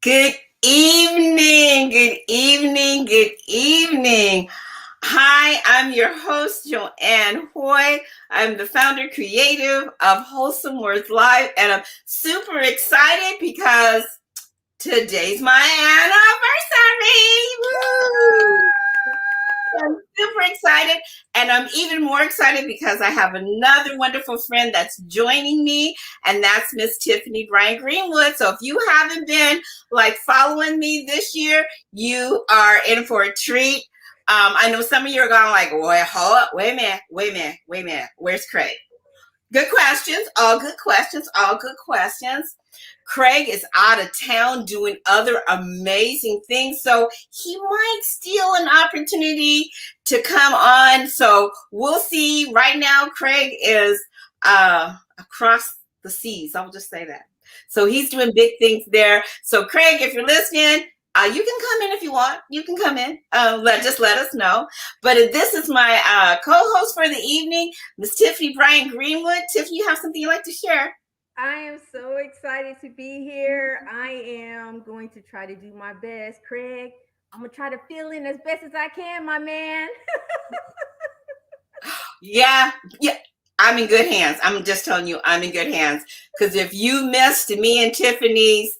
Good evening, good evening, good evening. Hi, I'm your host, Joanne Hoy. I'm the founder creative of Wholesome WordZ Live, and I'm super excited because today's my anniversary. Woo! I'm super excited, and I'm even more excited because I have another wonderful friend that's joining me, and that's Miss Tiffany Bryan Greenwood. So if you haven't been following me this year, you are in for a treat. I know some of you are going like, wait, hold up, wait a minute, where's Craig? Good questions, all good questions, all good questions. Craig is out of town doing other amazing things, so he might steal an opportunity to come on. So we'll see. Right now, Craig is across the seas. I'll just say that. So he's doing big things there. So Craig, if you're listening, you can come in if you want. You can come in. Just let us know. But this is my co-host for the evening, Miss Tiffany Bryan Greenwood. Tiffany, you have something you'd like to share? I am so excited to be here. I am going to try to do my best, Craig. I'm going to try to fill in as best as I can, my man. Yeah. I'm in good hands. I'm just telling you, I'm in good hands. Because if you missed me and Tiffany's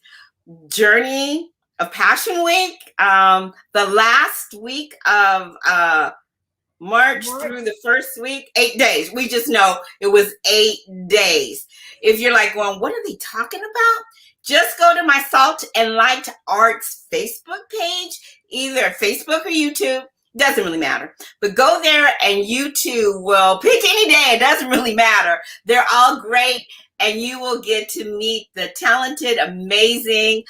journey of Passion Week, the last week of March through the first week, 8 days. We just know it was 8 days. If you're like going, what are they talking about? Just go to my Salt and Light Arts Facebook page, either Facebook or YouTube. Doesn't really matter. But go there and you too will pick any day. It doesn't really matter. They're all great. And you will get to meet the talented, amazing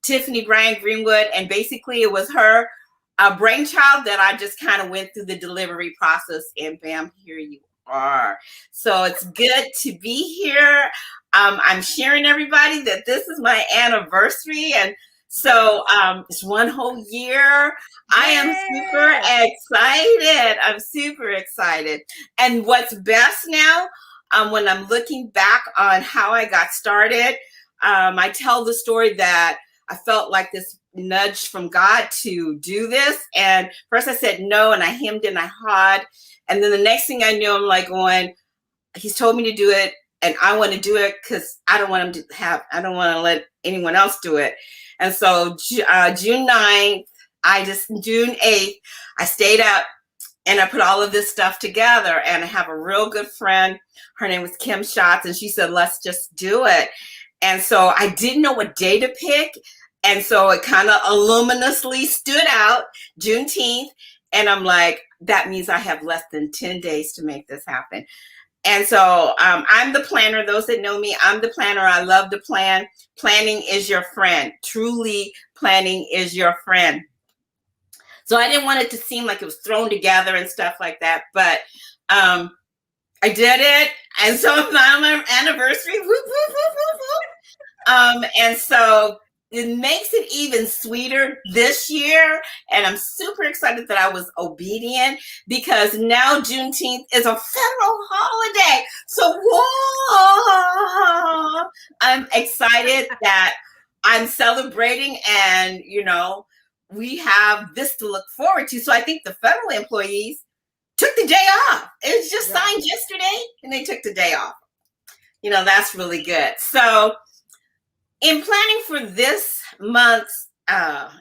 Tiffany Bryan Greenwood. And basically it was her brainchild that I just kind of went through the delivery process, and bam, here you are. So it's good to be here. I'm sharing everybody that this is my anniversary, and so it's one whole year. I am super excited. I'm super excited. And what's best now, when I'm looking back on how I got started, I tell the story that I felt like this nudge from God to do this. And first I said no, and I hemmed and I hawed. And then the next thing I knew, I'm like going, he's told me to do it, and I want to do it because I don't want to let anyone else do it. And so June 9th, June 8th, I stayed up and I put all of this stuff together. And I have a real good friend. Her name was Kim Schatz, and she said, let's just do it. And so I didn't know what day to pick. And so it kind of luminously stood out, Juneteenth. And I'm like, that means I have less than 10 days to make this happen. And so I'm the planner. Those that know me, I'm the planner. I love to plan. Planning is your friend. Truly, planning is your friend. So I didn't want it to seem like it was thrown together and stuff like that. But I did it. And so it's my anniversary. Whoop, whoop, whoop, whoop, whoop. And so it makes it even sweeter this year. And I'm super excited that I was obedient, because now Juneteenth is a federal holiday. So whoa, I'm excited that I'm celebrating, and, we have this to look forward to. So I think the federal employees took the day off. It was just signed yesterday, and they took the day off. That's really good. So in planning for this month's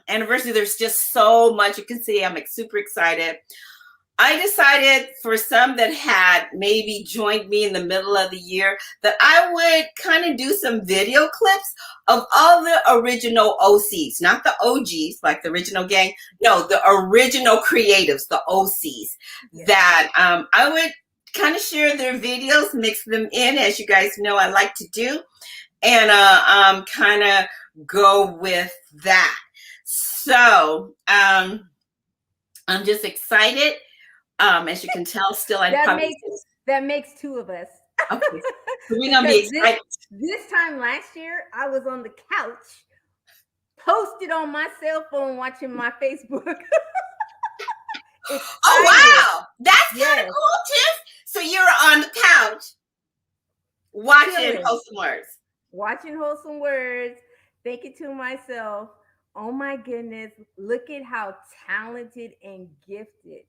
anniversary, there's just so much. You can see I'm super excited. I decided, for some that had maybe joined me in the middle of the year, that I would kind of do some video clips of all the original OCs, not the OGs, like the original gang. No, the original creatives, the OCs, that I would kind of share their videos, mix them in, as you guys know I like to do, and kind of go with that. So I'm just excited. As you can tell, still that makes two of us. Okay, so we're gonna be excited. This time last year, I was on the couch, posted on my cell phone, watching my Facebook. Oh wow, that's kind of cool, Tiff. So you're on the couch watching Wholesome WordZ. Watching Wholesome WordZ, thinking to myself, oh my goodness, look at how talented and gifted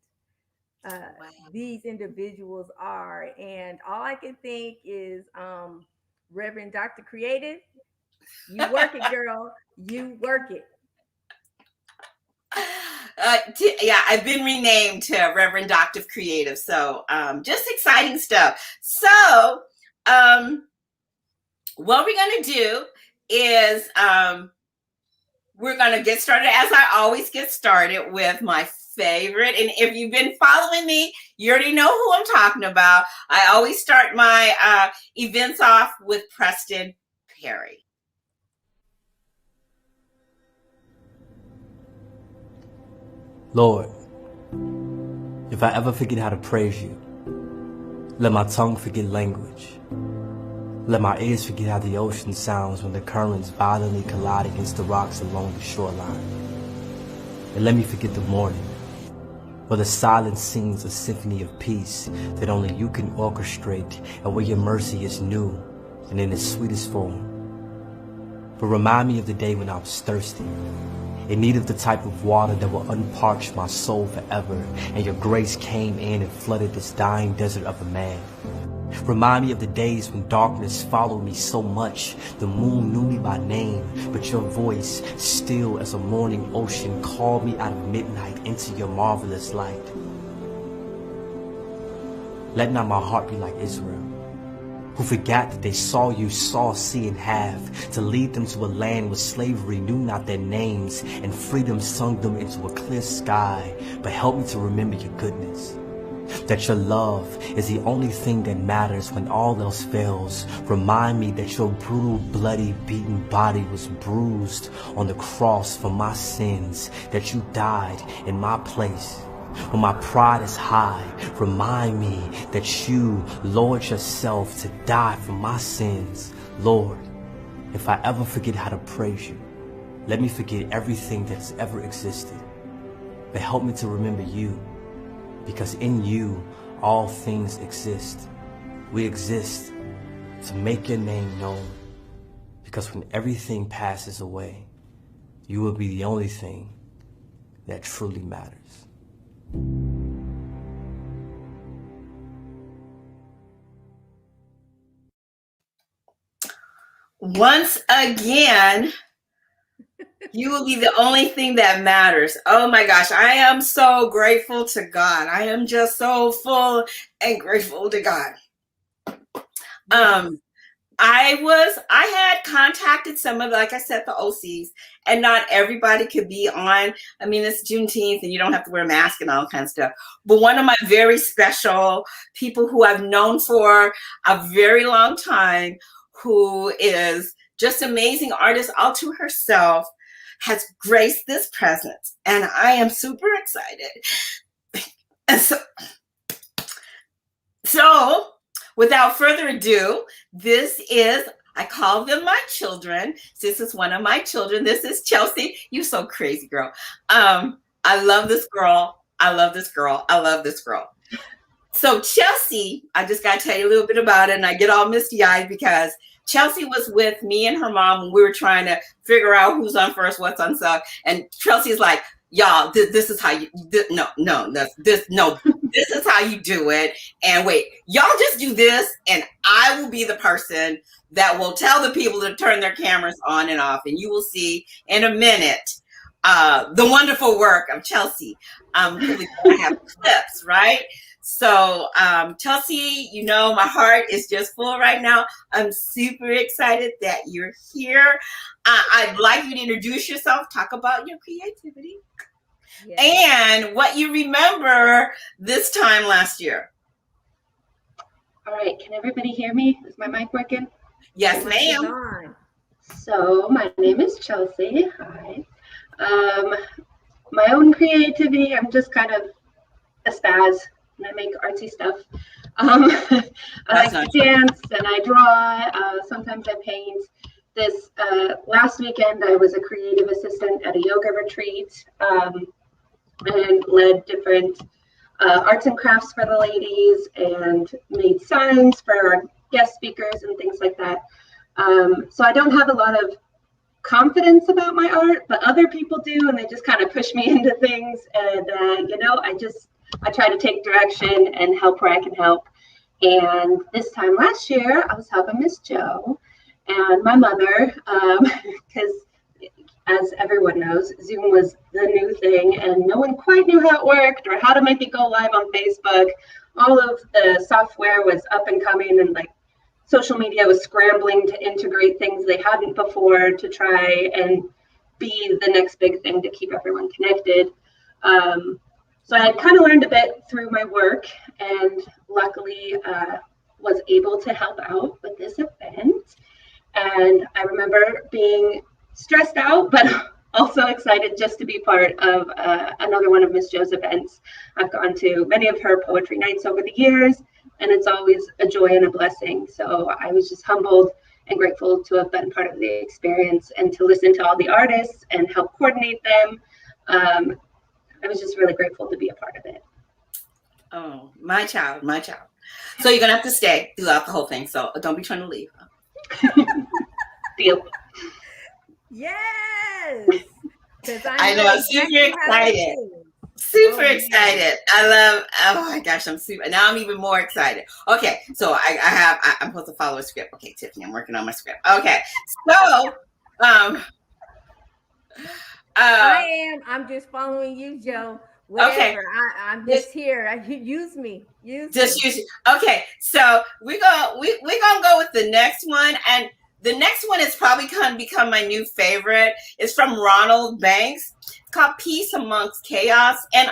uh, Wow. these individuals are. And all I can think is, Reverend Dr. Creative, you work it, girl. You work it. Yeah, I've been renamed to Reverend Doctor Creative. So just exciting stuff. So what we're going to do is we're going to get started, as I always get started, with my favorite. And if you've been following me, you already know who I'm talking about. I always start my events off with Preston Perry. Lord, if I ever forget how to praise you, let my tongue forget language. Let my ears forget how the ocean sounds when the currents violently collide against the rocks along the shoreline. And let me forget the morning, where the silence sings a symphony of peace that only you can orchestrate, and where your mercy is new and in its sweetest form. But remind me of the day when I was thirsty, in need of the type of water that will unparch my soul forever, and your grace came in and flooded this dying desert of a man. Remind me of the days when darkness followed me so much, the moon knew me by name, but your voice, still as a morning ocean, called me out of midnight into your marvelous light. Let not my heart be like Israel, who forgot that they saw you see in half, to lead them to a land where slavery knew not their names, and freedom sung them into a clear sky. But help me to remember your goodness, that your love is the only thing that matters when all else fails. Remind me that your brutal, bloody, beaten body was bruised on the cross for my sins, that you died in my place. When my pride is high, remind me that you lowered yourself to die for my sins. Lord, if I ever forget how to praise you, let me forget everything that has ever existed. But help me to remember you, because in you all things exist. We exist to make your name known, because when everything passes away, you will be the only thing that truly matters. Once again, you will be the only thing that matters. Oh my gosh, I am so grateful to God. I am just so full and grateful to God. I had contacted some of, like I said, the OCs, and not everybody could be on. I mean, it's Juneteenth and you don't have to wear a mask and all kinds of stuff. But one of my very special people who I've known for a very long time, who is just amazing artist all to herself, has graced this presence. And I am super excited. And so without further ado, this is, I call them my children. This is one of my children. This is Chelsea. You so crazy, girl. I love this girl. I love this girl. I love this girl. So Chelsea, I just got to tell you a little bit about it, and I get all misty-eyed because Chelsea was with me and her mom when we were trying to figure out who's on first, what's on second. And Chelsea's like, y'all, this is how you, this is how you do it. And wait, y'all just do this, and I will be the person that will tell the people to turn their cameras on and off. And you will see in a minute the wonderful work of Chelsea. I have clips, right? So Chelsea, you know, my heart is just full right now. I'm super excited that you're here. I'd like you to introduce yourself, talk about your creativity, and what you remember this time last year. All right, can everybody hear me? Is my mic working? Yes, ma'am. So my name is Chelsea. Hi. My own creativity, I'm just kind of a spaz and I make artsy stuff. I like to dance and I draw. Sometimes I paint. This last weekend, I was a creative assistant at a yoga retreat and led different arts and crafts for the ladies and made signs for our guest speakers and things like that. So I don't have a lot of confidence about my art, but other people do, and they just kind of push me into things. And I try to take direction and help where I can help. And this time last year, I was helping Miss Jo and my mother, because as everyone knows, Zoom was the new thing, and no one quite knew how it worked or how to make it go live on Facebook. All of the software was up and coming, and like social media was scrambling to integrate things they hadn't before to try and be the next big thing to keep everyone connected. So I kind of learned a bit through my work, and luckily was able to help out with this event. And I remember being stressed out, but also excited just to be part of another one of Miss Jo's events. I've gone to many of her poetry nights over the years, and it's always a joy and a blessing. So I was just humbled and grateful to have been part of the experience and to listen to all the artists and help coordinate them. I was just really grateful to be a part of it. Oh, my child. So you're gonna have to stay throughout the whole thing. So don't be trying to leave. Deal. Yes. I know, I'm super excited. Super excited. I love, oh my gosh, now I'm even more excited. Okay, so I'm supposed to follow a script. Okay, Tiffany, I'm working on my script. Okay, so, I'm just following you, Jo. Whatever. Okay. I'm just here. Use me. Use me. Okay, so we're gonna go with the next one, and the next one is probably gonna become my new favorite. It's from Ronald Banks. It's called Peace Amongst Chaos. And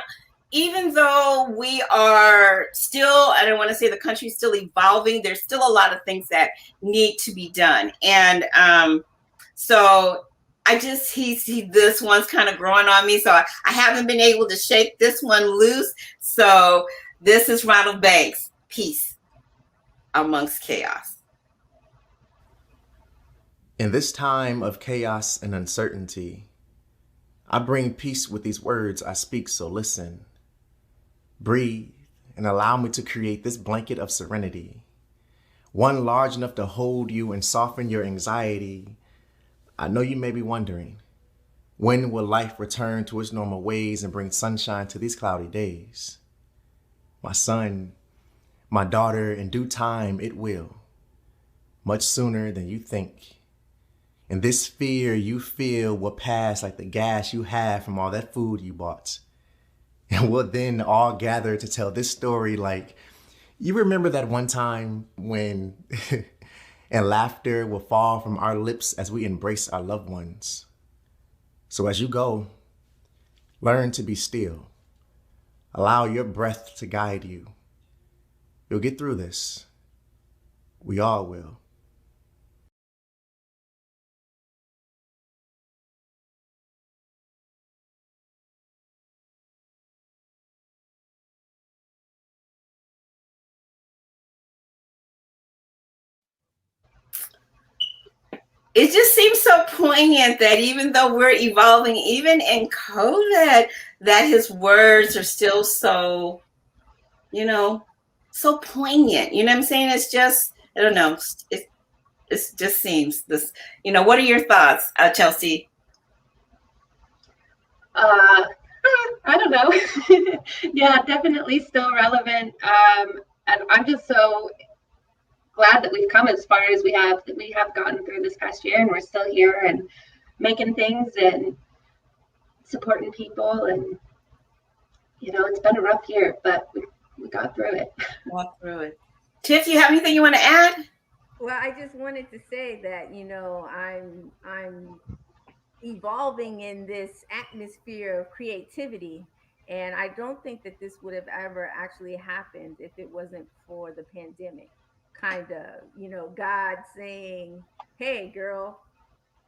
even though we are still, I don't want to say the country's still evolving, there's still a lot of things that need to be done. And so this one's kind of growing on me. So I haven't been able to shake this one loose. So this is Ronald Banks, Peace Amongst Chaos. In this time of chaos and uncertainty, I bring peace with these words I speak, so listen. Breathe and allow me to create this blanket of serenity, one large enough to hold you and soften your anxiety. I know you may be wondering, when will life return to its normal ways and bring sunshine to these cloudy days? My son, my daughter, in due time it will, much sooner than you think. And this fear you feel will pass like the gas you have from all that food you bought. And we'll then all gather to tell this story like, you remember that one time when, and laughter will fall from our lips as we embrace our loved ones. So as you go, learn to be still. Allow your breath to guide you. You'll get through this. We all will. It just seems so poignant that even though we're evolving, even in COVID, that his words are still so, so poignant. You know what I'm saying? It's just, I don't know. It just seems this, what are your thoughts, Chelsea? I don't know. Yeah, definitely still relevant. And I'm just so glad that we've come as far as we have, that we have gotten through this past year, and we're still here and making things and supporting people. And it's been a rough year, but we got through it. Tiff, you have anything you want to add? Well, I just wanted to say that I'm evolving in this atmosphere of creativity, and I don't think that this would have ever actually happened if it wasn't for the pandemic. Kind of, God saying, hey girl,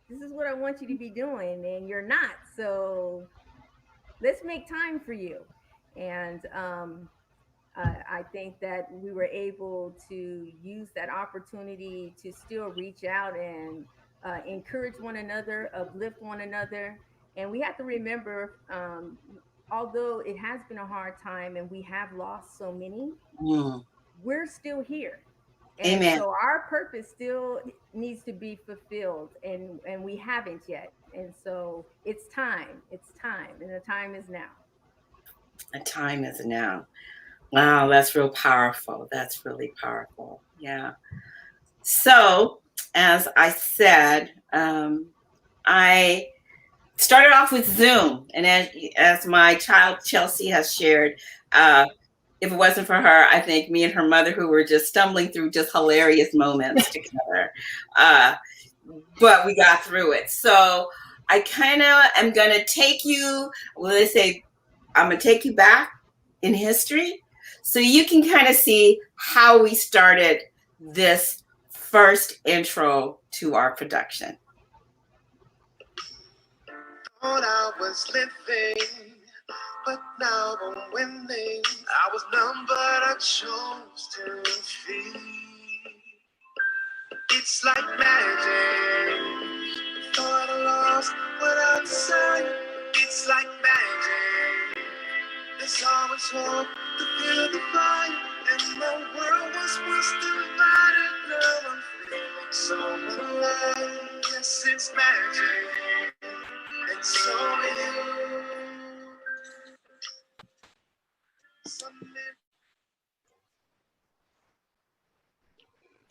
this is what I want you to be doing, and you're not, so let's make time for you. And I think that we were able to use that opportunity to still reach out and encourage one another, uplift one another. And we have to remember, although it has been a hard time and we have lost so many, we're still here. And Amen. so our purpose still needs to be fulfilled, and we haven't yet. And so it's time, and the time is now. The time is now. Wow, that's real powerful. That's really powerful. Yeah. So, as I said, I started off with Zoom, and as my child Chelsea has shared, if it wasn't for her, I think me and her mother, who were just stumbling through just hilarious moments together, but we got through it. So I kind of am going to take you, well, they say, I'm going to take you back in history so you can kind of see how we started this first intro to our production. Thought I was living, but now I'm winning. I was numb, but I chose to feel. It's like magic. Thought I lost, but outside, it's like magic. There's always hope to feel the fire, and the world was once divided. Now I'm feeling so alive. Yes, it's magic. And so it is.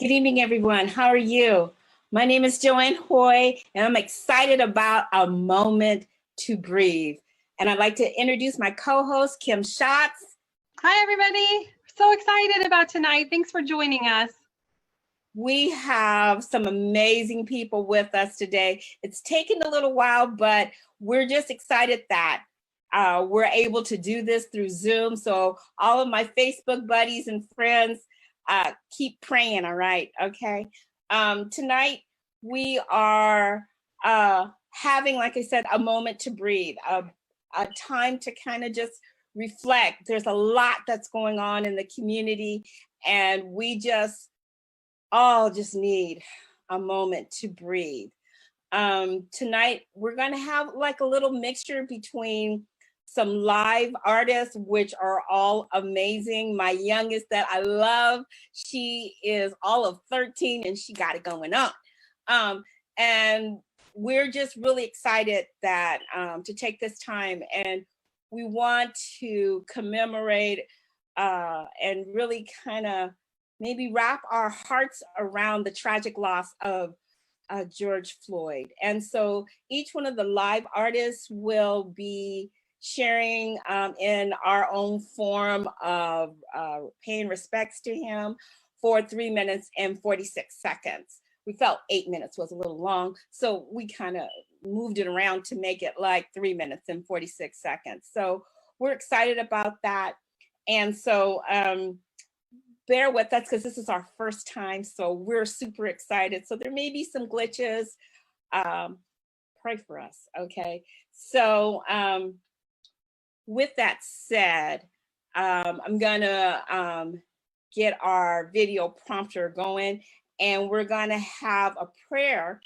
Good evening, everyone. How are you? My name is Joanne Hoy, and I'm excited about A Moment to Breathe. And I'd like to introduce my co-host, Kim Schatz. Hi, everybody. So excited about tonight. Thanks for joining us. We have some amazing people with us today. It's taken a little while, but we're just excited that we're able to do this through Zoom. So all of my Facebook buddies and friends, keep praying, all right? Okay. Tonight, we are having, like I said, a moment to breathe, a time to kind of just reflect. There's a lot that's going on in the community, and we just all just need a moment to breathe. Tonight, we're going to have like a little mixture between some live artists, which are all amazing. My youngest that I love, she is all of 13 and she got it going on. And we're just really excited that to take this time, and we want to commemorate and really kind of maybe wrap our hearts around the tragic loss of George Floyd. And so each one of the live artists will be sharing in our own form of paying respects to him for 3 minutes and 46 seconds. We felt 8 minutes was a little long, so we kind of moved it around to make it like 3 minutes and 46 seconds. So we're excited about that. And so bear with us because this is our first time, so we're super excited. So there may be some glitches. Pray for us, okay? So with that said, I'm gonna get our video prompter going, and we're gonna have a prayer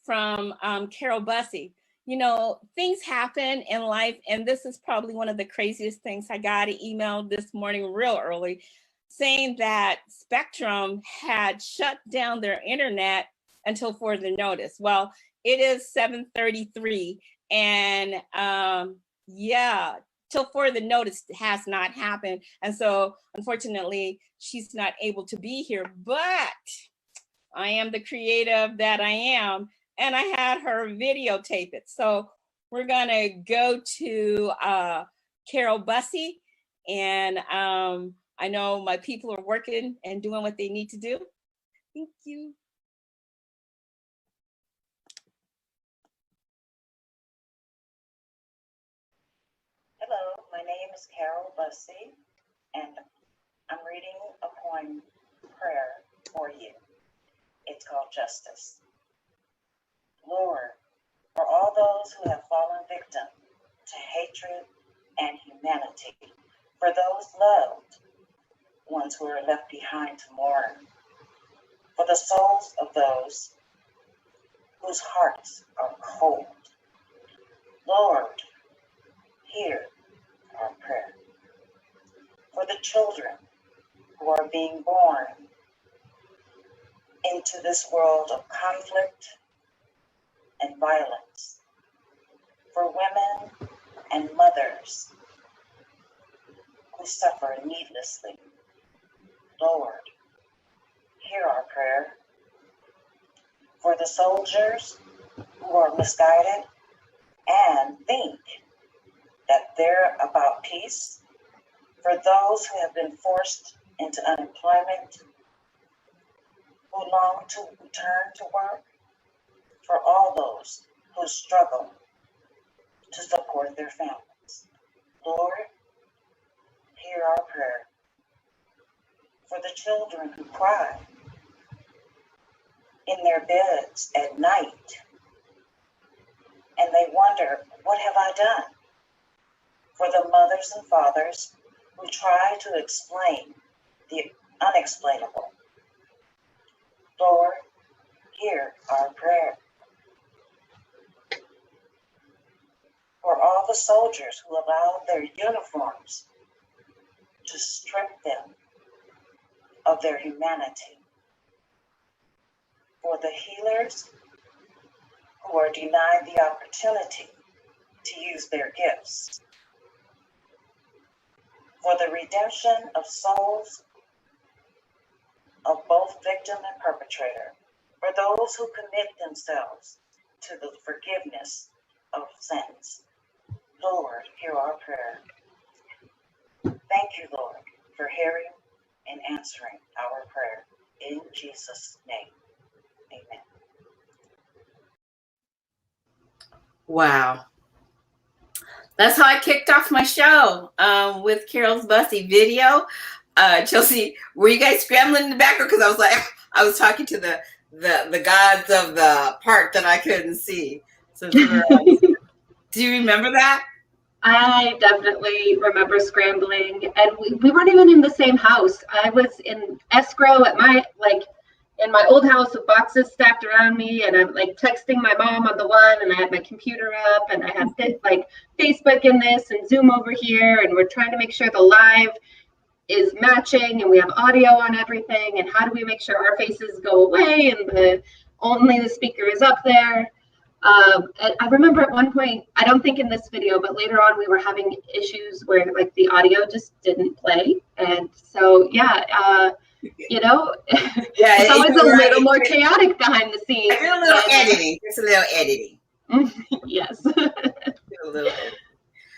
from Carol Bussey. You know, things happen in life, and this is probably one of the craziest things. I got an email this morning real early saying that Spectrum had shut down their internet until further notice. Well, it is 7:33, and yeah, till further notice has not happened. And so unfortunately, she's not able to be here, but I am the creative that I am, and I had her videotape it. So we're gonna go to Carol Bussey, and I know my people are working and doing what they need to do. Thank you. Hello, my name is Carol Bussey, and I'm reading a poem prayer for you. It's called Justice. Lord, for all those who have fallen victim to hatred and humanity, for those loved ones who are left behind to mourn, for the souls of those whose hearts are cold, Lord, hear our prayer. For the children who are being born into this world of conflict and violence, for women and mothers who suffer needlessly. Lord, hear our prayer. For the soldiers who are misguided and think that they're about peace, for those who have been forced into unemployment, who long to return to work, for all those who struggle to support their families. Lord, hear our prayer. For the children who cry in their beds at night, and they wonder, what have I done? For the mothers and fathers who try to explain the unexplainable. Lord, hear our prayer. For all the soldiers who allowed their uniforms to strip them of their humanity. For the healers who are denied the opportunity to use their gifts. For the redemption of souls of both victim and perpetrator. For those who commit themselves to the forgiveness of sins. Lord, hear our prayer. Thank you, Lord, for hearing and answering our prayer. In Jesus' name, amen. Wow. That's how I kicked off my show with Carol's Bussy video. Chelsea, were you guys scrambling in the background? Because I was talking to the gods of the part that I couldn't see. So do you remember that? I definitely remember scrambling, and we weren't even in the same house. I was in escrow at in my old house with boxes stacked around me, and I'm like texting my mom on the one, and I had my computer up, and I had Facebook in this and Zoom over here, and we're trying to make sure the live is matching and we have audio on everything, and how do we make sure our faces go away and only the speaker is up there. I remember at one point, I don't think in this video, but later on we were having issues where the audio just didn't play. And so, yeah, it's always a little more chaotic behind the scenes. I did a little editing. Just a little editing. Yes. A little bit.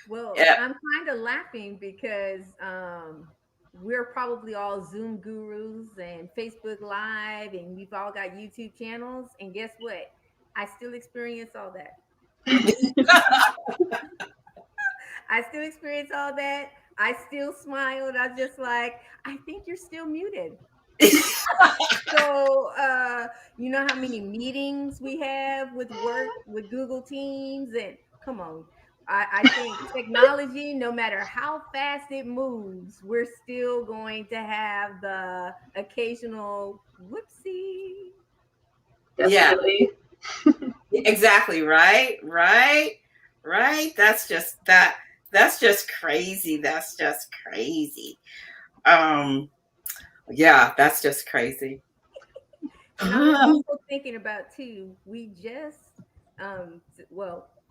Well, yeah. I'm kind of laughing because we're probably all Zoom gurus and Facebook Live, and we've all got YouTube channels. And guess what? I still experience all that. I still experience all that. I still smiled. I was just like, I think you're still muted. So, you know how many meetings we have with work, with Google Teams, and come on. I think technology, no matter how fast it moves, we're still going to have the occasional whoopsie. Definitely. Yeah. Exactly. Right. That's just crazy. That's just crazy. Yeah, that's just crazy. And I was also thinking about too, we just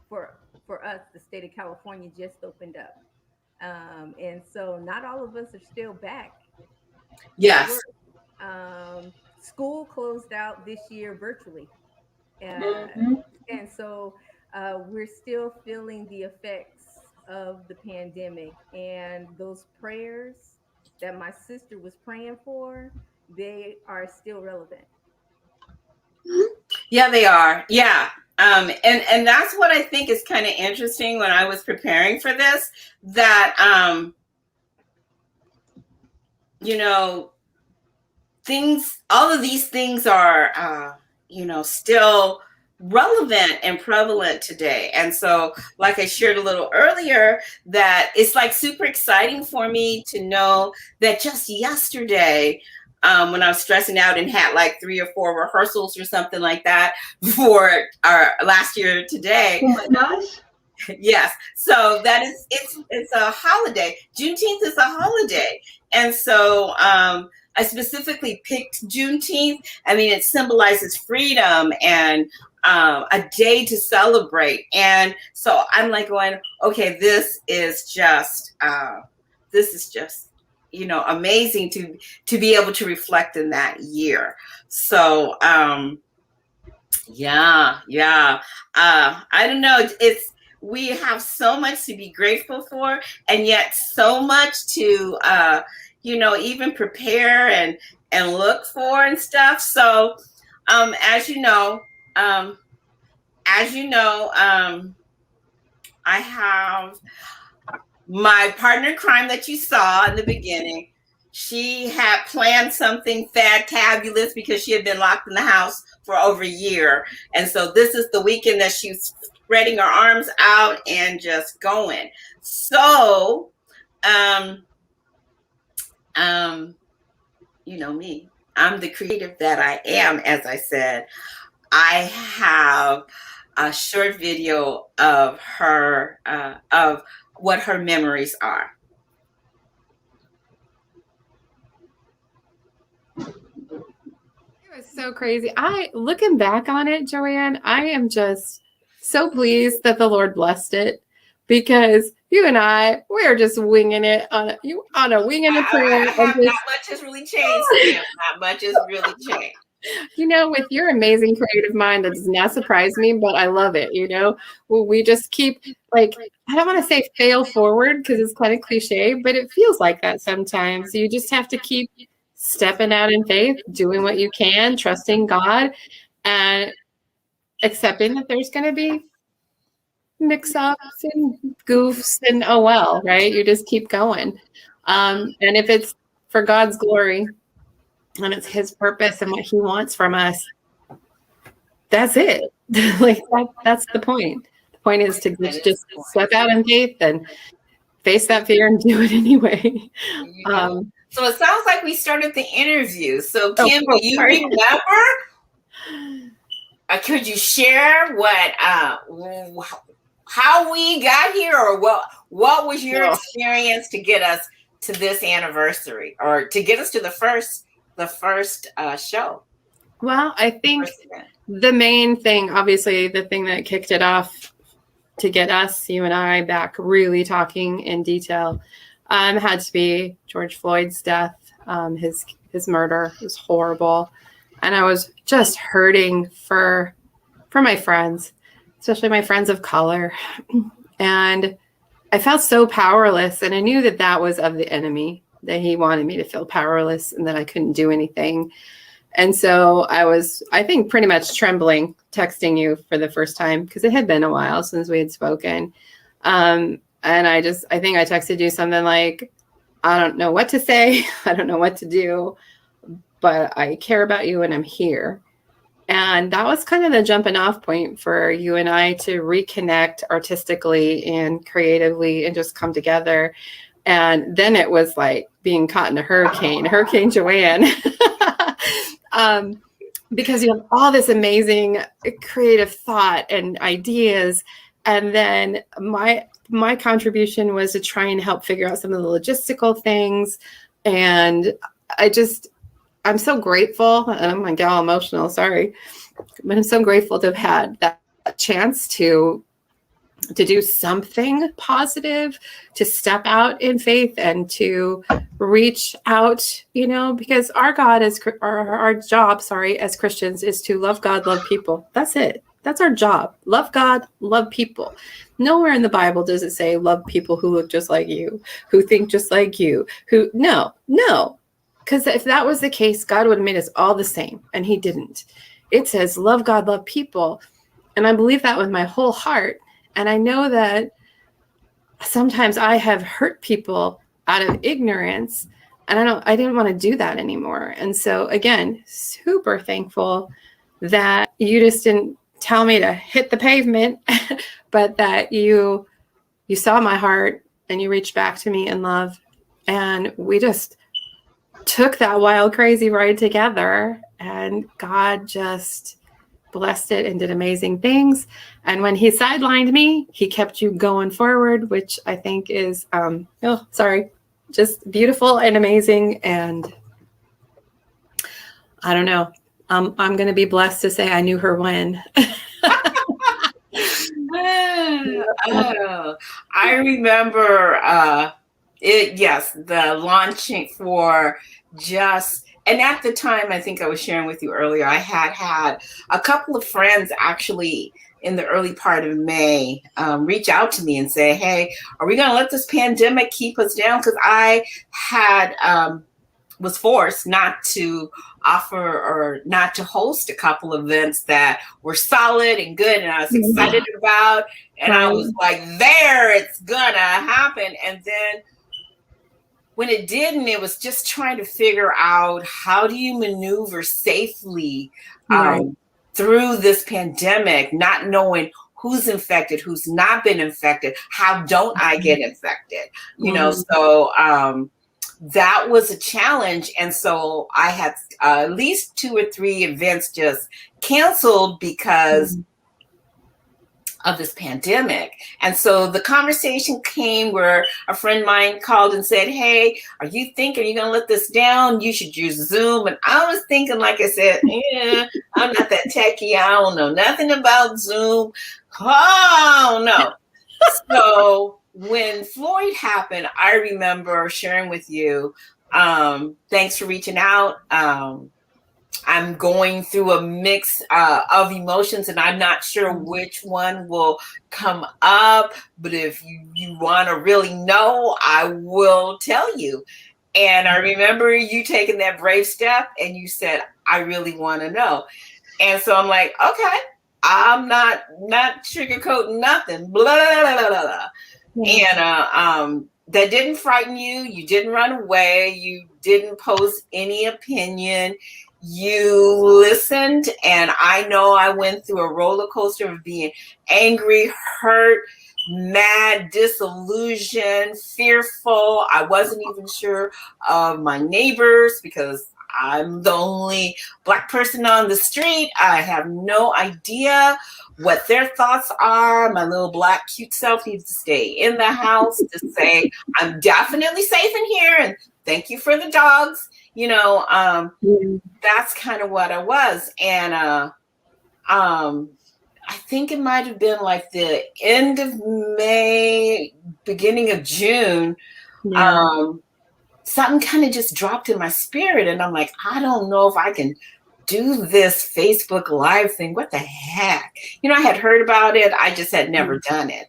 for us, the state of California just opened up. And so not all of us are still back. Yes. School closed out this year virtually. And so we're still feeling the effects of the pandemic, and those prayers that my sister was praying for, they are still relevant. Yeah, they are. Yeah. And that's what I think is kind of interesting when I was preparing for this, that, all of these things are, still relevant and prevalent today. And so, like I shared a little earlier, that it's super exciting for me to know that just yesterday, when I was stressing out and had 3 or 4 rehearsals or something like that for our last year today. Oh my gosh. Yes. So that is it's a holiday. Juneteenth is a holiday. And so I specifically picked Juneteenth. I mean, it symbolizes freedom and a day to celebrate. And so I'm like going, okay, this is just amazing to be able to reflect in that year. So yeah. I don't know. We have so much to be grateful for, and yet so much to even prepare and look for and stuff. So as you know, I have my partner in crime that you saw in the beginning. She had planned something fantabulous because she had been locked in the house for over a year. And so this is the weekend that she's spreading her arms out and just going. So, you know me, I'm the creative that I am, as I said. I have a short video of her, of what her memories are. It was so crazy. Looking back on it, Joanne, I am just so pleased that the Lord blessed it, because you and we are just winging it on a wing and a prayer. Not much has really changed. Not much has really changed. With your amazing creative mind, that does not surprise me, but I love it. We just keep, like, I don't want to say fail forward because it's kind of cliche, but it feels like that sometimes. You just have to keep stepping out in faith, doing what you can, trusting God, and accepting that there's going to be mix-ups and goofs and right? You just keep going. And if it's for God's glory and it's his purpose and what he wants from us, that's it. Like that's the point. The point is to just step out in faith and face that fear and do it anyway. So it sounds like we started the interview. So Kim, do you remember? Could you share how we got here, or what was your experience to get us to this anniversary, or to get us to the first show? Well, I think the main thing, obviously, the thing that kicked it off to get us, you and I, back really talking in detail, had to be George Floyd's death. His murder was horrible, and I was just hurting for my friends, especially my friends of color. And I felt so powerless, and I knew that was of the enemy, that he wanted me to feel powerless and that I couldn't do anything. And so I was, I think, pretty much trembling, texting you for the first time, because it had been a while since we had spoken. And I think I texted you something like, I don't know what to say. I don't know what to do, but I care about you and I'm here. And that was kind of the jumping off point for you and I to reconnect artistically and creatively and just come together. And then it was like being caught in a Hurricane Joanne, because you have all this amazing creative thought and ideas. And then my contribution was to try and help figure out some of the logistical things. And I'm so grateful, and I'm going to get all emotional, sorry, but I'm so grateful to have had that chance to do something positive, to step out in faith and to reach out, because our job as Christians is to love God, love people. That's it. That's our job. Love God, love people. Nowhere in the Bible does it say love people who look just like you, who think just like you, no. Because if that was the case, God would have made us all the same, and he didn't. It says love God, love people. And I believe that with my whole heart. And I know that sometimes I have hurt people out of ignorance, and I didn't want to do that anymore. And so again, super thankful that you just didn't tell me to hit the pavement, but that you saw my heart and you reached back to me in love. And we just took that wild, crazy ride together, and God just blessed it and did amazing things. And when he sidelined me, he kept you going forward, which I think is, just beautiful and amazing. And I don't know. I'm going to be blessed to say I knew her when. I remember the launching for Just, and at the time, I think I was sharing with you earlier, I had a couple of friends actually in the early part of May reach out to me and say, hey, are we going to let this pandemic keep us down? Because I had was forced not to offer or not to host a couple of events that were solid and good and I was excited about. And I was like, it's gonna happen. And then when it didn't, it was just trying to figure out how do you maneuver safely through this pandemic, not knowing who's infected, who's not been infected, how don't I get infected, you know? So that was a challenge. And so I had at least 2 or 3 events just canceled because of this pandemic. And so the conversation came where a friend of mine called and said, hey, are you thinking you're going to let this down? You should use Zoom. And I was thinking, like I said, I'm not that techie. I don't know nothing about Zoom. Oh, no. So when Floyd happened, I remember sharing with you, thanks for reaching out. I'm going through a mix of emotions and I'm not sure which one will come up, but if you want to really know, I will tell you. And I remember you taking that brave step and you said, I really want to know. And so I'm like, okay, I'm not sugarcoating nothing, blah, blah, blah, blah, blah. And that didn't frighten you. You didn't run away. You didn't post any opinion. You listened. And I know I went through a roller coaster of being angry, hurt, mad, disillusioned, fearful. I wasn't even sure of my neighbors because I'm the only Black person on the street. I have no idea what their thoughts are. My little Black cute self needs to stay in the house to say, I'm definitely safe in here. And thank you for the dogs. You know, that's kind of what I was. And I think it might have been like the end of May, beginning of June. Something kind of just dropped in my spirit. And I'm like, I don't know if I can do this Facebook Live thing. What the heck? You know, I had heard about it. I just had never done it.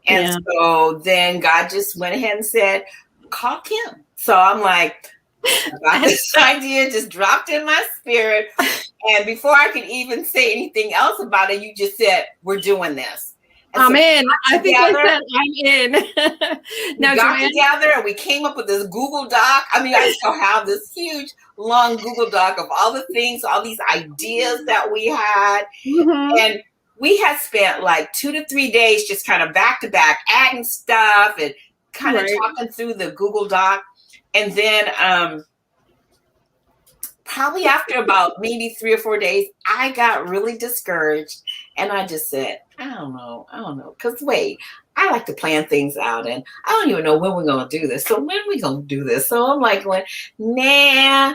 And so then God just went ahead and said, call Kim. So I'm like, this idea just dropped in my spirit. And before I could even say anything else about it, you just said, we're doing this. I'm in. I think I said I'm in. Now, we got together and we came up with this Google Doc. I mean, I still have this huge, long Google Doc of all the things, all these ideas that we had. And we had spent like 2 to 3 days just kind of back to back adding stuff and kind of talking through the Google Doc. And then probably after about maybe 3 or 4 days, I got really discouraged. And I just said, I don't know. Because wait, I like to plan things out. And I don't even know when we're going to do this. So when are we going to do this? So I'm like, nah, I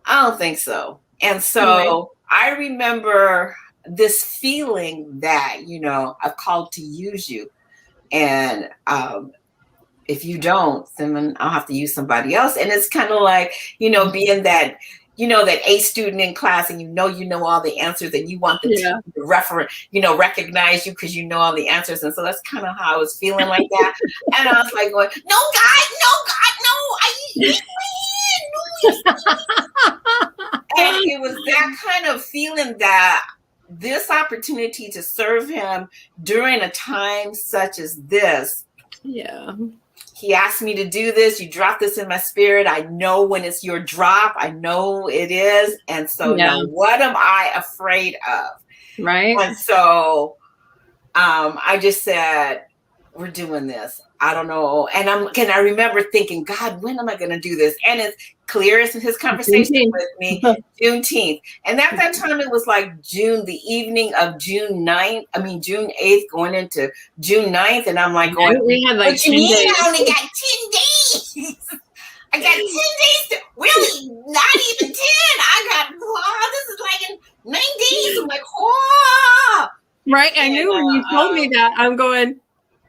don't think so. And so I remember this feeling that, you know, I've called to use you. And if you don't, then I'll have to use somebody else. And it's kind of like, you know, being that, you know, that A student in class and you know all the answers and you want the teacher to recognize you because you know all the answers. And so that's kind of how I was feeling like that. And I was like going, no, God, and it was that kind of feeling that this opportunity to serve him during a time such as this. He asked me to do this. You dropped this in my spirit. I know when it's your drop. I know it is. And so now what am I afraid of? And so I just said, we're doing this. I don't know. And I remember thinking, God, when am I going to do this? And it's clear as his conversation with me, Juneteenth. And at that time, it was like the evening of June 8th, going into June 9th. And I'm like, going, we had like what you mean? I only got 10 days. I got 10 days to, really, not even 10. I got, this is like in 9 days. I'm like, oh. Right. I knew when you told me that, I'm going,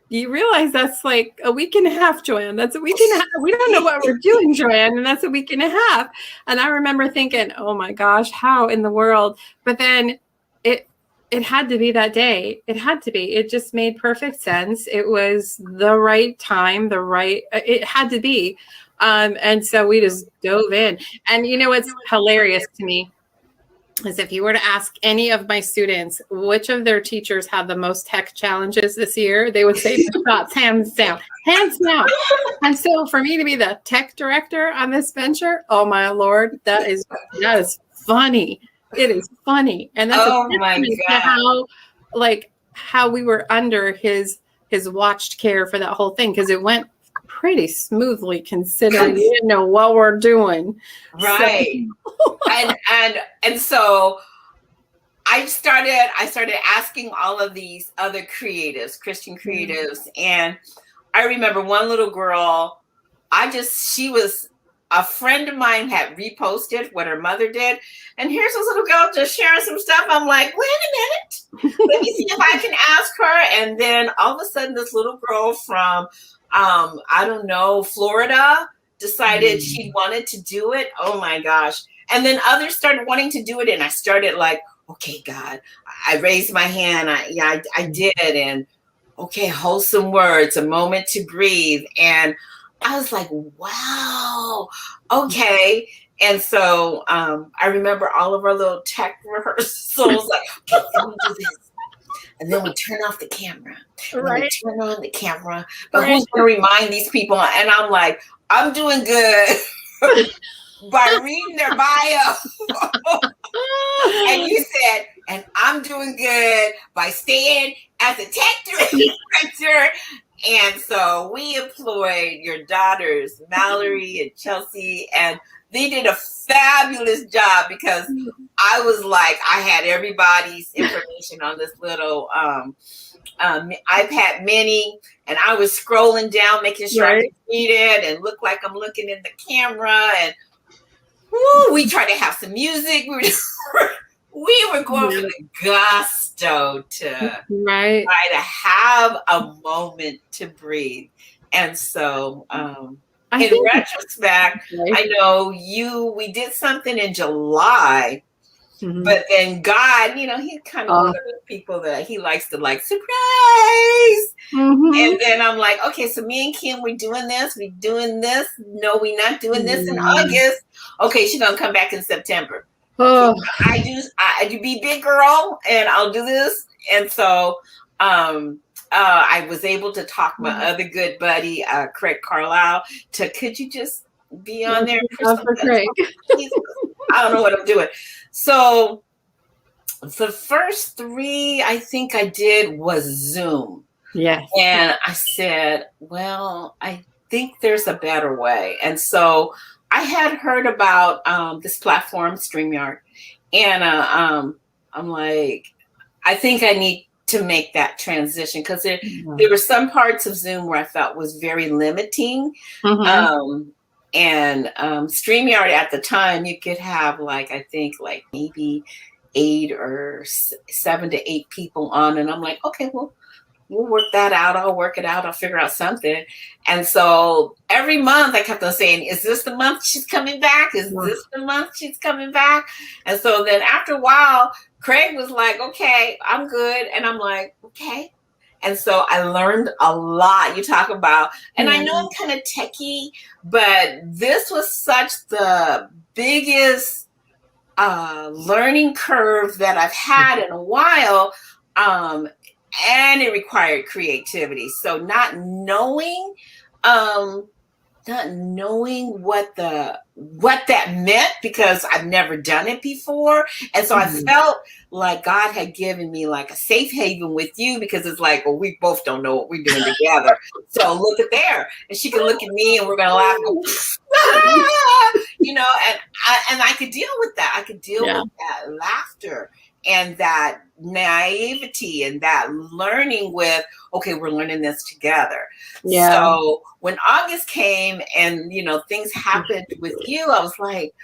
you realize that's like a week and a half, Joanne. That's a week and a half. We don't know what we're doing, Joanne. And that's a week and a half. And I remember thinking, oh my gosh, how in the world? But then it had to be that day. It had to be. It just made perfect sense. It was the right time, it had to be. And so we just dove in. And you know what's hilarious to me is if you were to ask any of my students which of their teachers had the most tech challenges this year, they would say shots, hands down. And so for me to be the tech director on this venture, oh my Lord, that is funny. It is funny. And that's how we were under his watched care for that whole thing, because it went pretty smoothly considering we didn't know what we're doing. Right. So. and so I started asking all of these other creatives, Christian creatives. And I remember one little girl, she was a friend of mine had reposted what her mother did. And here's this little girl just sharing some stuff. I'm like, wait a minute, let me see if I can ask her. And then all of a sudden this little girl from I don't know, Florida decided she wanted to do it. Oh my gosh. And then others started wanting to do it. And I started like, okay, God, I raised my hand. I did. And okay, wholesome words, a moment to breathe. And I was like, wow, okay. And so I remember all of our little tech rehearsals, like, okay, let me do this. And then we turn off the camera. Right. We turn on the camera. But who's going to remind these people? And I'm like, I'm doing good by reading their bio. And you said, and I'm doing good by staying as a tech director. And so we employed your daughters, Mallory and Chelsea, and they did a fabulous job because I was like, I had everybody's information on this little iPad mini, and I was scrolling down, making sure I could read it and look like I'm looking in the camera. And we tried to have some music. We were going for the gusto to try to have a moment to breathe. And so in retrospect, I know we did something in July, but then God, he's kind of one of the people that he likes to like surprise. And then I'm like, okay, so me and Kim, we're doing this. No, we're not doing this in August. Okay, she's gonna come back in September. So I do be big girl, and I'll do this. And so I was able to talk my other good buddy, Craig Carlisle, could you just be on there? For Craig. I don't know what I'm doing. So the first 3 I think I did was Zoom. Yes. And I said, well, I think there's a better way. And so I had heard about this platform, StreamYard. And I'm like, I think I need to make that transition because there were some parts of Zoom where I felt was very limiting. And StreamYard at the time, you could have I think maybe 8 or 7 to 8 people on. And I'm like, okay, well, we'll work that out. I'll work it out. I'll figure out something. And so every month I kept on saying, is this the month she's coming back? Is this the month she's coming back? And so then after a while, Craig was like, okay, I'm good. And I'm like, okay. And so I learned a lot. You talk about, and I know I'm kind of techie, but this was such the biggest learning curve that I've had in a while. And it required creativity. So not knowing not knowing what that meant, because I've never done it before. And so I felt like God had given me like a safe haven with you, because it's like, well, we both don't know what we're doing together. So look at there. And she can look at me and we're going to laugh and go, you know, and I could deal with that. I could deal with that laughter and that naivety and that learning with, okay, we're learning this together. Yeah. So when August came and, you know, things happened with you, I was like,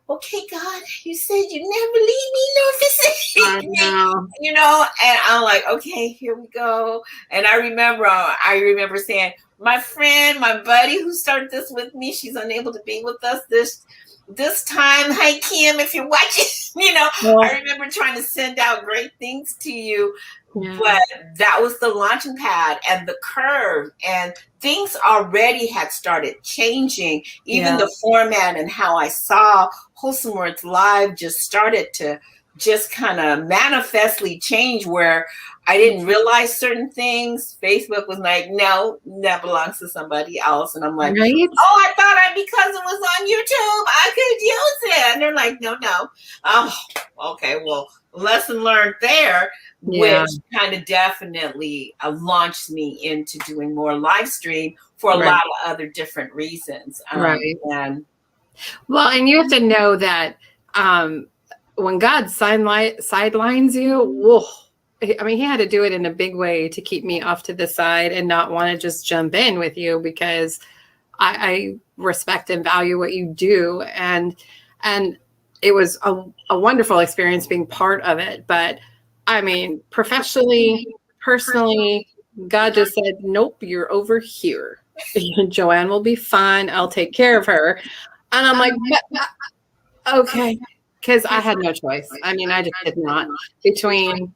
okay, God, you said you never leave me nor forsake me, you know, and I'm like, okay, here we go. And I remember saying, my friend, my buddy who started this with me, she's unable to be with us this time. Hi, Kim, if you're watching, you know, I remember trying to send out great things to you, but that was the launching pad and the curve, and things already had started changing. Even the format and how I saw Wholesome WordZ Live just started to just kind of manifestly change, where I didn't realize certain things. Facebook was like, no, that belongs to somebody else. And I'm like, oh, I thought because it was on YouTube, I could use it. And they're like, no. Oh, okay, well, lesson learned there, which kind of definitely launched me into doing more live stream for a lot of other different reasons. And you have to know that when God sidelines you, whoa, I mean, he had to do it in a big way to keep me off to the side and not want to just jump in with you, because I respect and value what you do. And it was a wonderful experience being part of it. But I mean, professionally, personally, God just said, nope, you're over here. Joanne will be fine. I'll take care of her. And I'm like, okay, because I had no choice. I mean, I just did not. Between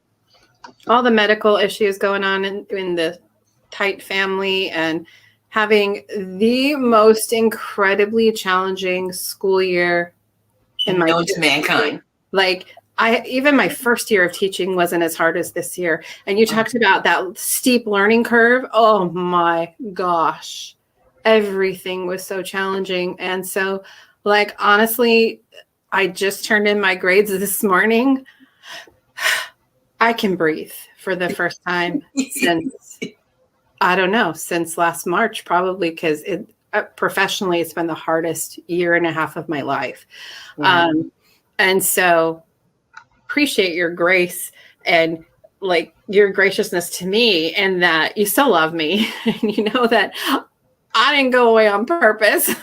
all the medical issues going on in the tight family and having the most incredibly challenging school year in my mankind. Like, even my first year of teaching wasn't as hard as this year. And you talked about that steep learning curve. Oh my gosh. Everything was so challenging. And so, like, honestly, I just turned in my grades this morning. I can breathe for the first time since, I don't know, since last March, probably, because professionally, it's been the hardest year and a half of my life. And so appreciate your grace and like your graciousness to me, and that you still love me. And you know that I didn't go away on purpose.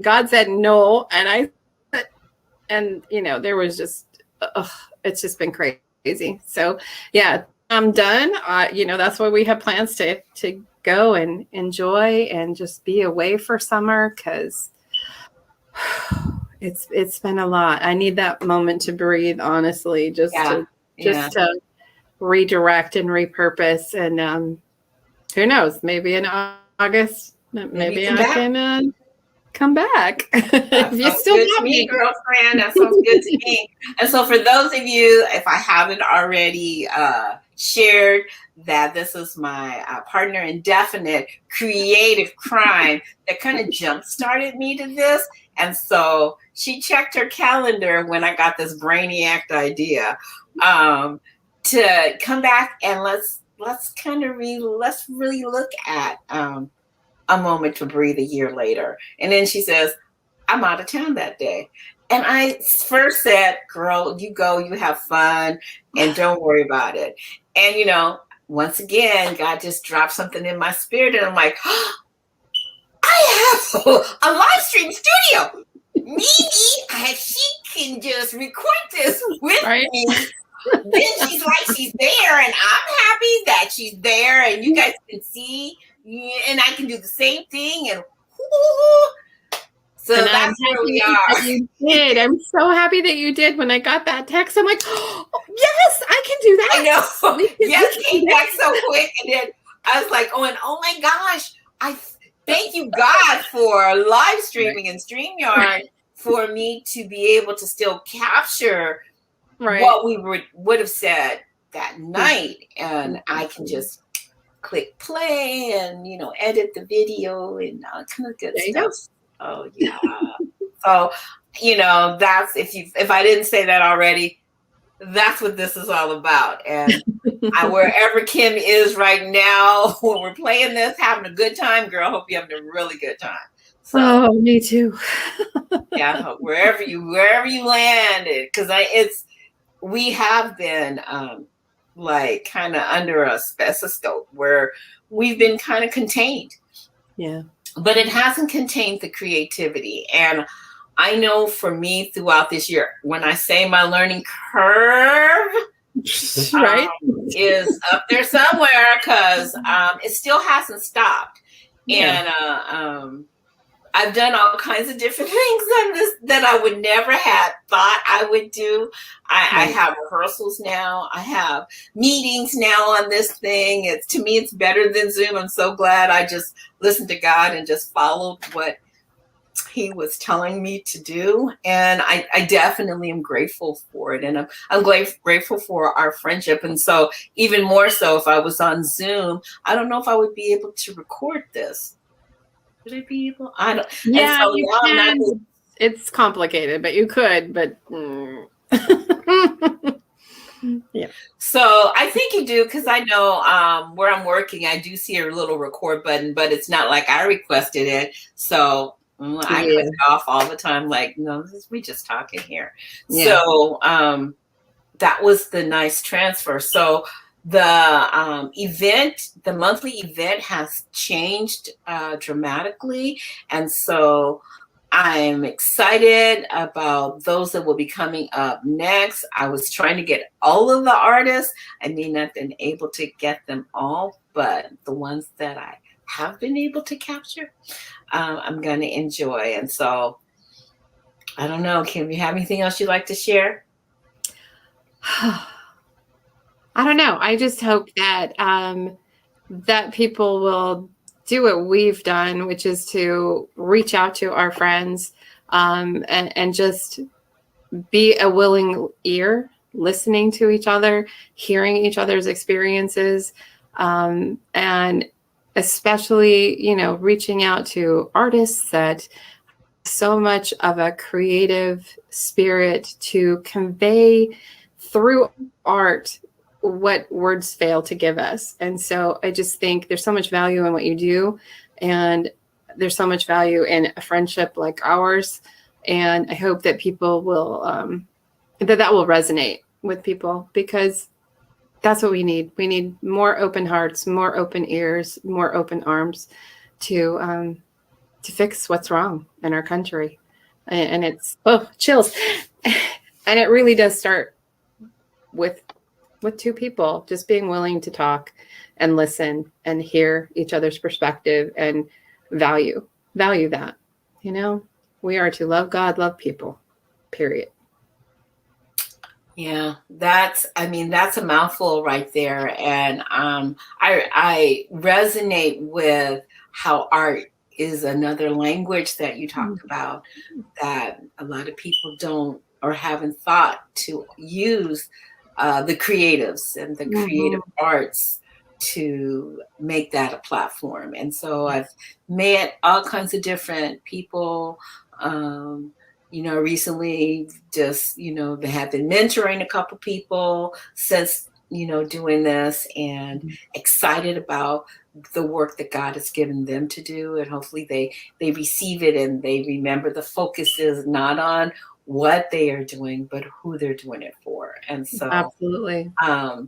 God said no. And you know, there was just, it's just been crazy. So yeah, I'm done. You know, that's why we have plans to go and enjoy and just be away for summer, because it's been a lot. I need that moment to breathe, honestly, just to redirect and repurpose. And who knows, maybe in August, maybe I can come back. If you still love me, girlfriend, that sounds good to me. And so for those of you, if I haven't already shared, that this is my partner in definite creative crime that kind of jump-started me to this. And so she checked her calendar when I got this brainiac idea to come back and let's really look at a moment to breathe a year later. And then she says, I'm out of town that day. And I first said, girl, you go, you have fun, and don't worry about it. And, you know, once again, God just dropped something in my spirit, and I'm like, I have a live stream studio. Maybe she can just record this with me. Then she's like, she's there, and I'm happy that she's there, and you guys can see, and I can do the same thing. And so that's where we are. You did. I'm so happy that you did. When I got that text, I'm like, oh, yes, I can do that. I know. Yes, came back so quick, and then I was like, oh my gosh, I thank you, God, for live streaming and StreamYard for me to be able to still capture what we would have said that night, and I can just click play and, edit the video and all kind of good There you stuff. Oh, yeah. So, that's, if I didn't say that already, that's what this is all about. And wherever Kim is right now, when we're playing this, having a good time, girl, hope you're having a really good time. So, oh, me too. yeah, wherever you landed, because we have been like kind of under a stethoscope where we've been kind of contained. Yeah. But it hasn't contained the creativity. And I know for me throughout this year, when I say my learning curve right is up there somewhere, because it still hasn't stopped. Yeah. And I've done all kinds of different things on this that I would never have thought I would do. I have rehearsals now. I have meetings now on this thing. To me, it's better than Zoom. I'm so glad I just listened to God and just followed what he was telling me to do. And I definitely am grateful for it. And I'm grateful for our friendship. And so even more so, if I was on Zoom, I don't know if I would be able to record this. Would I be able? I don't. Yeah, so you can. It's complicated, but you could. But yeah. So I think you do, because I know where I'm working, I do see a little record button, but it's not like I requested it. So I click off all the time. Like, no, we just talking here. Yeah. So that was the nice transfer. So the the monthly event has changed dramatically. And so I'm excited about those that will be coming up next. I was trying to get all of the artists. I may not have been able to get them all, but the ones that I have been able to capture, I'm going to enjoy. And so I don't know, Kim, you have anything else you'd like to share? I don't know. I just hope that that people will do what we've done, which is to reach out to our friends and just be a willing ear, listening to each other, hearing each other's experiences, and especially, reaching out to artists that so much of a creative spirit to convey through art what words fail to give us. And so I just think there's so much value in what you do, and there's so much value in a friendship like ours. And I hope that people will, that will resonate with people, because that's what we need. We need more open hearts, more open ears, more open arms to fix what's wrong in our country. And it's, chills. And it really does start with two people just being willing to talk and listen and hear each other's perspective and value that. We are to love God, love people, period. Yeah, that's a mouthful right there. And I resonate with how art is another language that you talked about, that a lot of people don't or haven't thought to use the creatives and the creative arts to make that a platform. And so I've met all kinds of different people, recently just, they have been mentoring a couple people since, doing this, and excited about the work that God has given them to do. And hopefully they receive it and they remember the focus is not on what they are doing, but who they're doing it for. And so absolutely, the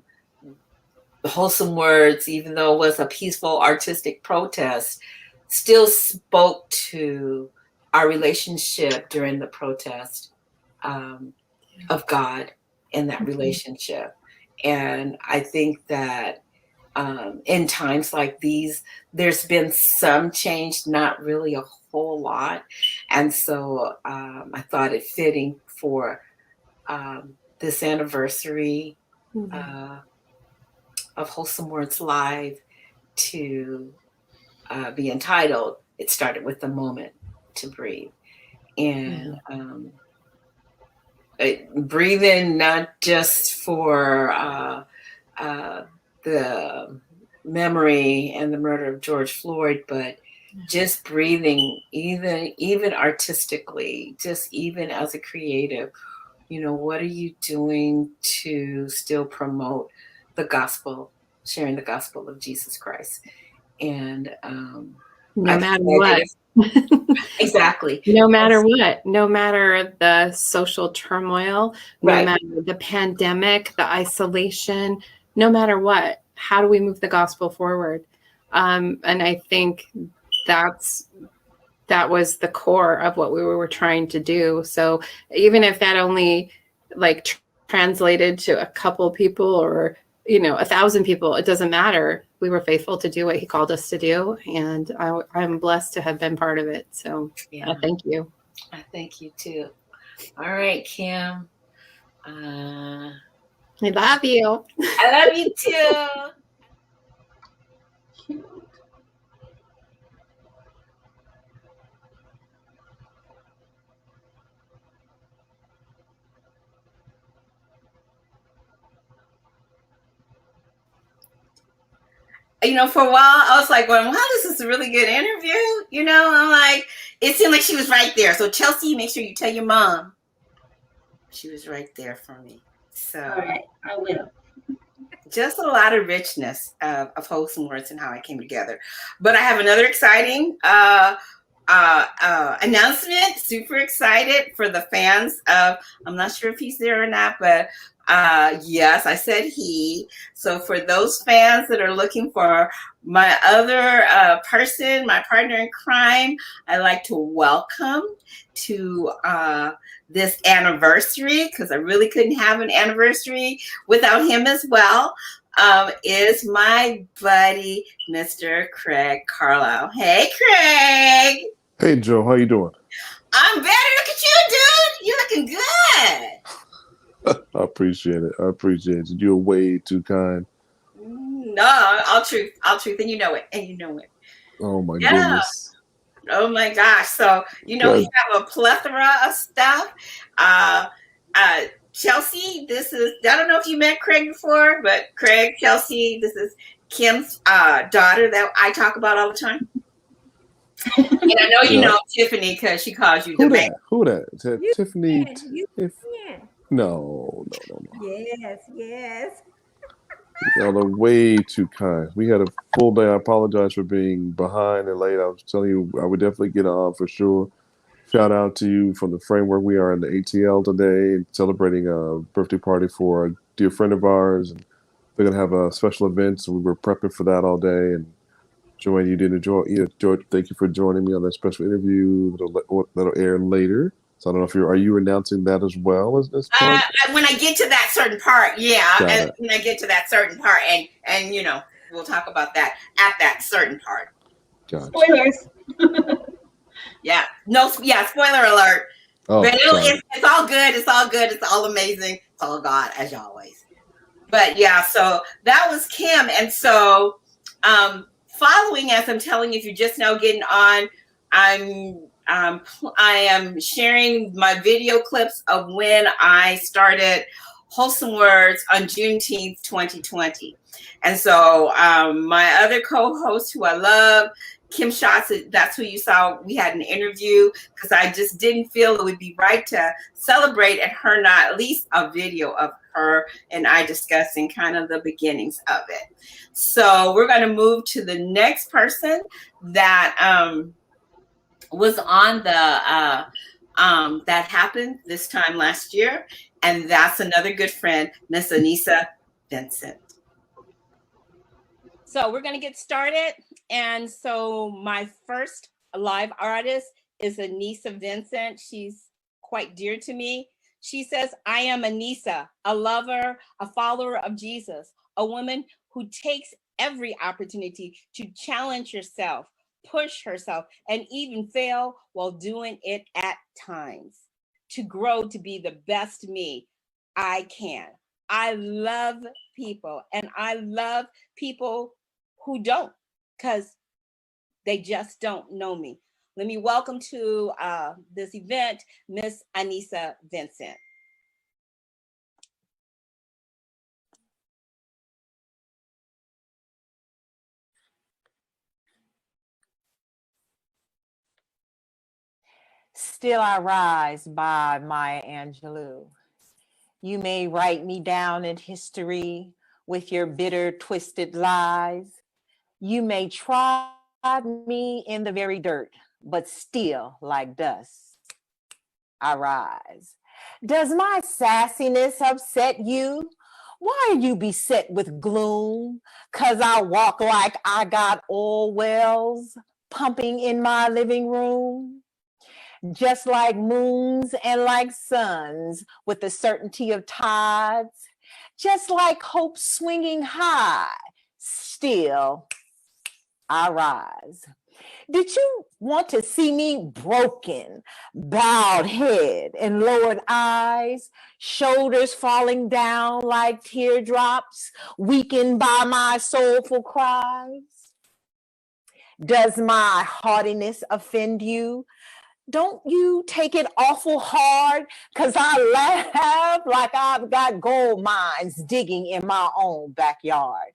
Wholesome WordZ, even though it was a peaceful artistic protest, still spoke to our relationship during the protest of God in that relationship. And I think that in times like these, there's been some change, not really a whole lot. And so I thought it fitting for this anniversary of Wholesome WordZ Live to be entitled, It Started with a Moment to Breathe. And breathing not just for the memory and the murder of George Floyd, but just breathing, even artistically, just even as a creative, what are you doing to still promote the gospel, sharing the gospel of Jesus Christ? And no matter what. Exactly. No matter what, no matter the social turmoil, no matter the pandemic, the isolation, no matter what, how do we move the gospel forward? And I think that was the core of what we were trying to do. So even if that only like translated to a couple people or 1,000 people, it doesn't matter. We were faithful to do what he called us to do, and I'm blessed to have been part of it. So I thank you. I thank you too. All right, Kim. I love you. I love you too. For a while, I was like going, wow, this is a really good interview. I'm like, it seemed like she was right there. So Chelsea, make sure you tell your mom. She was right there for me. So all right, I will. Just a lot of richness of Wholesome Words and how I came together. But I have another exciting announcement. Super excited for the fans of, I'm not sure if he's there or not, but yes, I said he. So for those fans that are looking for my other person, my partner in crime, I'd like to welcome to this anniversary, because I really couldn't have an anniversary without him as well, is my buddy, Mr. Craig Carlisle. Hey, Craig. Hey, Joe. How you doing? I'm better. Look at you, dude. You're looking good. I appreciate it. I appreciate it. You're way too kind. No, all truth. And you know it. Oh, my goodness. Oh, my gosh. So, we have a plethora of stuff. Chelsea, this is, I don't know if you met Craig before, but Craig, Chelsea, this is Kim's daughter that I talk about all the time. And I know you know Tiffany because she calls you the man. Who that? Tiffany? No. Yes. Y'all are way too kind. We had a full day. I apologize for being behind and late. I was telling you, I would definitely get on for sure. Shout out to you from the framework. We are in the ATL today celebrating a birthday party for a dear friend of ours. And we're going to have a special event, so we were prepping for that all day. And Joanne, you did enjoy. George, thank you for joining me on that special interview that'll air later. So I don't know if are you announcing that as well as this part? When I get to that certain part, when I get to that certain part, and we'll talk about that at that certain part. Gotcha. Spoilers. Spoiler alert. Oh, but it's all good. It's all good. It's all amazing. It's all God, as always. But so that was Kim, and so following, as I'm telling you, if you're just now getting on, I am sharing my video clips of when I started Wholesome Words on Juneteenth 2020. And so my other co-host, who I love, Kim Schatz, that's who you saw. We had an interview because I just didn't feel it would be right to celebrate and her not at least a video of her and I discussing kind of the beginnings of it. So we're going to move to the next person that was on the that happened this time last year, and that's another good friend, Miss Anissa Vincent. So we're going to get started. And so my first live artist is Anissa Vincent. She's quite dear to me. She says, I am Anissa, a lover, a follower of Jesus, a woman who takes every opportunity to challenge herself, push herself, and even fail while doing it at times, to grow to be the best me I can. I love people, and I love people who don't, because they just don't know me. Let me welcome to this event, Miss Anissa Vincent. Still I Rise by Maya Angelou. You may write me down in history with your bitter, twisted lies. You may trod me in the very dirt, but still like dust, I rise. Does my sassiness upset you? Why are you beset with gloom? 'Cause I walk like I got oil wells pumping in my living room? Just like moons and like suns with the certainty of tides, just like hope swinging high, still I rise. Did you want to see me broken, bowed head and lowered eyes, shoulders falling down like teardrops, weakened by my soulful cries? Does my haughtiness offend you? Don't you take it awful hard, 'cause I laugh like I've got gold mines digging in my own backyard.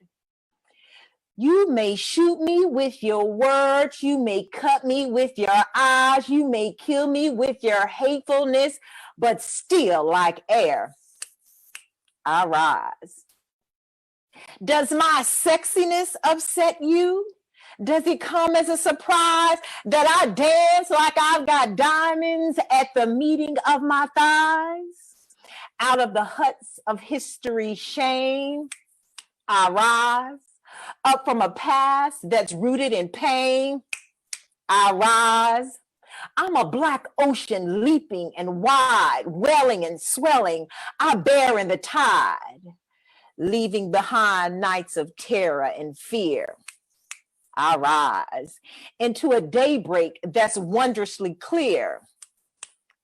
You may shoot me with your words, you may cut me with your eyes, you may kill me with your hatefulness, but still like air, I rise. Does my sexiness upset you? Does it come as a surprise that I dance like I've got diamonds at the meeting of my thighs? Out of the huts of history's shame, I rise. Up from a past that's rooted in pain, I rise. I'm a black ocean leaping and wide, welling and swelling, I bear in the tide, leaving behind nights of terror and fear. I rise into a daybreak that's wondrously clear.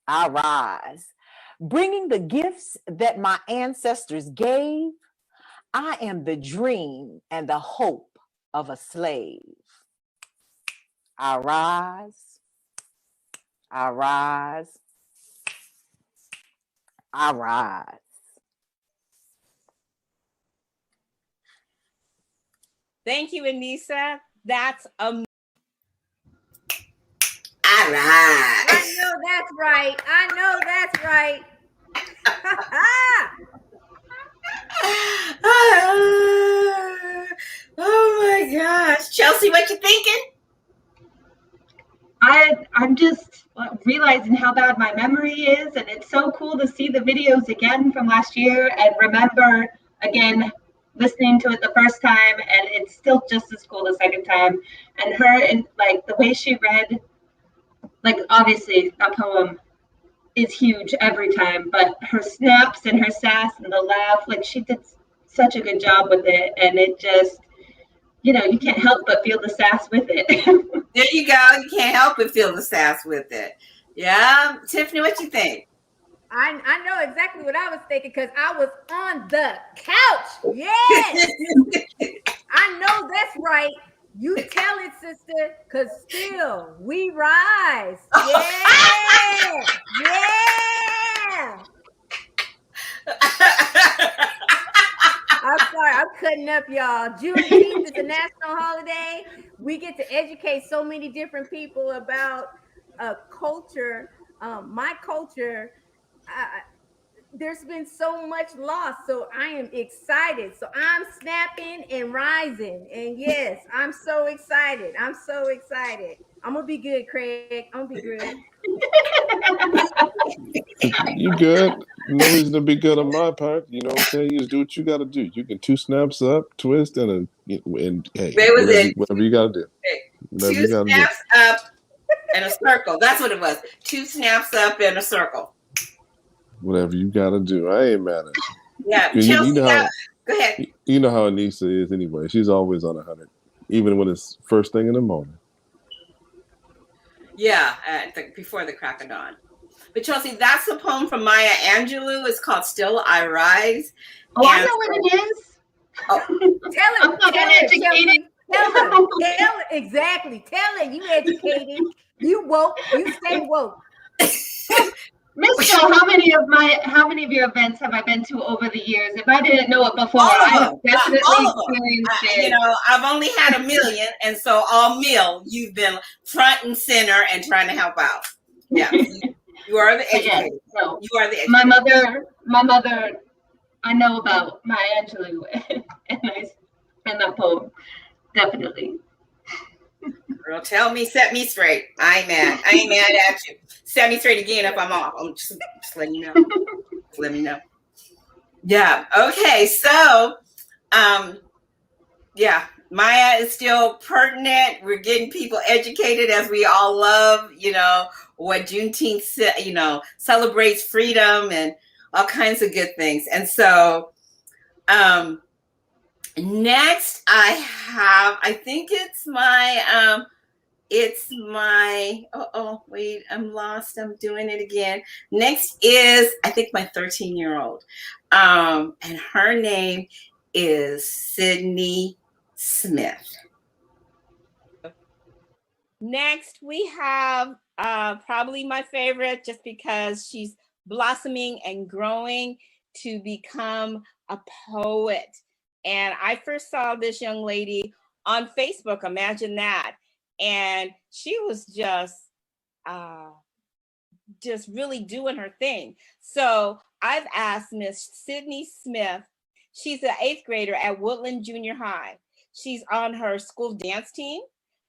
I rise, bringing the gifts that my ancestors gave. I am the dream and the hope of a slave. I rise, I rise, I rise. Thank you, Anissa. That's All right. I know that's right. I know that's right. Oh my gosh. Chelsea, what you thinking? I'm just realizing how bad my memory is, and it's so cool to see the videos again from last year and remember again listening to it the first time, and it's still just as cool the second time. And her, and like the way she read, like obviously a poem is huge every time, but her snaps and her sass and the laugh, like she did such a good job with it, and it just, you know, you can't help but feel the sass with it. There you go. You can't help but feel the sass with it. Yeah. Tiffany, what you think? I know exactly what I was thinking because I was on the couch. Yes. I know that's right. You tell it, sister, because still we rise. Yeah. Yeah. I'm sorry, I'm cutting up, y'all. Juneteenth is a national holiday. We get to educate so many different people about culture. My culture, there's been so much loss, so I am excited. So I'm snapping and rising. And yes, I'm so excited. I'm so excited. I'm going to be good, Craig. I'm going to be good. You good. No reason to be good on my part. You know what I'm saying? You just do what you got to do. You can 2 snaps up, twist, and hey, whatever you got to do. Whatever 2 you gotta snaps up and a circle. That's what it was. 2 snaps up and a circle. Whatever you got to do. I ain't mad at it. Yeah. You know how, go ahead. You know how Anissa is anyway. She's always on 100, even when it's first thing in the morning. Yeah, before the crack of dawn. But Chelsea, that's a poem from Maya Angelou. It's called "Still I Rise." Oh, I know what it is. Oh. Tell I'm not uneducated. Tell it. Exactly. Tell it. You educated. You woke. You stay woke. Miss Jo, how many of your events have I been to over the years? If I didn't know it before, I have definitely experienced it. You know, I've only had 1 million, and so all mil, you've been front and center and trying to help out. Yeah, you are the But yes, educator. so You are the educator. my mother, I know about Maya Angelou and that poem, definitely. Girl, tell me, set me straight. I ain't mad. I ain't mad at you. Set me straight again if I'm off. I'm just letting you know. Just let me know. Yeah. Okay. So, yeah, Maya is still pertinent. We're getting people educated as we all love, what Juneteenth, celebrates freedom and all kinds of good things. And so, next I think it's my, wait, I'm lost. I'm doing it again. Next is, I think, my 13-year-old. And her name is Sydney Smith. Next, we have probably my favorite, just because she's blossoming and growing to become a poet. And I first saw this young lady on Facebook, imagine that. And she was just really doing her thing. So I've asked Miss Sydney Smith. She's an 8th grader at Woodland Junior High. She's on her school dance team,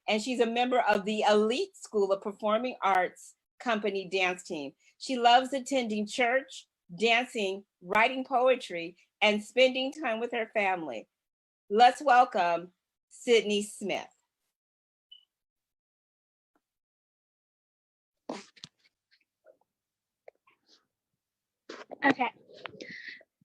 and she's a member of the elite School of Performing Arts company dance team. She loves attending church, dancing, writing poetry, and spending time with her family. Let's welcome Sydney Smith. Okay.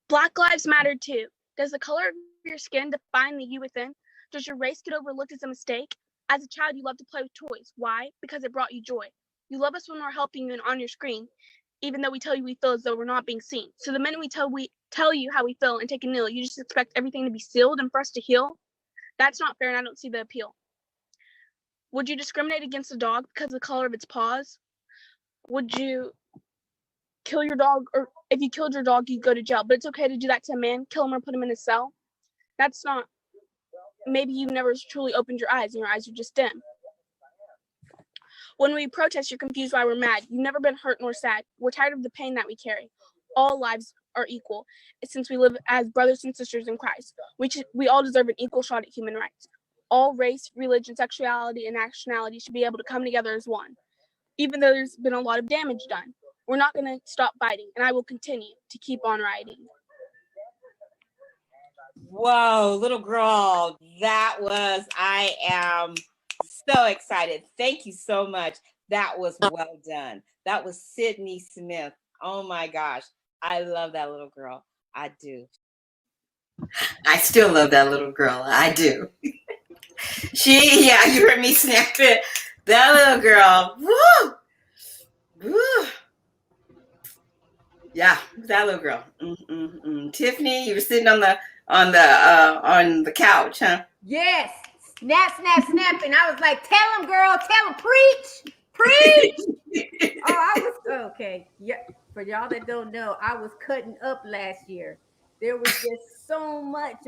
Black lives matter too. Does the color of your skin define the you within? Does your race get overlooked as a mistake? As a child, you love to play with toys. Why? Because it brought you joy. You love us when we're helping you and on your screen, even though we tell you we feel as though we're not being seen. So the minute we tell you how we feel and take a kneel, you just expect everything to be sealed and for us to heal? That's not fair, and I don't see the appeal. Would you discriminate against a dog because of the color of its paws? Would you kill your dog, or if you killed your dog, you'd go to jail, but it's okay to do that to a man, kill him or put him in a cell? That's not, maybe you've never truly opened your eyes and your eyes are just dim. When we protest, you're confused why we're mad. You've never been hurt nor sad. We're tired of the pain that we carry. All lives are equal, since we live as brothers and sisters in Christ. We all deserve an equal shot at human rights. All race, religion, sexuality, and nationality should be able to come together as one. Even though there's been a lot of damage done, we're not going to stop fighting, and I will continue to keep on writing. Whoa, little girl, I am so excited. Thank you so much. That was well done. That was Sydney Smith. Oh my gosh. I love that little girl. I do. I still love that little girl. I do. You heard me snap it. That little girl. Woo! Woo! Yeah, that little girl. Tiffany, you were sitting on the couch, huh? Yes. Snap, snap, snap. And I was like, tell him, girl, tell him, preach. I was okay. Yeah. For y'all that don't know, I was cutting up last year. There was just so much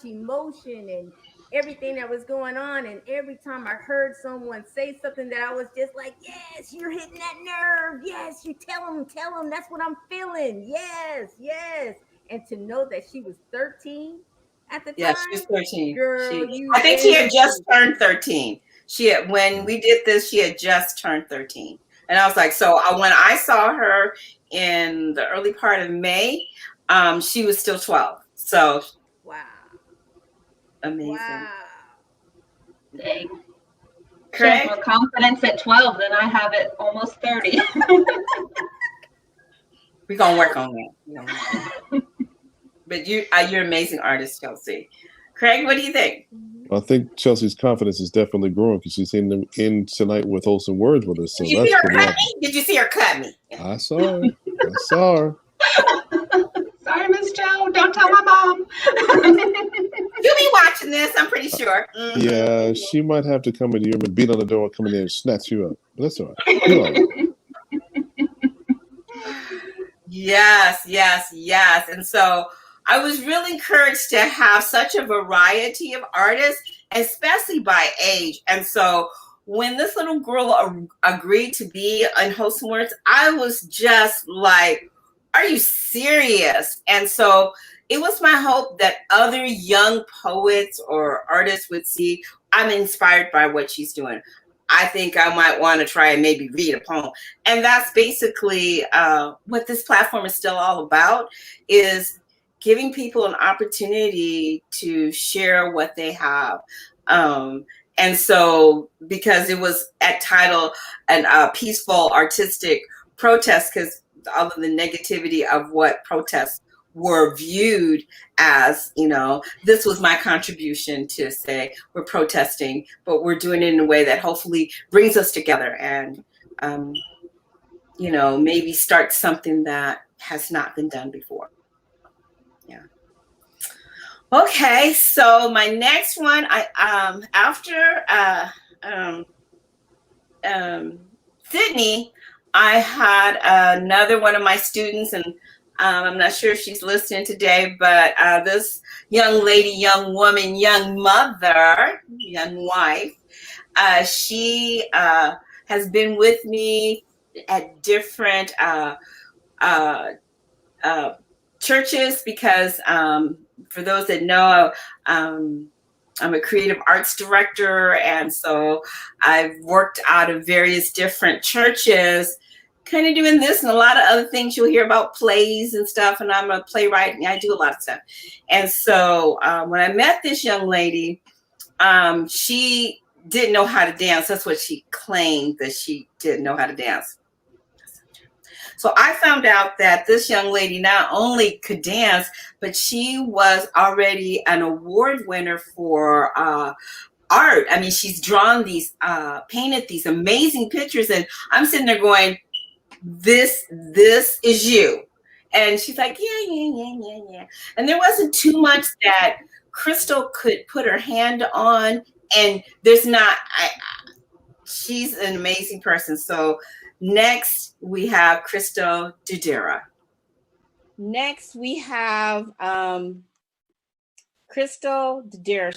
emotion and everything that was going on. And every time I heard someone say something that I was just like, yes, you're hitting that nerve. Yes, you tell them, that's what I'm feeling. Yes. And to know that she was 13 at the time. Yeah, she was 13. Girl, I think she had just turned 13. When we did this, she had just turned 13. And I was like, when I saw her in the early part of May, she was still 12. So wow. Amazing. Wow. Dang. Craig? She has more confidence at 12 than I have at almost 30. We're gonna work on that. But you're an amazing artist, Chelsea. Craig, what do you think? I think Chelsea's confidence is definitely growing because she's in tonight with Wholesome Words with us. So Did you see her cut me? Did you see her cut me? I saw her. Sorry, Miss Joe. Don't tell my mom. You'll be watching this, I'm pretty sure. Mm-hmm. Yeah, she might have to come in here and beat on the door and come in there and snatch you up. But that's all right. You're all right. Yes. And so I was really encouraged to have such a variety of artists, especially by age. And so when this little girl agreed to be in Wholesome Words, I was just like, are you serious? And so it was my hope that other young poets or artists would see, I'm inspired by what she's doing. I think I might want to try and maybe read a poem. And that's basically what this platform is still all about, is giving people an opportunity to share what they have. And so, because it was at title and peaceful artistic protest, because all of the negativity of what protests were viewed as, you know, this was my contribution to say, we're protesting, but we're doing it in a way that hopefully brings us together and, you know, maybe start something that has not been done before. Yeah. Okay, so my next one, after Sydney, I had another one of my students, and I'm not sure if she's listening today, but this young lady, young woman, young mother, young wife, she has been with me at different churches because for those that know, I'm a creative arts director, and so I've worked out of various different churches, kind of doing this and a lot of other things. You'll hear about plays and stuff, and I'm a playwright, and I do a lot of stuff. And so when I met this young lady, she didn't know how to dance. That's what she claimed, that she didn't know how to dance. So I found out that this young lady not only could dance, but she was already an award winner for art. I mean, she's drawn these, painted these amazing pictures, and I'm sitting there going, this is you. And she's like, yeah. And there wasn't too much that Crystal could put her hand on, and there's not, she's an amazing person. So next, we have Crystal Dudera. Next, we have Crystal Dudera.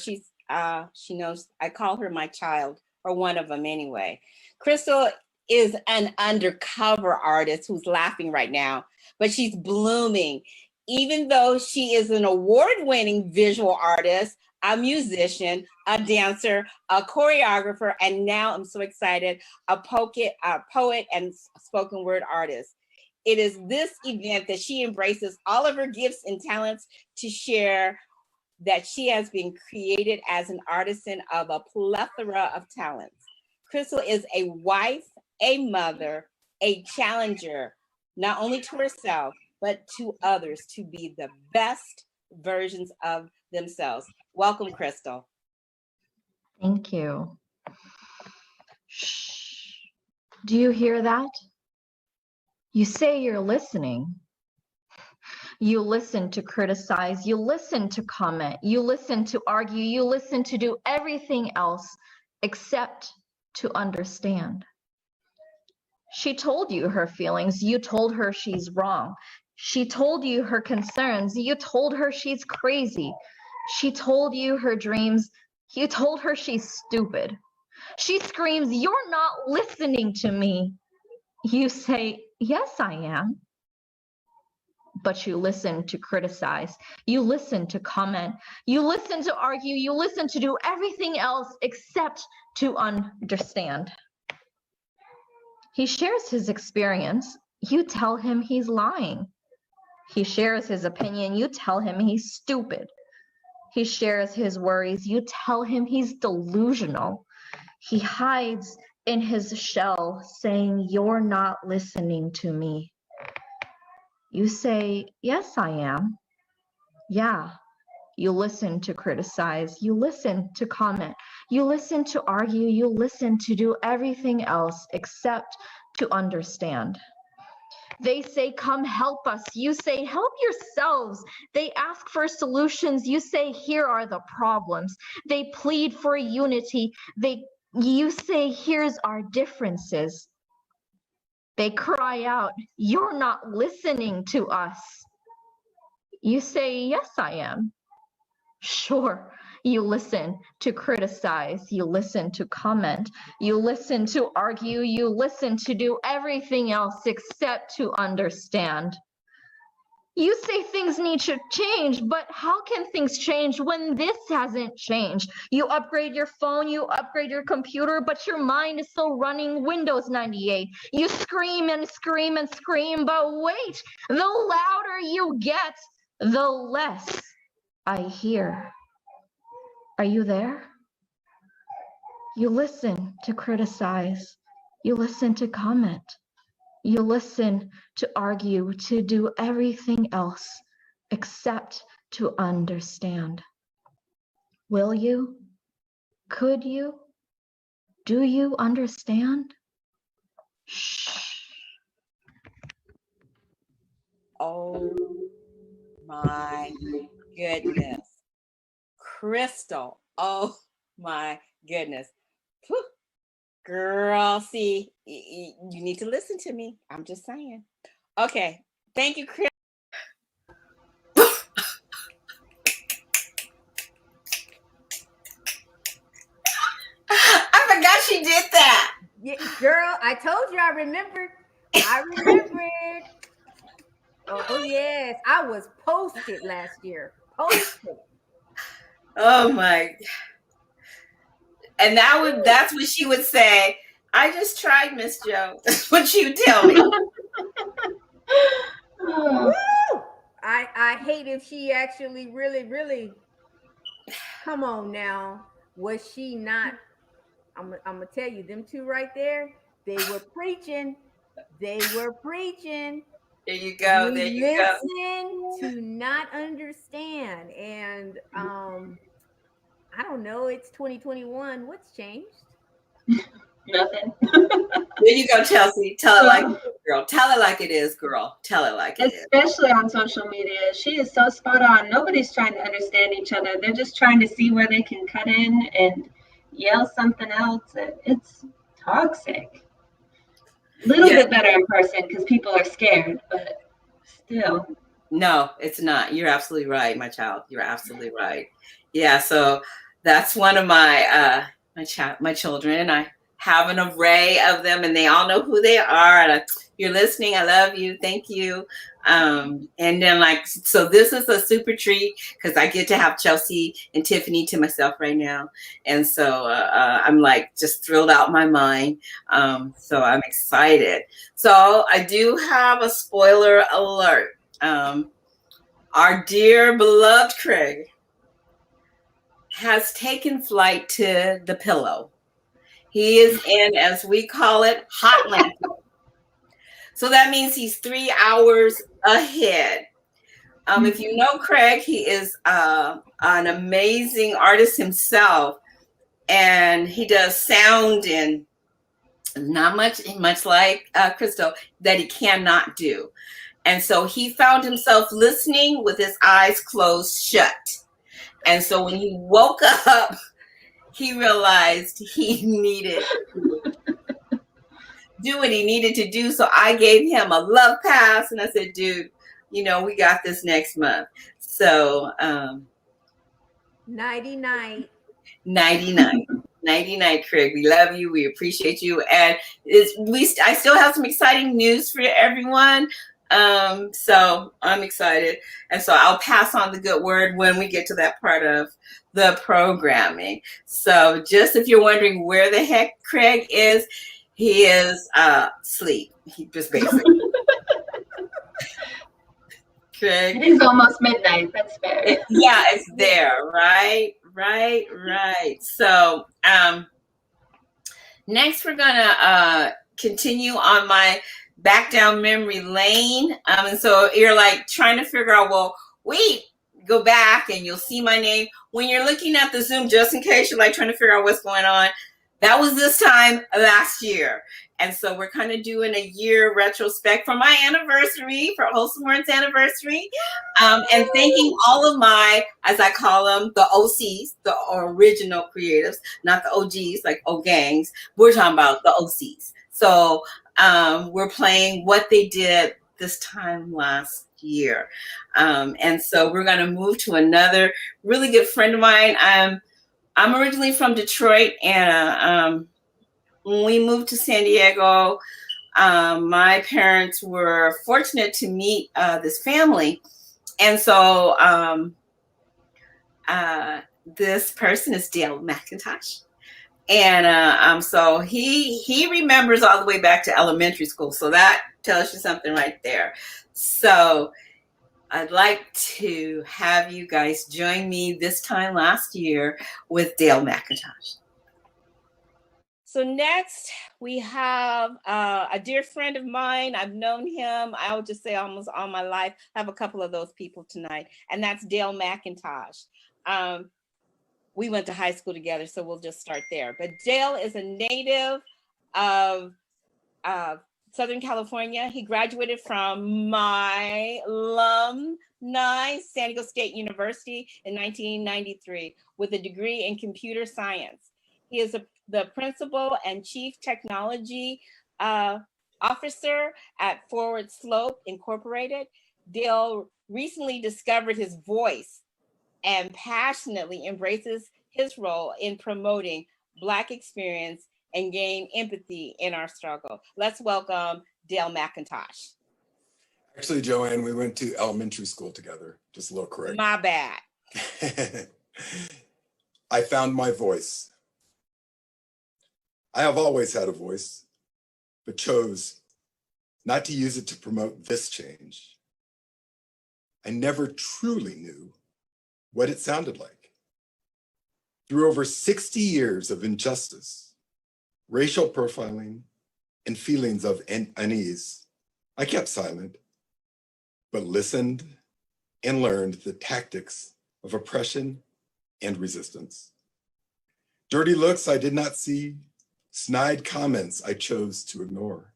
She knows I call her my child, or one of them anyway. Crystal is an undercover artist who's laughing right now, but she's blooming. Even though she is an award-winning visual artist, a musician, a dancer, a choreographer, and now I'm so excited, a poet and spoken word artist. It is this event that she embraces all of her gifts and talents to share that she has been created as an artisan of a plethora of talents. Crystal is a wife, a mother, a challenger, not only to herself, but to others to be the best versions of themselves. Welcome, Crystal. Thank you. Shh. Do you hear that? You say you're listening. You listen to criticize, you listen to comment, you listen to argue, you listen to do everything else except to understand. She told you her feelings, you told her she's wrong. She told you her concerns, you told her she's crazy. She told you her dreams, you told her she's stupid. She screams, "You're not listening to me." You say, "Yes, I am." But you listen to criticize, you listen to comment, you listen to argue, you listen to do everything else except to understand. He shares his experience, you tell him he's lying. He shares his opinion, you tell him he's stupid. He shares his worries, you tell him he's delusional. He hides in his shell saying, "You're not listening to me." You say, "Yes, I am." Yeah, you listen to criticize, you listen to comment, you listen to argue, you listen to do everything else except to understand. They say, "Come help us." You say, "Help yourselves." They ask for solutions. You say, "Here are the problems." They plead for unity. You say, "Here's our differences." They cry out, "You're not listening to us." You say, "Yes, I am." Sure, You listen to criticize. You listen to comment. You listen to argue. You listen to do everything else except to understand. You say things need to change, but how can things change when this hasn't changed? You upgrade your phone, you upgrade your computer, but your mind is still running Windows 98. You scream and scream and scream, but wait, the louder you get, the less I hear. Are you there? You listen to criticize. You listen to comment. You listen to argue, to do everything else except to understand. Will you? Could you? Do you understand? Shh. Oh my goodness. Crystal, oh my goodness. Whew. Girl, see, you need to listen to me. I'm just saying. Okay, thank you, Chris. I forgot she did that. Yeah, girl, I told you I remembered. I remembered. Oh yes, I was posted last year. Posted. Oh my. And that's what she would say. I just tried, Miss Joe. That's what she would tell me. Woo! I hate if she actually really come on now. Was she not? I'm gonna tell you, them two right there, they were preaching. They were preaching. There you go. We There you go. listen to not understand. And I don't know, it's 2021. What's changed? Nothing. There you go, Chelsea. Tell it like it is, girl. Tell it like it is, girl. Tell it like it is. Especially on social media. She is so spot on. Nobody's trying to understand each other. They're just trying to see where they can cut in and yell something else. It's toxic. A little bit better in person because people are scared, but still. No, it's not. You're absolutely right, my child. You're absolutely right. Yeah, so that's one of my my children. I have an array of them, and they all know who they are. And you're listening. I love you. Thank you. And then so this is a super treat because I get to have Chelsea and Tiffany to myself right now. And so I'm just thrilled out my mind. So I'm excited. So I do have a spoiler alert. Our dear beloved Craig has taken flight to the pillow. He is in, as we call it, Hotland. So that means he's 3 hours ahead. If you know Craig, he is an amazing artist himself, and he does sound and not much like Crystal that he cannot do. And so he found himself listening with his eyes closed shut. And so when he woke up, he realized he needed to do what he needed to do. So I gave him a love pass and I said, dude, we got this next month. So Nighty night. Nighty night. Nighty night, Craig. We love you. We appreciate you. And I still have some exciting news for everyone. So I'm excited. And so I'll pass on the good word when we get to that part of the programming. So just if you're wondering where the heck Craig is, he is asleep. He just basically. Craig. It is almost midnight. That's fair. Yeah, it's there. Right. So next we're gonna continue on my back down memory lane. And so you're trying to figure out, well, wait, go back and you'll see my name. When you're looking at the Zoom, just in case you're trying to figure out what's going on, that was this time last year. And so we're kind of doing a year retrospect for my anniversary, for Wholesome Words anniversary. And thanking all of my, as I call them, the OCs, the original creatives, not the OGs, like O gangs. We're talking about the OCs. So we're playing what they did this time last year. And so we're going to move to another really good friend of mine. I'm originally from Detroit, and when we moved to San Diego, my parents were fortunate to meet this family. And so this person is Dale McIntosh. And so he remembers all the way back to elementary school. So that tells you something right there. So I'd like to have you guys join me this time last year with Dale McIntosh. So next we have a dear friend of mine. I've known him, I would just say almost all my life. I have a couple of those people tonight, and that's Dale McIntosh. We went to high school together, so we'll just start there. But Dale is a native of Southern California. He graduated from my alumni, San Diego State University in 1993 with a degree in computer science. He is the principal and chief technology officer at Forward Slope Incorporated. Dale recently discovered his voice and passionately embraces his role in promoting Black experience and gain empathy in our struggle. Let's welcome Dale McIntosh. Actually, Joanne, we went to elementary school together. Just a little correct. My bad. I found my voice. I have always had a voice, but chose not to use it to promote this change. I never truly knew what it sounded like. Through over 60 years of injustice, racial profiling, and feelings of unease, I kept silent, but listened and learned the tactics of oppression and resistance. Dirty looks I did not see, snide comments I chose to ignore.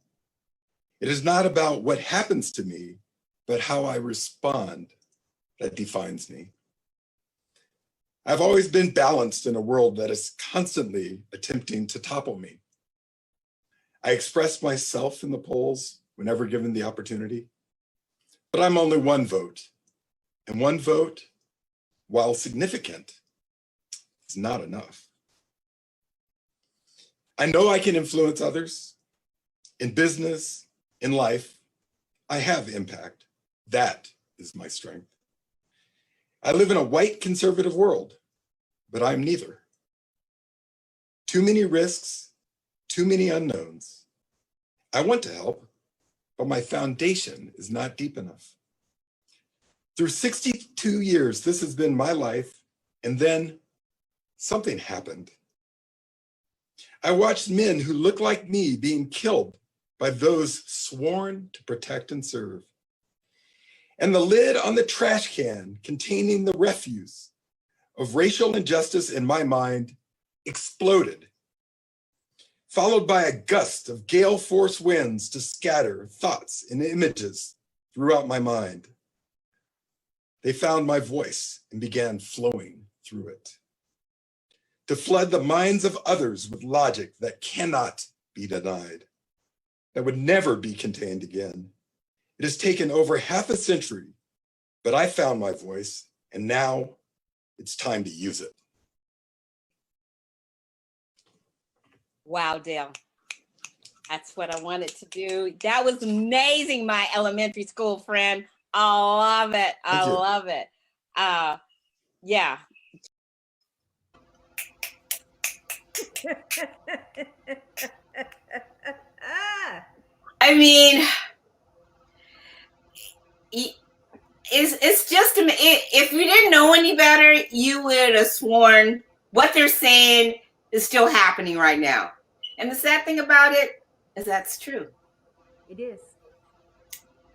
It is not about what happens to me, but how I respond that defines me. I've always been balanced in a world that is constantly attempting to topple me. I express myself in the polls whenever given the opportunity, but I'm only one vote, and one vote, while significant, is not enough. I know I can influence others. In business, in life, I have impact. That is my strength. I live in a white conservative world, but I'm neither. Too many risks, too many unknowns. I want to help, but my foundation is not deep enough. Through 62 years, this has been my life, and then something happened. I watched men who look like me being killed by those sworn to protect and serve. And the lid on the trash can containing the refuse of racial injustice in my mind exploded, followed by a gust of gale force winds to scatter thoughts and images throughout my mind. They found my voice and began flowing through it, to flood the minds of others with logic that cannot be denied, that would never be contained again. It has taken over half a century, but I found my voice, and now it's time to use it. Wow, Dale. That's what I wanted to do. That was amazing, my elementary school friend. I love it. I love it. Yeah. I mean, it's just, if you didn't know any better, you would have sworn what they're saying is still happening right now. And the sad thing about it is that's true. It is.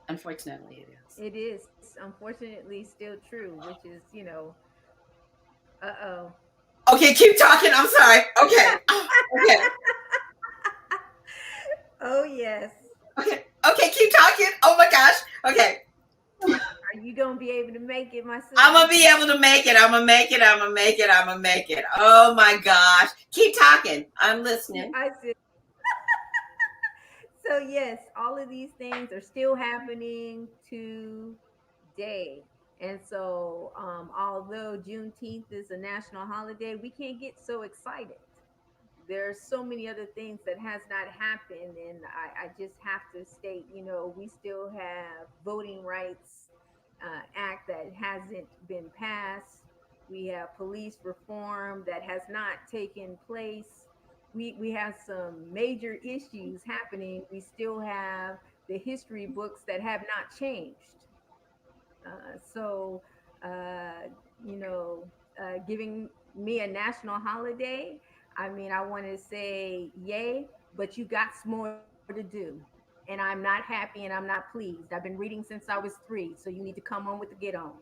Unfortunately, it is. It is, unfortunately, still true, which is, you know, uh-oh. Okay, keep talking. I'm sorry. Okay. Okay. Oh, yes. Okay. Okay, keep talking. Oh my gosh. Okay. Are you gonna be able to make it, my sister? I'm gonna be able to make it. I'm gonna make it. I'm gonna make it. I'm gonna make it. Oh my gosh. Keep talking. I'm listening. I see. So yes, all of these things are still happening to day. And so, although Juneteenth is a national holiday, we can't get so excited. There's so many other things that has not happened, and I just have to state, we still have voting rights act that hasn't been passed. We have police reform that has not taken place. We have some major issues happening. We still have the history books that have not changed. So, giving me a national holiday, I mean, I want to say yay, but you got some more to do. And I'm not happy and I'm not pleased. I've been reading since I was 3, so you need to come on with the get on.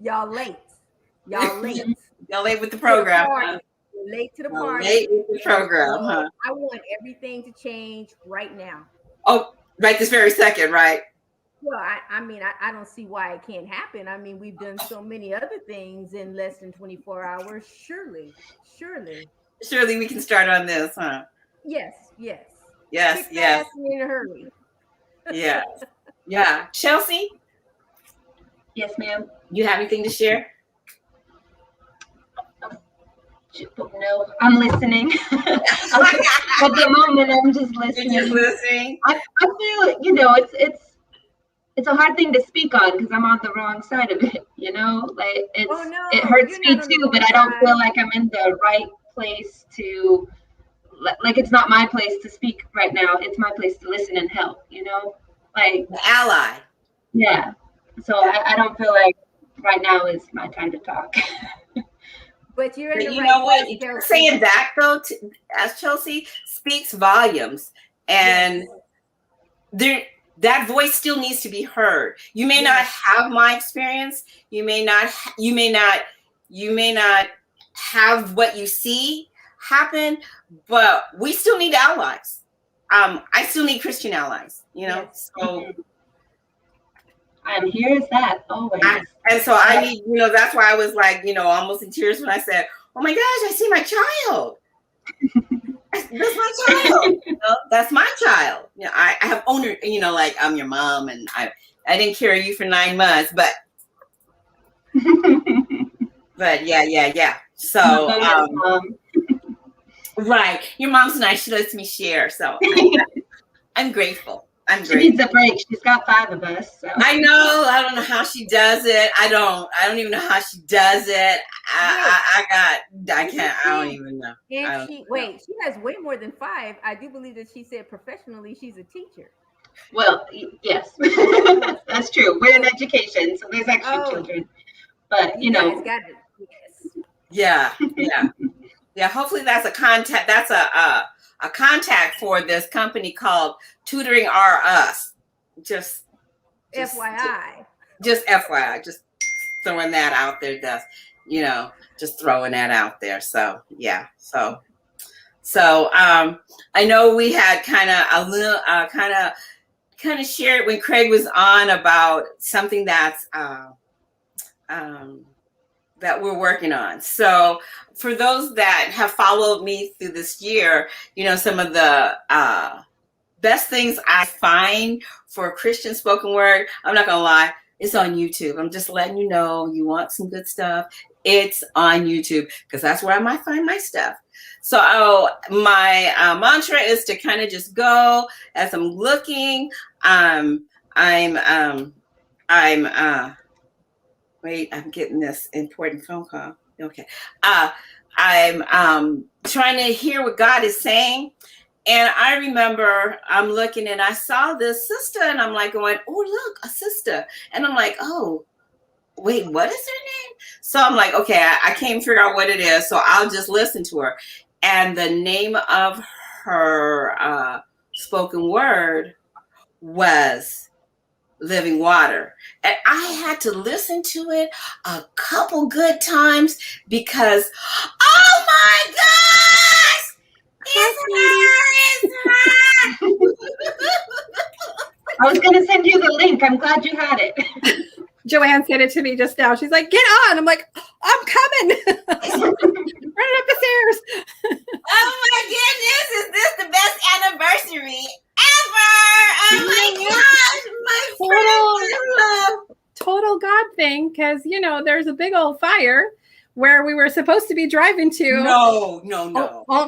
Y'all late. Y'all late. Y'all late with the program. You're late to the party. Late with the program, huh? I want everything to change right now. Oh, right this very second, right? Well, I mean, I don't see why it can't happen. I mean, we've done so many other things in less than 24 hours. Surely we can start on this, huh? Yes. Yes. Fast and in a hurry. Yeah. Chelsea? Yes, ma'am. You have anything to share? No, I'm listening. At the moment, I'm just listening. You're just listening? I feel, it's a hard thing to speak on because I'm on the wrong side of it, like it hurts me too, but I don't feel like I'm in the right place to, like, it's not my place to speak right now. It's my place to listen and help, like the ally. Yeah. So I don't feel like right now is my time to talk. But you're in the you right know what? place, Saying that though, as Chelsea, speaks volumes, and that voice still needs to be heard. You may not have my experience. You may not have what you see happen, but we still need allies. I still need Christian allies. So. I'm here as that always. And so I need, that's why I was like, almost in tears when I said, oh my gosh, I see my child. That's my child. That's my child. I have owner, like I'm your mom and I didn't carry you for 9 months, but yeah. So, right. Your mom's nice. She lets me share. So I'm grateful. She needs a break. She's got 5 of us. So. I know. I don't know how she does it. I don't even know how she does it. I don't even know. And she has way more than 5. I do believe that she said professionally she's a teacher. Well, yes, that's true. We're in education, so there's extra children. But It's got it. Yes. Yeah. Hopefully that's a contact. That's a contact for this company called Tutoring R Us. Just FYI. Just FYI. Just throwing that out there. Just throwing that out there. So yeah. So I know we had kind of shared when Craig was on about something that's that we're working on. So for those that have followed me through this year, some of the best things I find for Christian spoken word, I'm not gonna lie, it's on YouTube. I'm just letting you know, you want some good stuff, it's on YouTube, because that's where I might find my stuff. So my mantra is to kind of just go as I'm looking. Wait, I'm getting this important phone call. Okay. I'm trying to hear what God is saying. And I remember I'm looking and I saw this sister and I'm like going, oh, look, a sister. And I'm like, oh, wait, what is her name? So I'm like, okay, I can't figure out what it is. So I'll just listen to her. And the name of her spoken word was Living Water. And I had to listen to it a couple good times because, oh my gosh, it's her. I was going to send you the link. I'm glad you had it. Joanne sent it to me just now. She's like, get on. I'm like, I'm coming. Running up the stairs. Oh my goodness, is this the best anniversary ever? Oh my gosh, my friend. a big old fire where we were supposed to be driving to. No.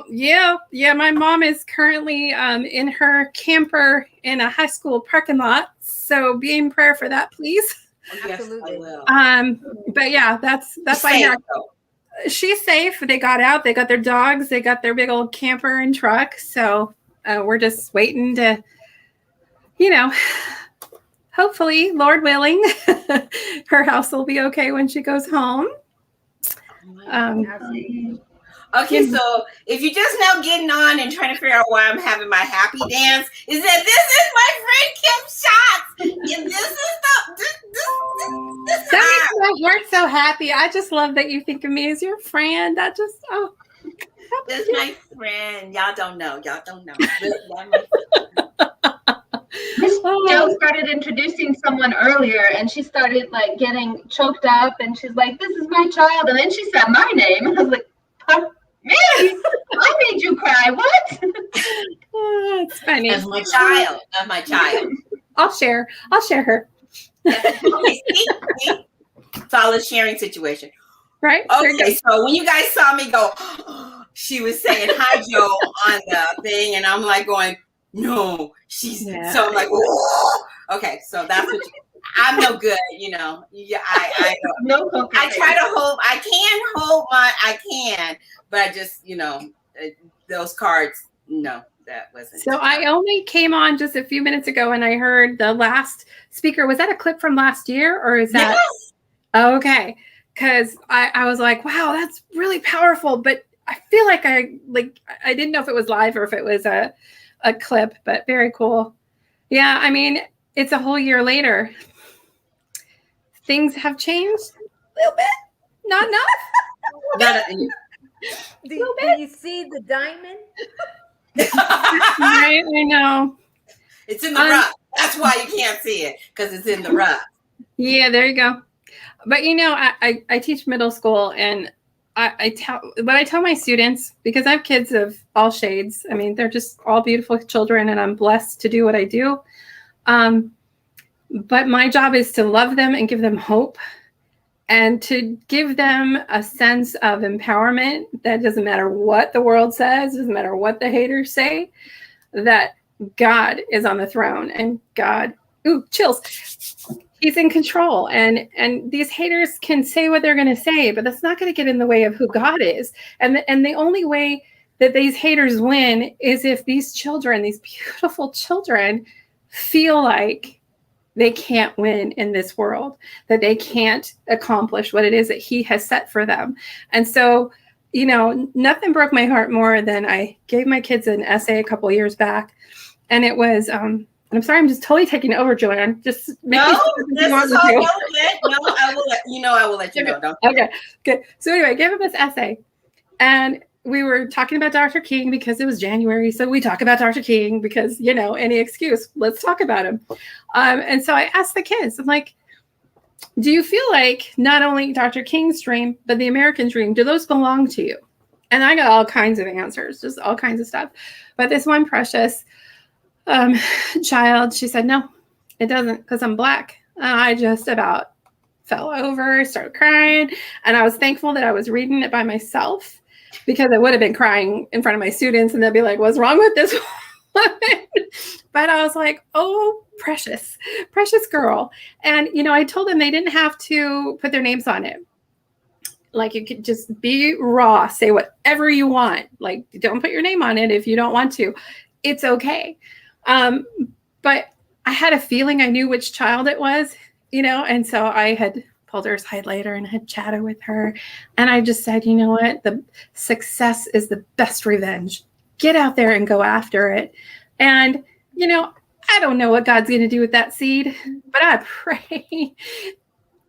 Yeah. My mom is currently in her camper in a high school parking lot. So be in prayer for that, please. Absolutely. Yes, I will. But yeah, that's why safe, she's safe. They got out. They got their dogs. They got their big old camper and truck. So we're just waiting to, hopefully, Lord willing, her house will be okay when she goes home. Okay, so if you're just now getting on and trying to figure out why I'm having my happy dance, is that this is my friend Kim Schatz, and this is that makes my heart so happy. I just love that you think of me as your friend. This is my friend. Y'all don't know. Miss Joe started introducing someone earlier, and she started like getting choked up, and she's like, "This is my child," and then she said my name, and I was like, "Me? I made you cry? What?" It's funny. That's my child. That's my child. I'll share her. Okay, see? Solid sharing situation. Right. Okay, so when you guys saw me go, she was saying hi, Joe, on the thing, and I'm like going, no, she's so I'm like, whoa. Okay, so that's what I'm no good, Yeah, I try to hold. I can, but I just, those cards. No, that wasn't. So I only came on just a few minutes ago, and I heard the last speaker. Was that a clip from last year, or is that? Yes. Okay, because I was like, wow, that's really powerful, but I feel like I didn't know if it was live or if it was a clip, but very cool. Yeah, I mean, it's a whole year later. Things have changed a little bit. Not enough. Do you see the diamond? Right, I know. It's in the rough. That's why you can't see it, because it's in the rough. Yeah, there you go. But I teach middle school, and I tell my students, because I have kids of all shades. I mean, they're just all beautiful children, and I'm blessed to do what I do. But my job is to love them and give them hope, and to give them a sense of empowerment that doesn't matter what the world says, doesn't matter what the haters say, that God is on the throne, and God, chills. He's in control, and these haters can say what they're going to say, but that's not going to get in the way of who God is. And the only way that these haters win is if these children, these beautiful children, feel like they can't win in this world, that they can't accomplish what it is that He has set for them. And so, nothing broke my heart more than I gave my kids an essay a couple years back, and it was. I'm sorry, I'm just totally taking over, Joanne. Just no, this is all good. No, I will let you know. Okay, good. So anyway, I gave him this essay, and we were talking about Dr. King because it was January. So we talk about Dr. King because, any excuse, let's talk about him. And so I asked the kids, I'm like, do you feel like not only Dr. King's dream, but the American dream, do those belong to you? And I got all kinds of answers, just all kinds of stuff. But this one precious child, she said, no, it doesn't, because I'm Black. I just about fell over, started crying. And I was thankful that I was reading it by myself, because I would have been crying in front of my students and they'd be like, what's wrong with this woman? But I was like, oh, precious girl. And, I told them they didn't have to put their names on it. Like, you could just be raw, say whatever you want. Like, don't put your name on it if you don't want to. It's okay. But I had a feeling I knew which child it was, and so I had pulled her aside later and had chatted with her. And I just said, you know what? The success is the best revenge. Get out there and go after it. And, I don't know what God's going to do with that seed, but I pray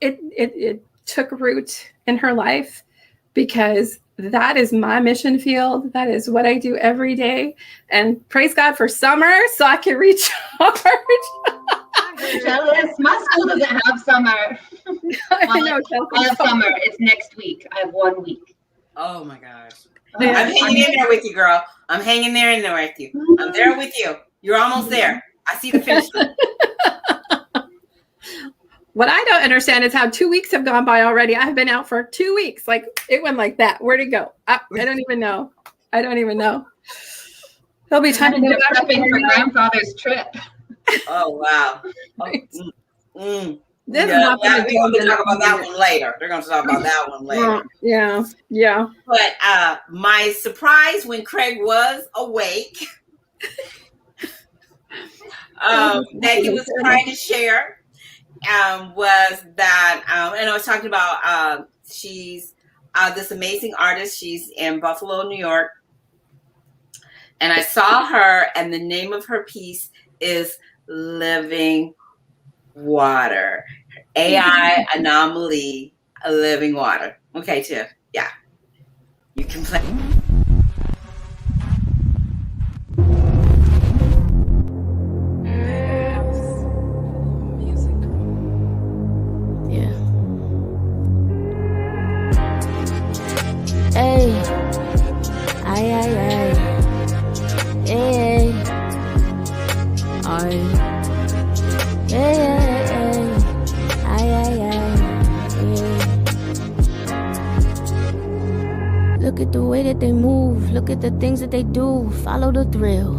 it took root in her life, because that is my mission field. That is what I do every day. And praise God for summer so I can recharge. Jealous. My school doesn't have summer. I have summer. It's next week. I have 1 week. Oh my gosh. I'm hanging in there with you, girl. I'm hanging there in there with you. I'm there with you. You're almost there. I see the finish line. What I don't understand is how 2 weeks have gone by already. I've been out for 2 weeks. Like it went like that. Where'd it go? I don't even know. I don't even know. There'll be time to go back prepping for grandfather's trip. Oh wow. This Yeah, is not we're going to talk about that one later. They're going to talk about that one later. Yeah. But my surprise when Craig was awake, that he was trying to share, was that, and I was talking about she's this amazing artist. She's in Buffalo, New York. And I saw her, and the name of her piece is Living Water. AI Anomaly, Living Water. Okay, Tiff. Yeah. You can play. Yeah. Hey. Ay. Hey. Ay. Hey. Look at the way that they move, look at the things that they do, follow the thrill.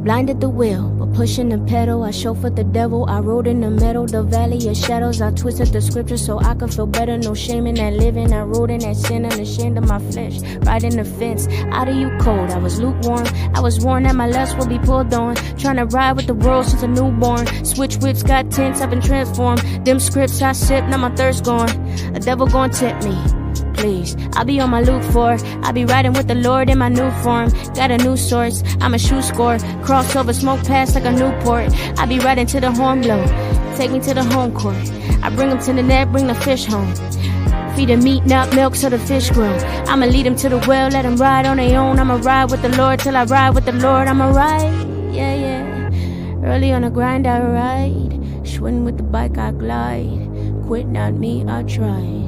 Blinded the wheel, but pushing the pedal. I chauffeured the devil, I rode in the meadow, the valley of shadows. I twisted the scripture so I could feel better. No shame in that living, I rode in that sin, unashamed of my flesh. Riding the fence, out of you cold. I was lukewarm, I was warned that my lust will be pulled on. Trying to ride with the world since a newborn. Switch whips got tense, I've been transformed. Them scripts I sip, now my thirst gone. A devil gon' tempt me. Please, I'll be on my look for. I'll be riding with the Lord in my new form. Got a new source, I'm a shoe score. Crossover, smoke past like a Newport. I'll be riding to the horn blow. Take me to the home court. I bring them to the net, bring the fish home. Feed them meat, not milk, so the fish grow. I'ma lead them to the well, let them ride on their own. I'ma ride with the Lord till I ride with the Lord. I'ma ride, yeah. Early on the grind, I ride. Schwinn with the bike, I glide. Quit, not me, I tried.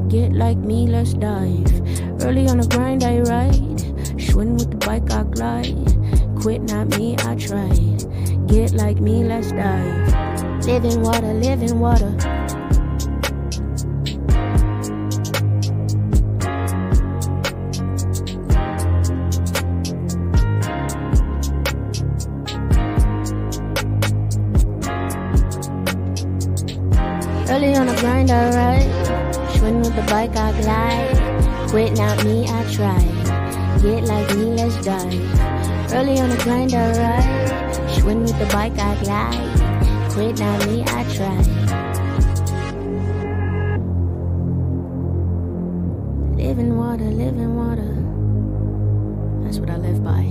Get like me, let's dive. Early on the grind, I ride. Schwinn with the bike, I glide. Quit, not me, I tried. Get like me, let's dive. Living water, living water. Early on the grind, I ride. Schwinn with the bike, I glide. Quit, not me, I try. Get like me, let's dive. Early on the grind, I ride. Schwinn with the bike, I glide. Quit, not me, I try. Living water, living water. That's what I live by.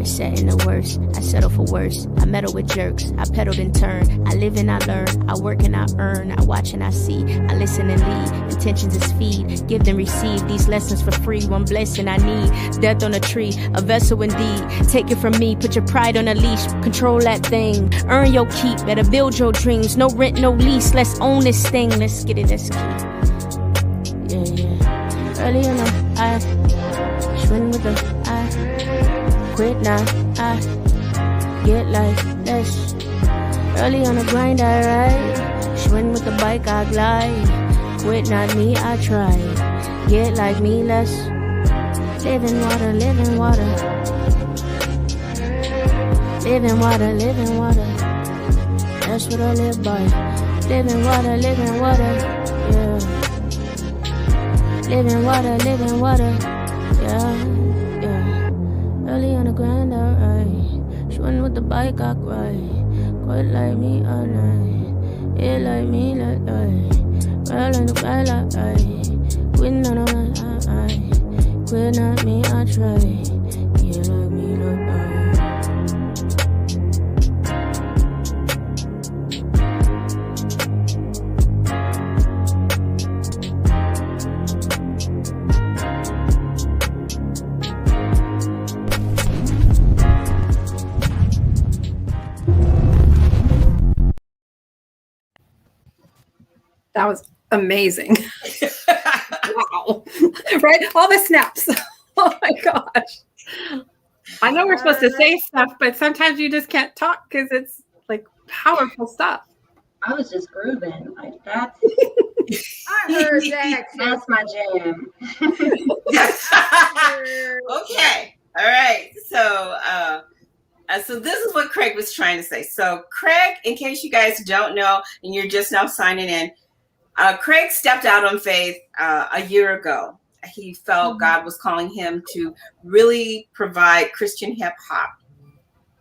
I set in the worst, I settle for worse. I meddle with jerks, I pedal and turn. I live and I learn, I work and I earn. I watch and I see, I listen and lead. Intentions is feed, give and receive. These lessons for free, one blessing I need. Death on a tree, a vessel indeed. Take it from me, put your pride on a leash. Control that thing, earn your keep. Better build your dreams, no rent, no lease. Let's own this thing, let's get it, let's keep. Yeah. Early on I schwinn with the quit now, I get like this. Early on the grind, I ride. Schwinn with the bike, I glide. Quit, not me, I try. Get like me, let's living water, living water. Living water, living water. That's what I live by. Living water, yeah. Living water, yeah. Early on the grind, I ride. Schwinn with the bike, I cry. Quit like me all night. Yeah, like me, like I. Girl on the grind, like I. Quit on the grind, I. Quit not me, I try. Yeah, like me, like I. That was amazing. Wow. Right? All the snaps. Oh my gosh. I know we're supposed to say stuff, but sometimes you just can't talk because it's like powerful stuff. I was just grooving. Like that's I heard that. that's my jam. Okay. All right. So this is what Craig was trying to say. So Craig, in case you guys don't know, and you're just now signing in, Craig stepped out on faith a year ago. He felt God was calling him to really provide Christian hip hop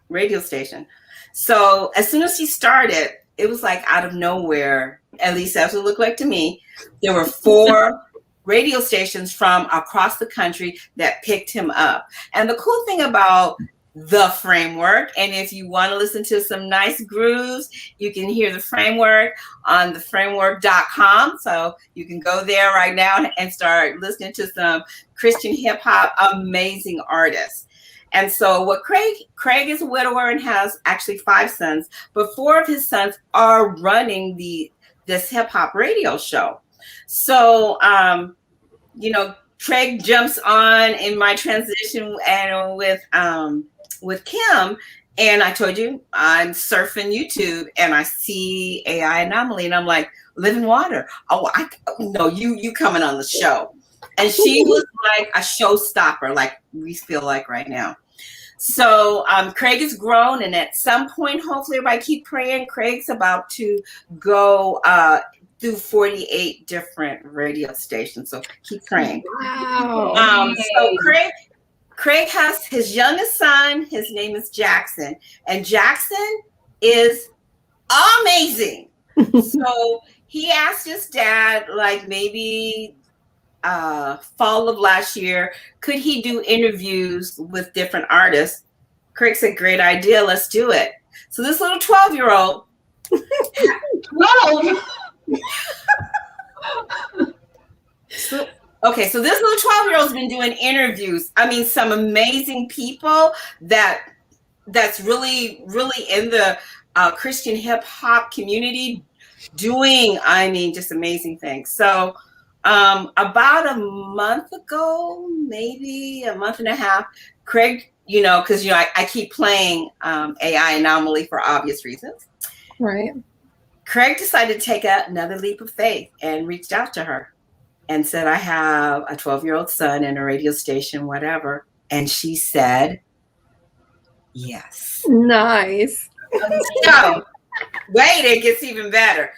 radio station. So as soon as he started, it was like out of nowhere, at least that's what it looked like to me. There were 4 radio stations from across the country that picked him up. And the cool thing about the framework, and if you want to listen to some nice grooves, you can hear the framework on theframework.com. So you can go there right now and start listening to some Christian hip hop, amazing artists. And so what Craig is a widower and has actually 5 sons, but 4 of his sons are running this hip hop radio show. So, Craig jumps on in my transition and with Kim, and I told you I'm surfing YouTube and I see AI Anomaly and I'm like, living water. Oh, no, you coming on the show. And she was like a showstopper, like we feel like right now. So Craig has grown, and at some point, hopefully everybody keep praying, Craig's about to go through 48 different radio stations. So keep praying. Wow. So Craig has his youngest son. His name is Jackson, and Jackson is amazing. So he asked his dad, like maybe fall of last year, could he do interviews with different artists? Craig said, great idea, let's do it. So this little 12-year-old 12. So this little 12-year-old's been doing interviews. I mean, some amazing people that's really, really in the Christian hip hop community doing, just amazing things. So about a month ago, maybe a month and a half, Craig, because I keep playing AI Anomaly for obvious reasons. Right. Craig decided to take another leap of faith and reached out to her and said, I have a 12-year-old son and a radio station, whatever. And she said, yes. Nice. So, wait, it gets even better.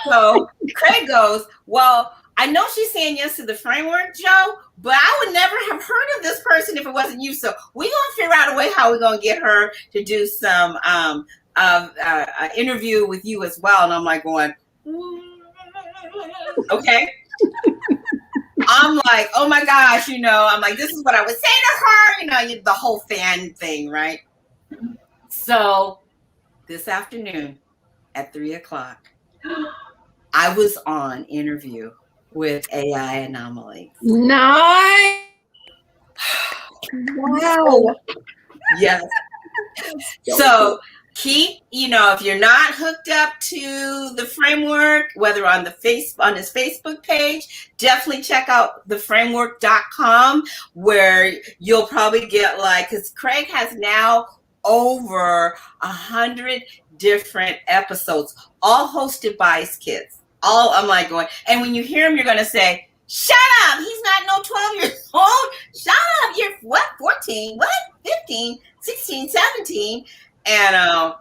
So Craig goes, well, I know she's saying yes to the framework, Joe, but I would never have heard of this person if it wasn't you. So we're going to figure out a way how we're going to get her to do some interview with you as well. And I'm like going, okay. I'm like, oh my gosh, I'm like, this is what I would say to her, the whole fan thing, right? So this afternoon at 3:00, I was on interview with AI Anomaly. Nice. Wow. Yes. So keep, if you're not hooked up to the framework, whether on his Facebook page, definitely check out theframework.com, where you'll probably get because Craig has now over 100 different episodes, all hosted by his kids. I'm like going, and when you hear him, you're going to say, shut up, he's not no 12 years old. Shut up, you're what, 14, what, 15, 16, 17. And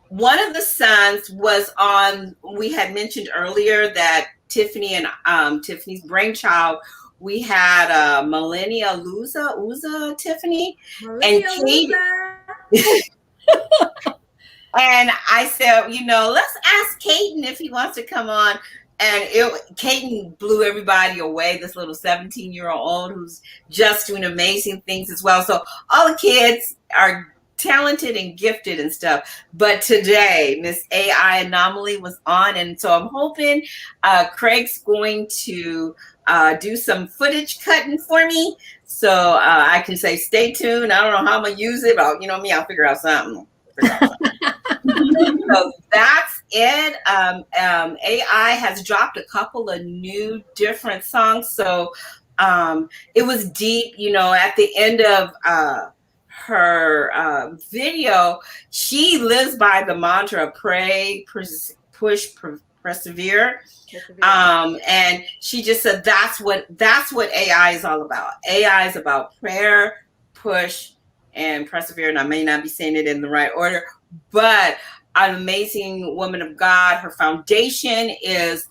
one of the sons was on, we had mentioned earlier that Tiffany and Tiffany's brainchild, we had Millennia Uza Tiffany. Millennia and Kate. And I said, let's ask Caden if he wants to come on. And Caden blew everybody away, this little 17-year-old who's just doing amazing things as well. So all the kids are talented and gifted and stuff. But today, Miss AI Anomaly was on. And so I'm hoping Craig's going to do some footage cutting for me. So I can say, stay tuned. I don't know how I'm going to use it, but I'll figure out something. So that's it. AI has dropped a couple of new different songs. So it was deep, at the end of her video, she lives by the mantra, pray, push, persevere. And she just said that's what AI is all about. AI is about prayer, push, and persevere. And I may not be saying it in the right order, but an amazing woman of God. Her foundation is,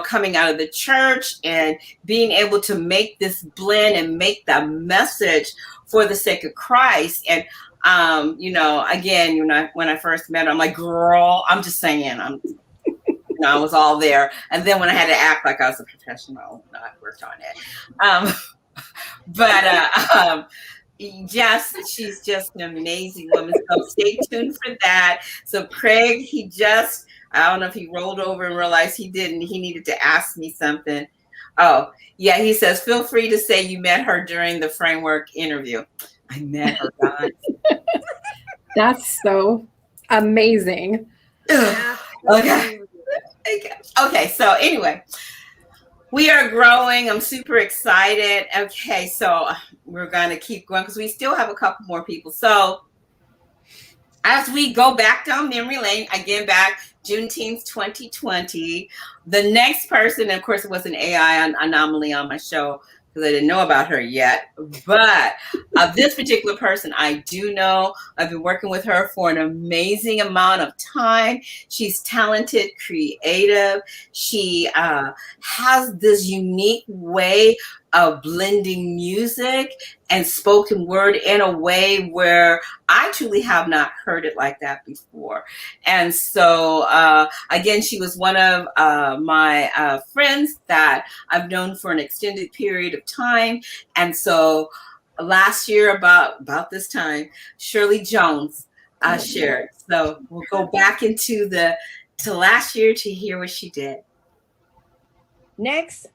coming out of the church and being able to make this blend and make the message for the sake of Christ. And again, when I first met her, I'm like, girl, I'm just saying, I was all there. And then when I had to act like I was a professional, I worked on it. Yes, she's just an amazing woman. So stay tuned for that. So Craig, I don't know if he rolled over and realized he didn't. He needed to ask me something. Oh, yeah, he says, feel free to say you met her during the framework interview. I met her, guys. That's so amazing. Okay. Okay, so anyway, we are growing. I'm super excited. Okay, so we're going to keep going because we still have a couple more people. So as we go back down memory lane, again, back Juneteenth 2020, the next person, of course, it was an AI anomaly on my show because I didn't know about her yet. But this particular person, I do know. I've been working with her for an amazing amount of time. She's talented, creative. She has this unique way of blending music and spoken word in a way where I truly have not heard it like that before. And so, again, she was one of my friends that I've known for an extended period of time. And so last year, about this time, Shirley Jones shared. So we'll go back to last year to hear what she did. Next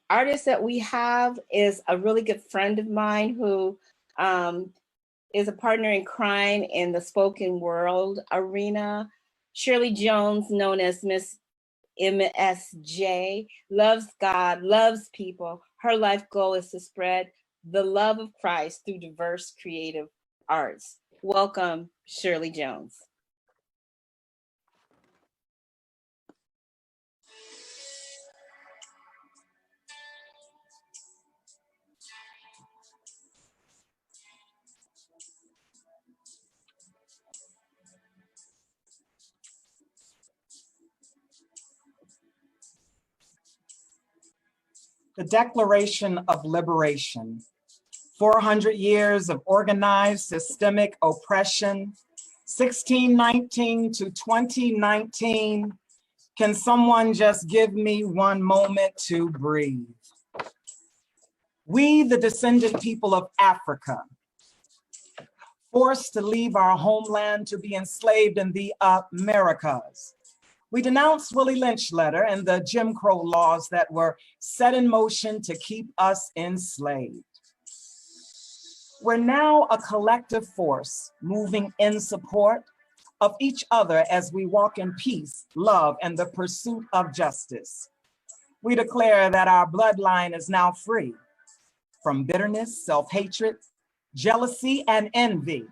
artist that we have is a really good friend of mine who is a partner in crime in the spoken word arena. Shirley Jones, known as Miss MSJ, loves God, loves people. Her life goal is to spread the love of Christ through diverse creative arts. Welcome, Shirley Jones. The Declaration of Liberation, 400 years of organized systemic oppression, 1619 to 2019. Can someone just give me one moment to breathe? We, the descendant people of Africa, forced to leave our homeland to be enslaved in the Americas. We denounced Willie Lynch letter and the Jim Crow laws that were set in motion to keep us enslaved. We're now a collective force moving in support of each other as we walk in peace, love, and the pursuit of justice. We declare that our bloodline is now free from bitterness, self-hatred, jealousy, and envy.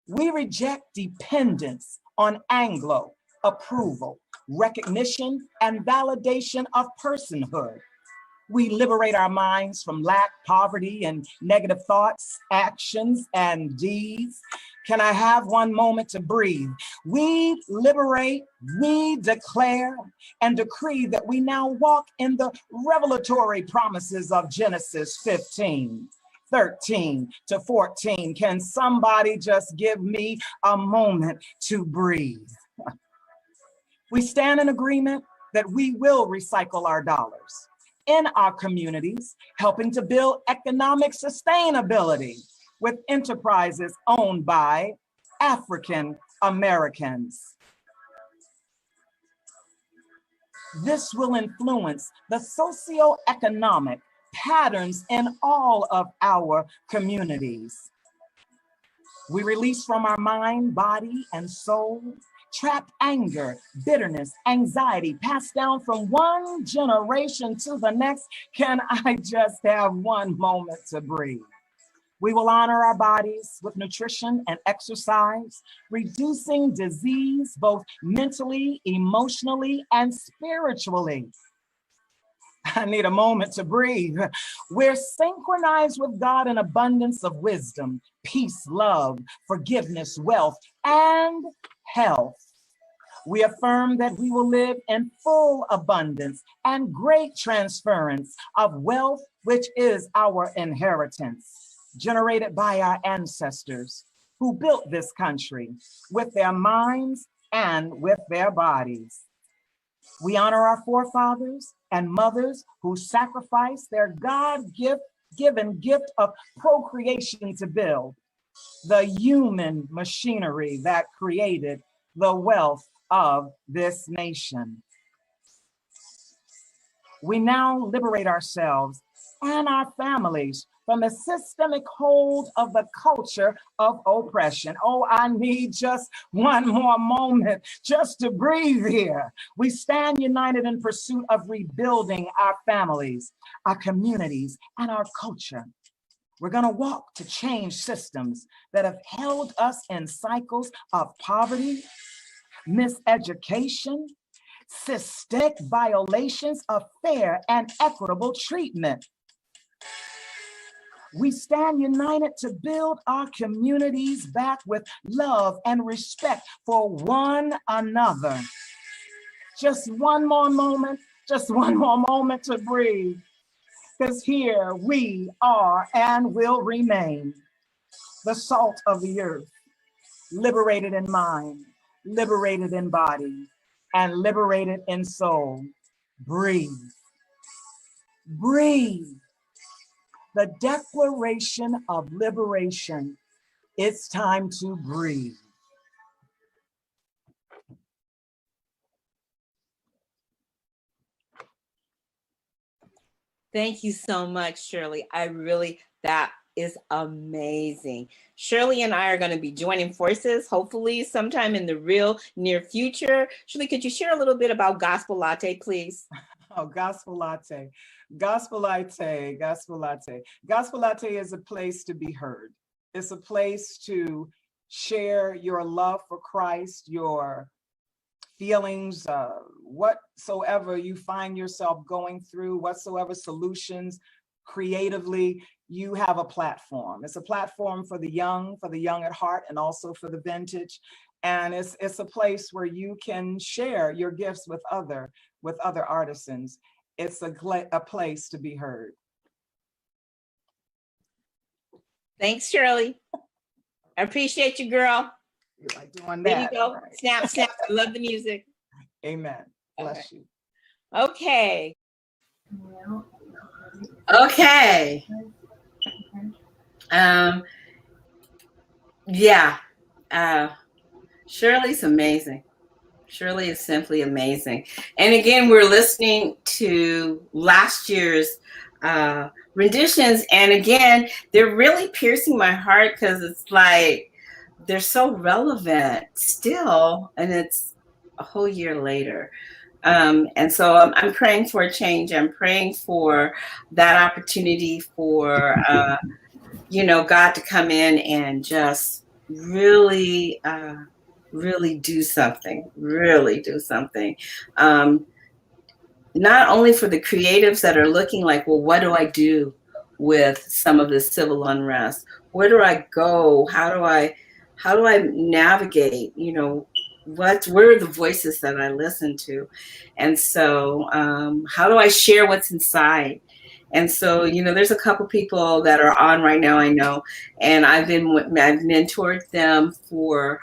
We reject dependence on Anglo approval, recognition, and validation of personhood. We liberate our minds from lack, poverty, and negative thoughts, actions, and deeds. Can I have one moment to breathe? We liberate, we declare, and decree that we now walk in the revelatory promises of Genesis 15. 13 to 14. Can somebody just give me a moment to breathe? We stand in agreement that we will recycle our dollars in our communities, helping to build economic sustainability with enterprises owned by African Americans. This will influence the socioeconomic patterns in all of our communities. We release from our mind, body, and soul trapped anger, bitterness, anxiety, passed down from one generation to the next. Can I just have one moment to breathe? We will honor our bodies with nutrition and exercise, reducing disease both mentally, emotionally, and spiritually. I need a moment to breathe. We're synchronized with God in abundance of wisdom, peace, love, forgiveness, wealth, and health. We affirm that we will live in full abundance and great transference of wealth, which is our inheritance, generated by our ancestors who built this country with their minds and with their bodies. We honor our forefathers and mothers who sacrificed their God-given gift of procreation to build the human machinery that created the wealth of this nation. We now liberate ourselves and our families from the systemic hold of the culture of oppression. Oh, I need just one more moment just to breathe here. We stand united in pursuit of rebuilding our families, our communities, and our culture. We're gonna walk to change systems that have held us in cycles of poverty, miseducation, systemic violations of fair and equitable treatment. We stand united to build our communities back with love and respect for one another. Just one more moment to breathe, because here we are and will remain, the salt of the earth, liberated in mind, liberated in body, and liberated in soul. Breathe. Breathe. The Declaration of Liberation. It's time to breathe. Thank you so much, Shirley. That is amazing. Shirley and I are going to be joining forces, hopefully sometime in the real near future. Shirley, could you share a little bit about Gospel Latte, please? Oh, Gospel Latte. Gospel Latte, Gospel Latte. Gospel Latte is a place to be heard. It's a place to share your love for Christ, your feelings, whatsoever you find yourself going through, whatsoever solutions creatively, you have a platform. It's a platform for the young at heart, and also for the vintage. And it's a place where you can share your gifts with other artisans. It's a place to be heard. Thanks, Shirley. I appreciate you, girl. You like doing that? There you go. Right. Snap, snap. I love the music. Amen. Bless you. Okay. Okay. Shirley's amazing. Shirley is simply amazing. And again, we're listening to last year's renditions. And again, they're really piercing my heart, because it's like they're so relevant still, and it's a whole year later. And so I'm praying for a change. I'm praying for that opportunity for, God to come in and just really do something, not only for the creatives that are looking like, well, what do I do with some of this civil unrest? Where do I go? How do I navigate? Where are the voices that I listen to? And so how do I share what's inside? And so, there's a couple people that are on right now, I know, and I've mentored them for,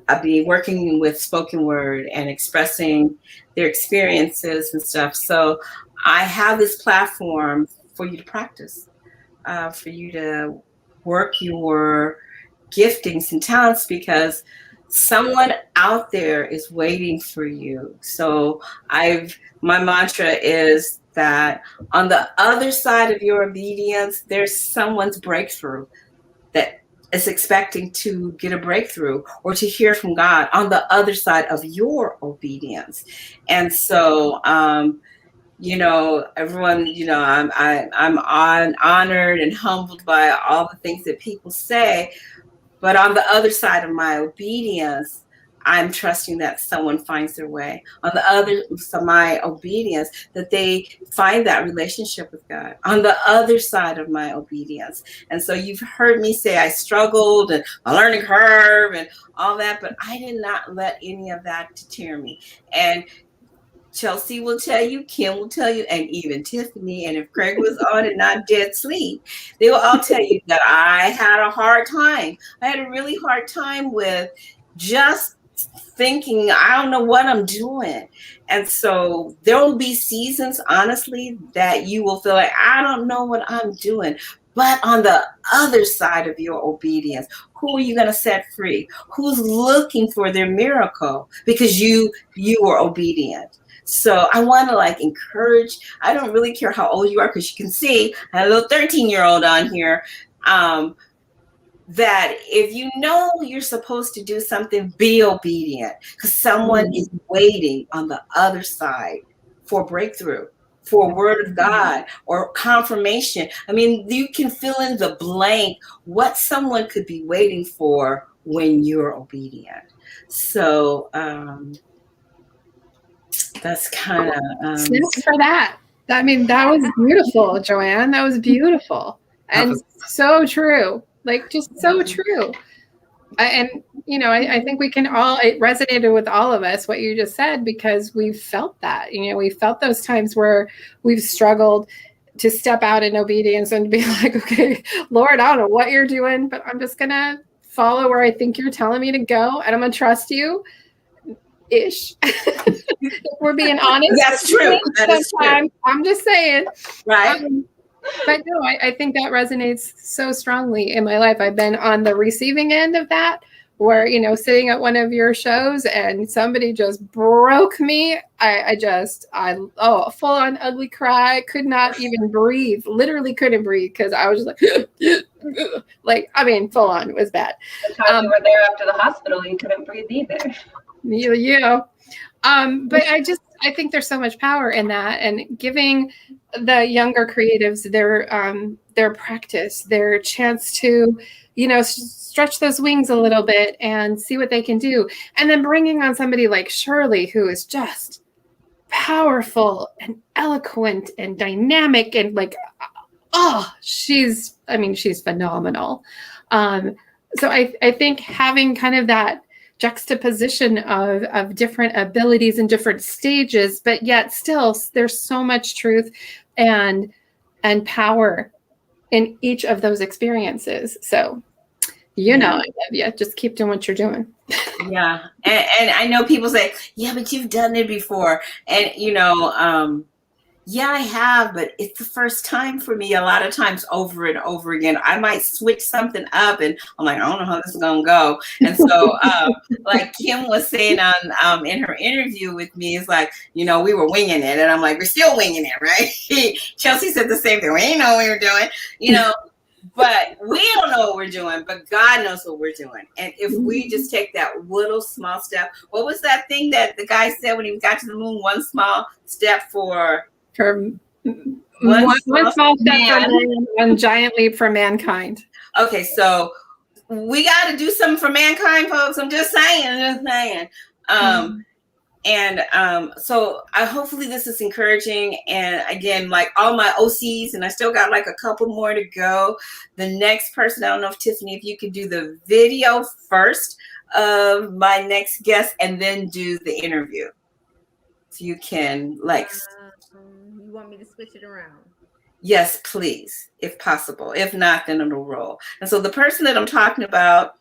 I've been working with spoken word and expressing their experiences and stuff. So I have this platform for you to practice, for you to work your giftings and talents, because someone out there is waiting for you. So my mantra is that on the other side of your obedience, there's someone's breakthrough that is expecting to get a breakthrough or to hear from God on the other side of your obedience. And so, everyone, I'm honored and humbled by all the things that people say. But on the other side of my obedience, I'm trusting that someone finds their way. On the other side of my obedience, that they find that relationship with God. On the other side of my obedience. And so you've heard me say I struggled and a learning curve and all that, but I did not let any of that deter me. And Chelsea will tell you, Kim will tell you, and even Tiffany, and if Craig was on and not dead sleep, they will all tell you that I had a hard time. I had a really hard time with just thinking, I don't know what I'm doing. And so there will be seasons, honestly, that you will feel like, I don't know what I'm doing. But on the other side of your obedience, who are you going to set free? Who's looking for their miracle because you were obedient? So I want to encourage, I don't really care how old you are, because you can see I have a little 13-year-old on here, that if you know you're supposed to do something, be obedient, because someone is waiting on the other side for breakthrough, for a word of God or confirmation. I mean, you can fill in the blank what someone could be waiting for when you're obedient. So, that's kind of snaps for that. I mean, that was beautiful, Joanne. That was beautiful and so true. Just so true. And I think we can all, it resonated with all of us what you just said, because we've felt that. We felt those times where we've struggled to step out in obedience and be like, okay, Lord, I don't know what you're doing, but I'm just gonna follow where I think you're telling me to go, and I'm gonna trust you. Ish. If we're being honest. That's true. That is true. I'm just saying. Right. But no, I think that resonates so strongly in my life. I've been on the receiving end of that, where, sitting at one of your shows and somebody just broke me. I full on ugly cry. Could not even breathe. Literally couldn't breathe, because I was just full on. It was bad. The time you were there after the hospital, you couldn't breathe either. Yeah. But I think there's so much power in that, and giving the younger creatives their practice, their chance to, stretch those wings a little bit and see what they can do. And then bringing on somebody like Shirley, who is just powerful and eloquent and dynamic and she's phenomenal. So I think having kind of that juxtaposition of different abilities and different stages, but yet still there's so much truth and power in each of those experiences. So, I love you. Just keep doing what you're doing. Yeah. And I know people say, yeah, but you've done it before. And, yeah, I have, but it's the first time for me. A lot of times over and over again, I might switch something up and I'm like, I don't know how this is going to go. And so like Kim was saying on in her interview with me, it's like, we were winging it. And I'm like, we're still winging it, right? Chelsea said the same thing. We didn't know what we were doing, but we don't know what we're doing, but God knows what we're doing. And if we just take that little small step, what was that thing that the guy said when he got to the moon? One small step for one small step for man, one giant leap for mankind. Okay, so we got to do something for mankind, folks. I'm just saying. So hopefully this is encouraging. And again, like all my OCs, and I still got like a couple more to go. The next person, I don't know if Tiffany, if you could do the video first of my next guest and then do the interview. So you can you want me to switch it around? Yes, please, if possible. If not, then it'll roll. And so the person that I'm talking about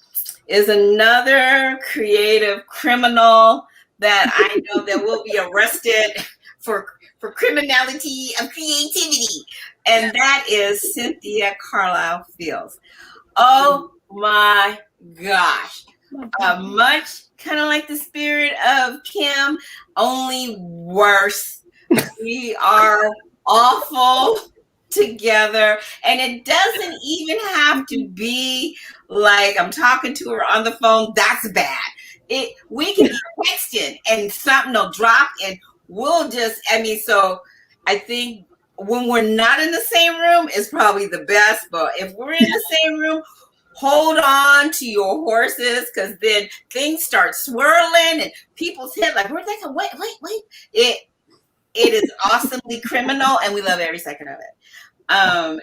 is another creative criminal that I know that will be arrested for criminality of creativity. And that is Cynthia Carlisle Fields. Oh my gosh. Much kind of like the spirit of Kim, only worse. We are awful together, and it doesn't even have to be like I'm talking to her on the phone. That's bad. We can be texting and something will drop, and we'll just. So I think when we're not in the same room is probably the best, but if we're in the same room, hold on to your horses, because then things start swirling and people's head like, where'd they go? Wait. It is awesomely criminal, and we love every second of it.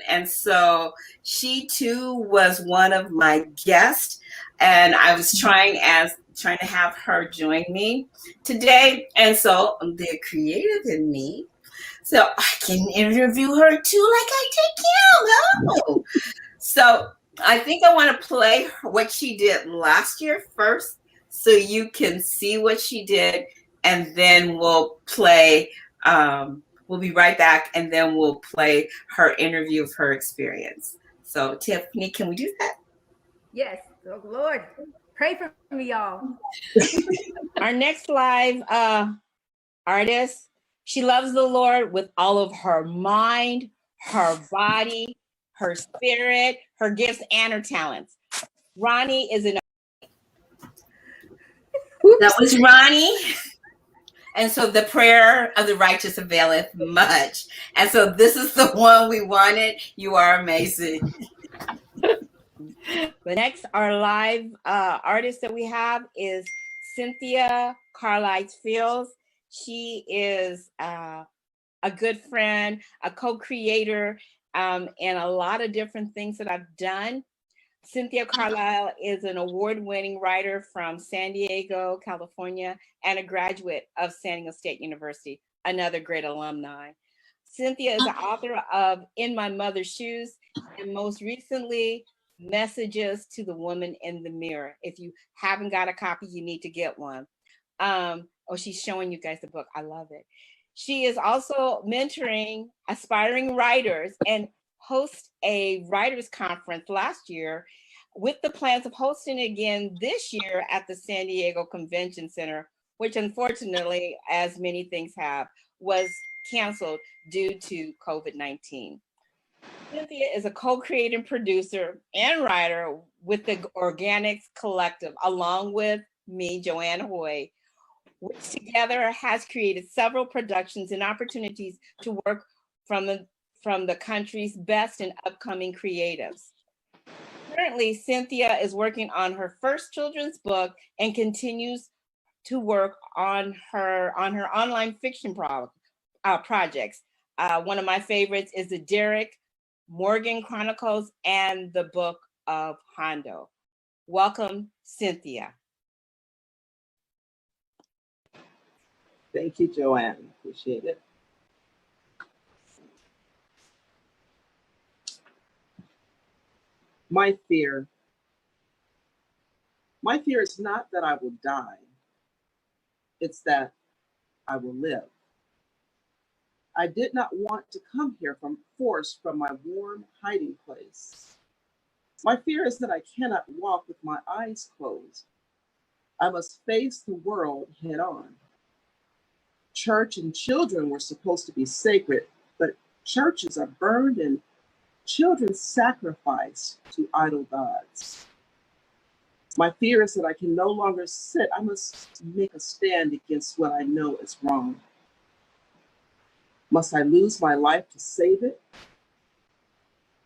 And so she too was one of my guests, and I was trying to have her join me today. And so the creative in me, so I can interview her too, like I take Kim. Oh. So I think I want to play what she did last year first, so you can see what she did, and then we'll play. We'll be right back, and then we'll play her interview of her experience. So Tiffany, can we do that? Yes. Oh Lord, pray for me, y'all. Our next live artist, she loves the Lord with all of her mind, her body, her spirit, her gifts, and her talents. Ronnie is an. That was Ronnie. And so the prayer of the righteous availeth much. And so this is the one we wanted. You are amazing. The next, our live artist that we have is Cynthia Carlisle Fields. She is a good friend, a co-creator, and a lot of different things that I've done. Cynthia Carlisle is an award-winning writer from San Diego, California, and a graduate of San Diego State University, another great alumni. Cynthia is the author of In My Mother's Shoes, and most recently, Messages to the Woman in the Mirror. If you haven't got a copy, you need to get one. She's showing you guys the book. I love it. She is also mentoring aspiring writers and host a writers conference last year, with the plans of hosting again this year at the San Diego Convention Center, which unfortunately, as many things have, was canceled due to COVID-19. Cynthia is a co-creating producer and writer with the Organics Collective, along with me, Joanne Hoy, which together has created several productions and opportunities to work from the country's best and upcoming creatives. Currently, Cynthia is working on her first children's book and continues to work on her online fiction projects. One of my favorites is the Derek Morgan Chronicles and the Book of Hondo. Welcome, Cynthia. Thank you, Joanne. Appreciate it. My fear is not that I will die. It's that I will live. I did not want to come here forced from my warm hiding place. My fear is that I cannot walk with my eyes closed. I must face the world head on. Church and children were supposed to be sacred, but churches are burned and children sacrificed to idol gods. My fear is that I can no longer sit. I must make a stand against what I know is wrong. Must I lose my life to save it?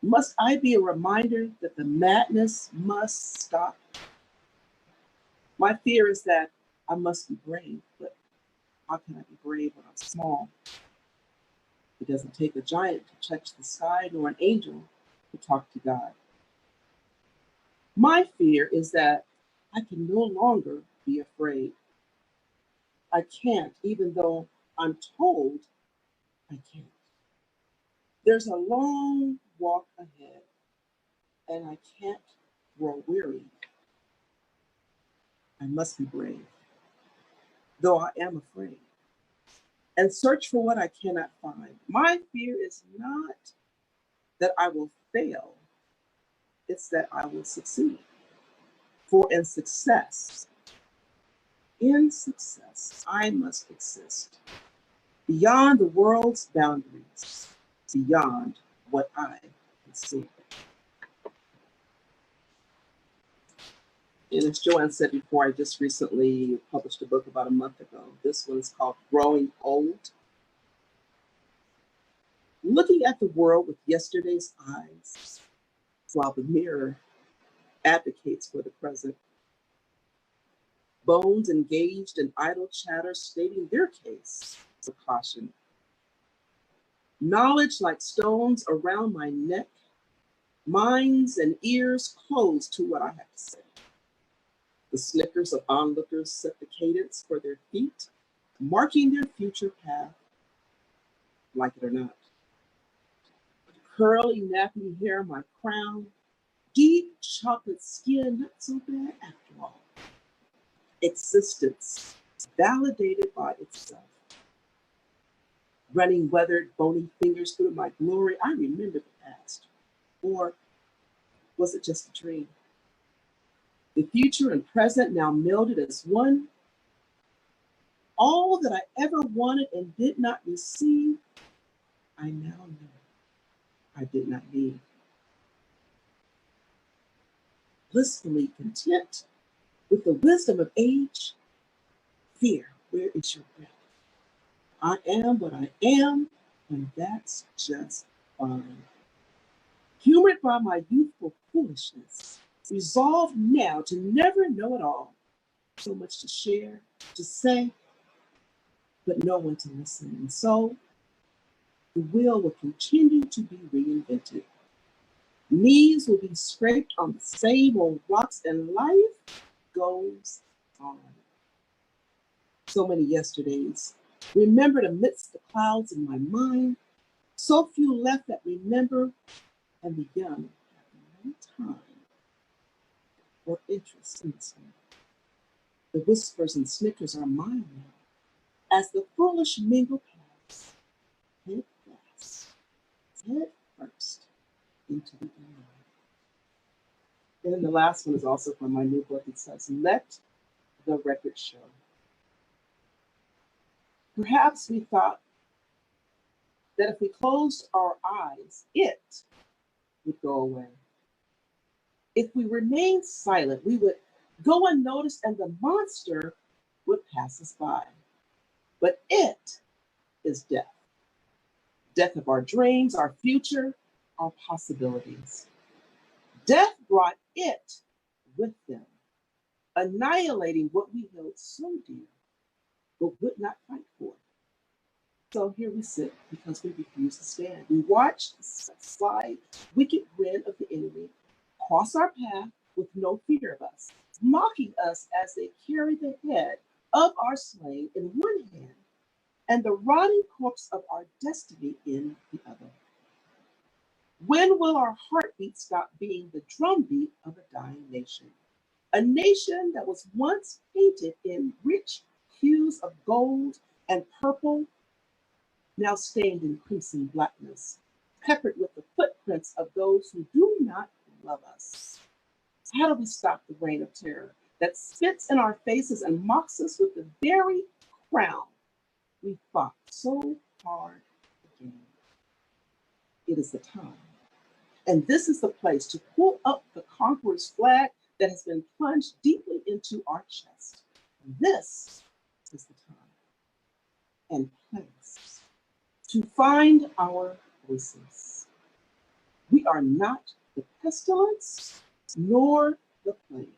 Must I be a reminder that the madness must stop? My fear is that I must be brave, but how can I be brave when I'm small? It doesn't take a giant to touch the sky, nor an angel to talk to God. My fear is that I can no longer be afraid. I can't, even though I'm told I can't. There's a long walk ahead, and I can't grow weary. I must be brave, though I am afraid, and search for what I cannot find. My fear is not that I will fail, it's that I will succeed. For in success, I must exist beyond the world's boundaries, beyond what I can see. And as Joanne said before, I just recently published a book about a month ago. This one is called Growing Old. looking at the world with yesterday's eyes, while the mirror advocates for the present. Bones engaged in idle chatter, stating their case for caution. Knowledge like stones around my neck, minds and ears closed to what I have to say. The snickers of onlookers set the cadence for their feet, marking their future path, like it or not. Curly, nappy hair, my crown, deep chocolate skin, not so bad after all. Existence, validated by itself. Running weathered, bony fingers through my glory, I remember the past. Or was it just a dream? The future and present now melded as one. All that I ever wanted and did not receive, I now know I did not need. Blissfully content with the wisdom of age, fear, where is your breath? I am what I am, and that's just fine. Humored by my youthful foolishness, resolved now to never know it all. So much to share, to say, but no one to listen. And so, the wheel will continue to be reinvented. Knees will be scraped on the same old rocks, and life goes on. So many yesterdays, remembered amidst the clouds in my mind, so few left that remember, and the young have no time or interest in this one. The whispers and snickers are mine now, as the foolish mingle past, head fast, head first into the unknown. And then the last one is also from my new book. It says, let the record show. Perhaps we thought that if we closed our eyes, it would go away. If we remained silent, we would go unnoticed and the monster would pass us by. But it is death. Death of our dreams, our future, our possibilities. Death brought it with them, annihilating what we held so dear, but would not fight for. So here we sit because we refuse to stand. We watch the sly, wicked grin of the enemy cross our path with no fear of us, mocking us as they carry the head of our slain in one hand and the rotting corpse of our destiny in the other. When will our heartbeat stop being the drumbeat of a dying nation? A nation that was once painted in rich hues of gold and purple, now stained in crimson blackness, peppered with the footprints of those who do not love us. How do we stop the reign of terror that spits in our faces and mocks us with the very crown we fought so hard to gain? It is the time. And this is the place to pull up the conqueror's flag that has been plunged deeply into our chest. This is the time and place to find our voices. We are not the pestilence nor the plague.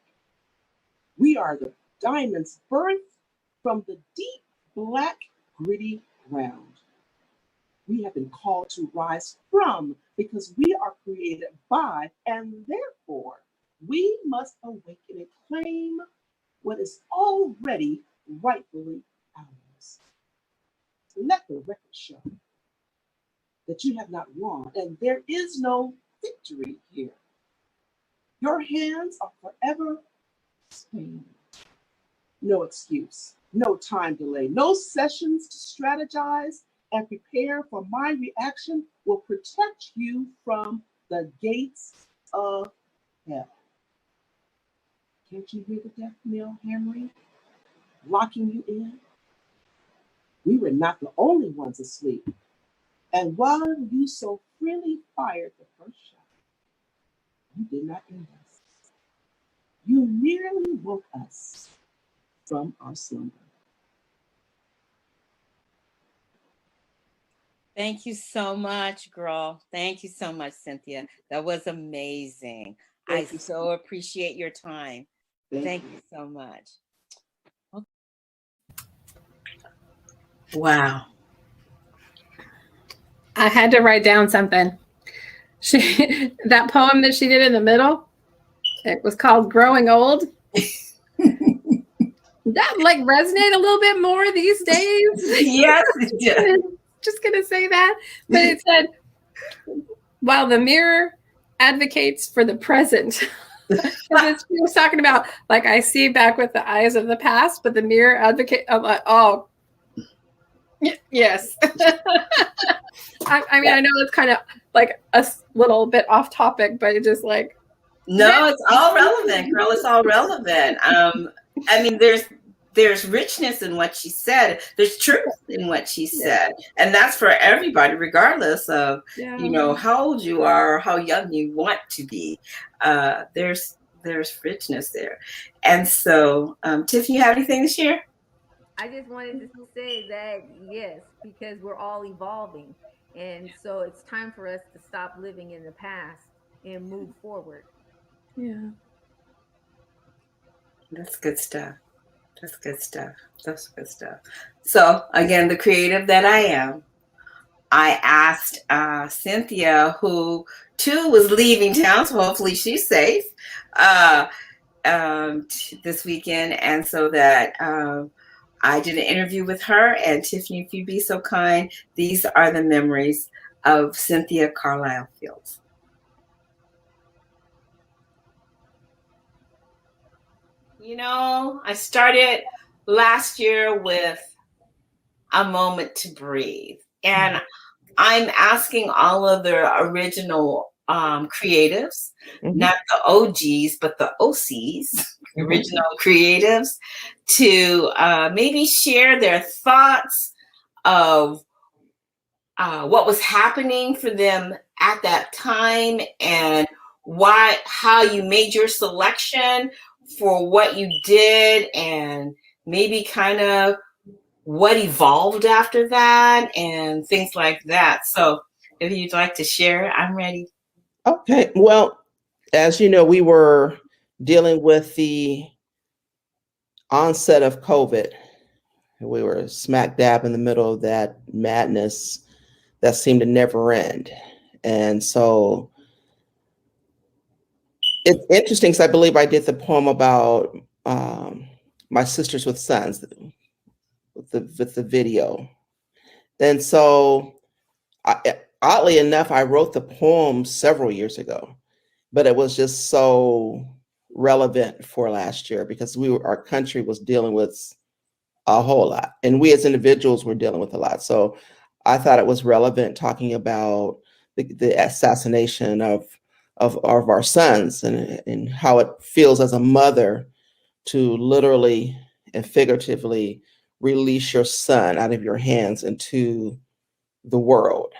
We are the diamonds birthed from the deep, black, gritty ground. We have been called to rise from because we are created by, and therefore we must awaken and claim what is already rightfully ours. Let the record show that you have not won, and there is no victory here. Your hands are forever stained. No excuse, no time delay, no sessions to strategize and prepare for my reaction will protect you from the gates of hell. Can't you hear the death knell hammering, locking you in? We were not the only ones asleep. And while you so freely fired the first shot, you did not end us. You merely woke us from our slumber. Thank you so much, girl. Thank you so much, Cynthia. That was amazing. I so appreciate your time. Thank you so much. Wow. I had to write down something. That poem that she did in the middle, it was called Growing Old. That like resonate a little bit more these days. Yes, it did. Just gonna say that. But it said, while the mirror advocates for the present. She was talking about, like, I see back with the eyes of the past, but the mirror advocate, I'm like, oh, yes. I mean, I know it's kind of like a little bit off topic, but it's just like. No, it's all relevant, girl. It's all relevant. I mean, there's richness in what she said. There's truth in what she said. And that's for everybody, regardless of, you know, how old you are or how young you want to be. There's richness there. And so, Tiff, you have anything to share? I just wanted to say that, yes, because we're all evolving. And so it's time for us to stop living in the past and move forward. Yeah. That's good stuff. That's good stuff. That's good stuff. So again, the creative that I am, I asked Cynthia, who too was leaving town, so hopefully she's safe this weekend, and so that I did an interview with her. And Tiffany, if you'd be so kind, these are the memories of Cynthia Carlisle Fields. You know, I started last year with a moment to breathe. And I'm asking all of the original creatives, not the OGs, but the OCs, original creatives, to maybe share their thoughts of what was happening for them at that time and how you made your selection for what you did, and maybe kind of what evolved after that and things like that. So if you'd like to share, I'm ready. Okay. Well, as you know, we were dealing with the onset of COVID. We were smack dab in the middle of that madness that seemed to never end. And so it's interesting because I believe I did the poem about my sisters with sons with the video. And so oddly enough, I wrote the poem several years ago, but it was just so relevant for last year because our country was dealing with a whole lot, and we as individuals were dealing with a lot. So I thought it was relevant talking about the assassination of our sons and how it feels as a mother to literally and figuratively release your son out of your hands into the world,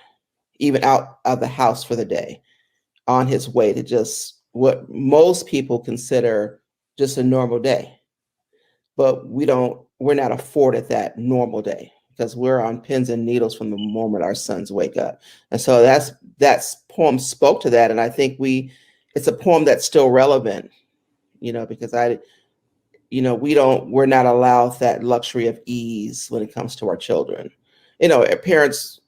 even out of the house for the day, on his way to just what most people consider just a normal day. But we're not afforded that normal day because we're on pins and needles from the moment our sons wake up. And so that poem spoke to that. And I think it's a poem that's still relevant, because we're not allowed that luxury of ease when it comes to our children. Parents,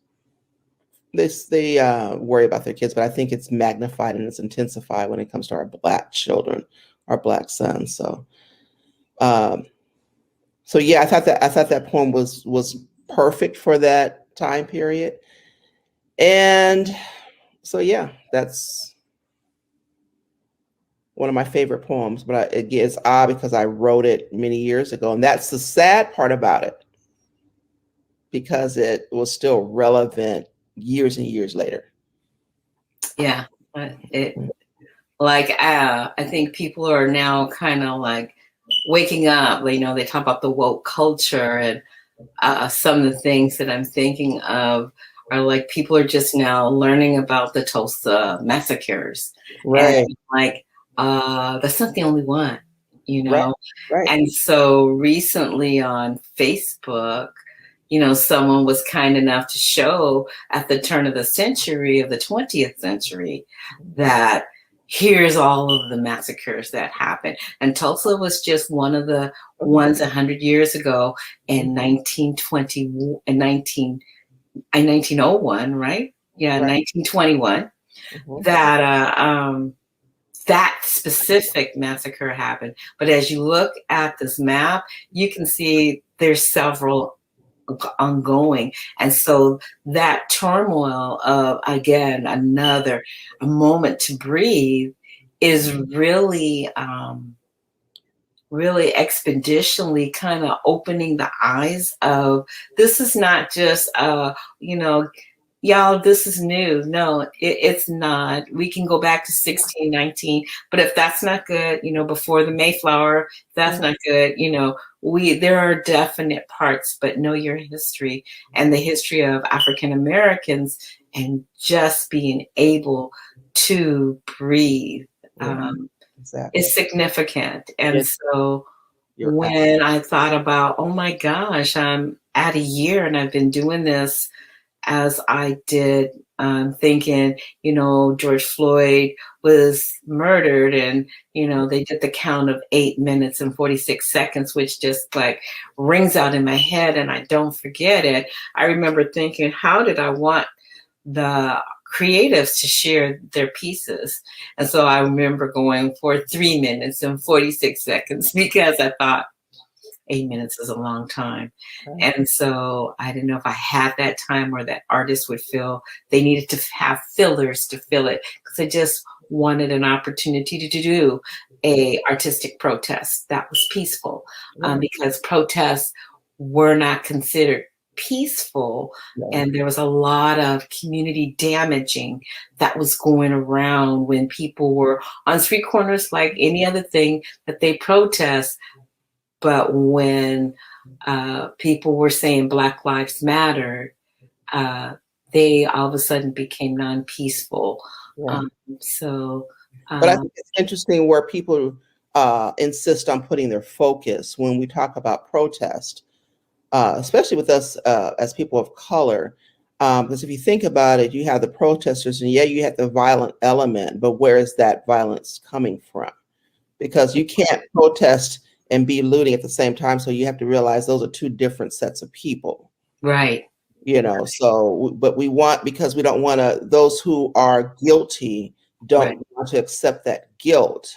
they worry about their kids, but I think it's magnified and it's intensified when it comes to our Black children, our Black sons. So yeah, I thought that poem was perfect for that time period. And so yeah, that's one of my favorite poems, but it's odd because I wrote it many years ago, and that's the sad part about it, because it was still relevant years and years later. Yeah, I think people are now kind of like waking up. They talk about the woke culture, and some of the things that I'm thinking of are like people are just now learning about the Tulsa massacres, right? And that's not the only one, Right. And so recently on Facebook, someone was kind enough to show at the turn of the century, of the 20th century, that here's all of the massacres that happened. And Tulsa was just one of the ones 100 years ago in 1920 and 1901, right? Yeah, Right. 1921, that that specific massacre happened. But as you look at this map, you can see there's several ongoing. And so that turmoil of, again, a moment to breathe is really, really expeditionally kind of opening the eyes of, this is not just, y'all, this is new. No, it's not. We can go back to 1619, but if that's not good, before the Mayflower, that's not good, there are definite parts, but know your history and the history of African Americans and just being able to breathe is significant. And so when I thought about, oh my gosh, I'm at a year and I've been doing this as I did, thinking, George Floyd was murdered and, they did the count of 8 minutes and 46 seconds, which just like rings out in my head and I don't forget it. I remember thinking, how did I want the creatives to share their pieces? And so I remember going for 3 minutes and 46 seconds because I thought, 8 minutes is a long time. And so I didn't know if I had that time or that artists would feel they needed to have fillers to fill it, because I just wanted an opportunity to do a artistic protest that was peaceful, because protests were not considered peaceful. And there was a lot of community damaging that was going around when people were on street corners like any other thing that they protest. But when people were saying Black Lives Matter, they all of a sudden became non-peaceful. But I think it's interesting where people insist on putting their focus when we talk about protest, especially with us as people of color. Because if you think about it, you have the protesters and you have the violent element, but where is that violence coming from? Because you can't protest and be looting at the same time. So you have to realize those are two different sets of people. Right. So, but because we don't want to, those who are guilty don't want to accept that guilt.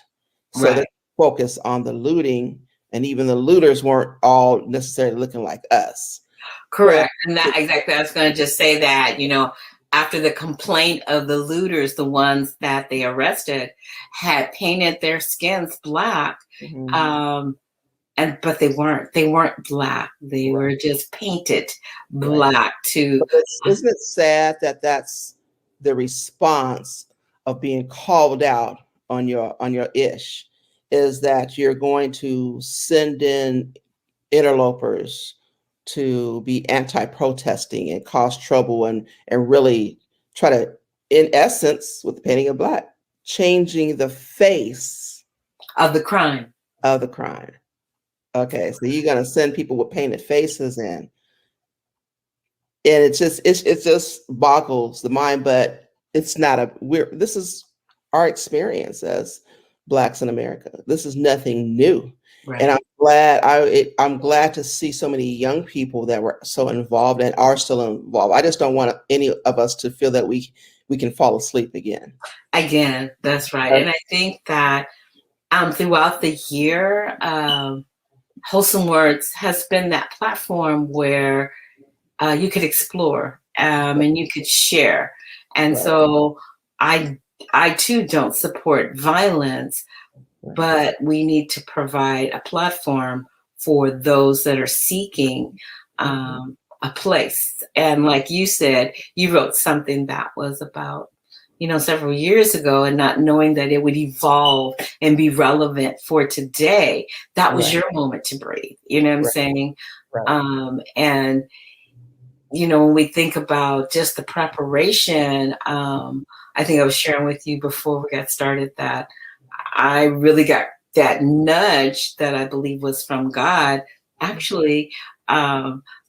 So they focus on the looting, and even the looters weren't all necessarily looking like us. Correct. And that exactly, I was going to just say that, after the complaint of the looters, the ones that they arrested had painted their skins Black. But they weren't Black. They were just painted Black to. Isn't it sad that that's the response of being called out on your ish, is that you're going to send in interlopers to be anti-protesting and cause trouble and really try to, in essence, with the painting of Black, changing the face of the crime. Okay, so you're gonna send people with painted faces in, and it just boggles the mind. But it's not this is our experience as Blacks in America. This is nothing new, and I'm glad to see so many young people that were so involved and are still involved. I just don't want any of us to feel that we can fall asleep again. That's right, and I think that throughout the year. Wholesome WordZ has been that platform where you could explore and you could share. And so I too don't support violence, but we need to provide a platform for those that are seeking a place. And like you said, you wrote something that was about several years ago, and not knowing that it would evolve and be relevant for today. That was your moment to breathe. You know what I'm saying? And, when we think about just the preparation, I think I was sharing with you before we got started that I really got that nudge that I believe was from God, actually,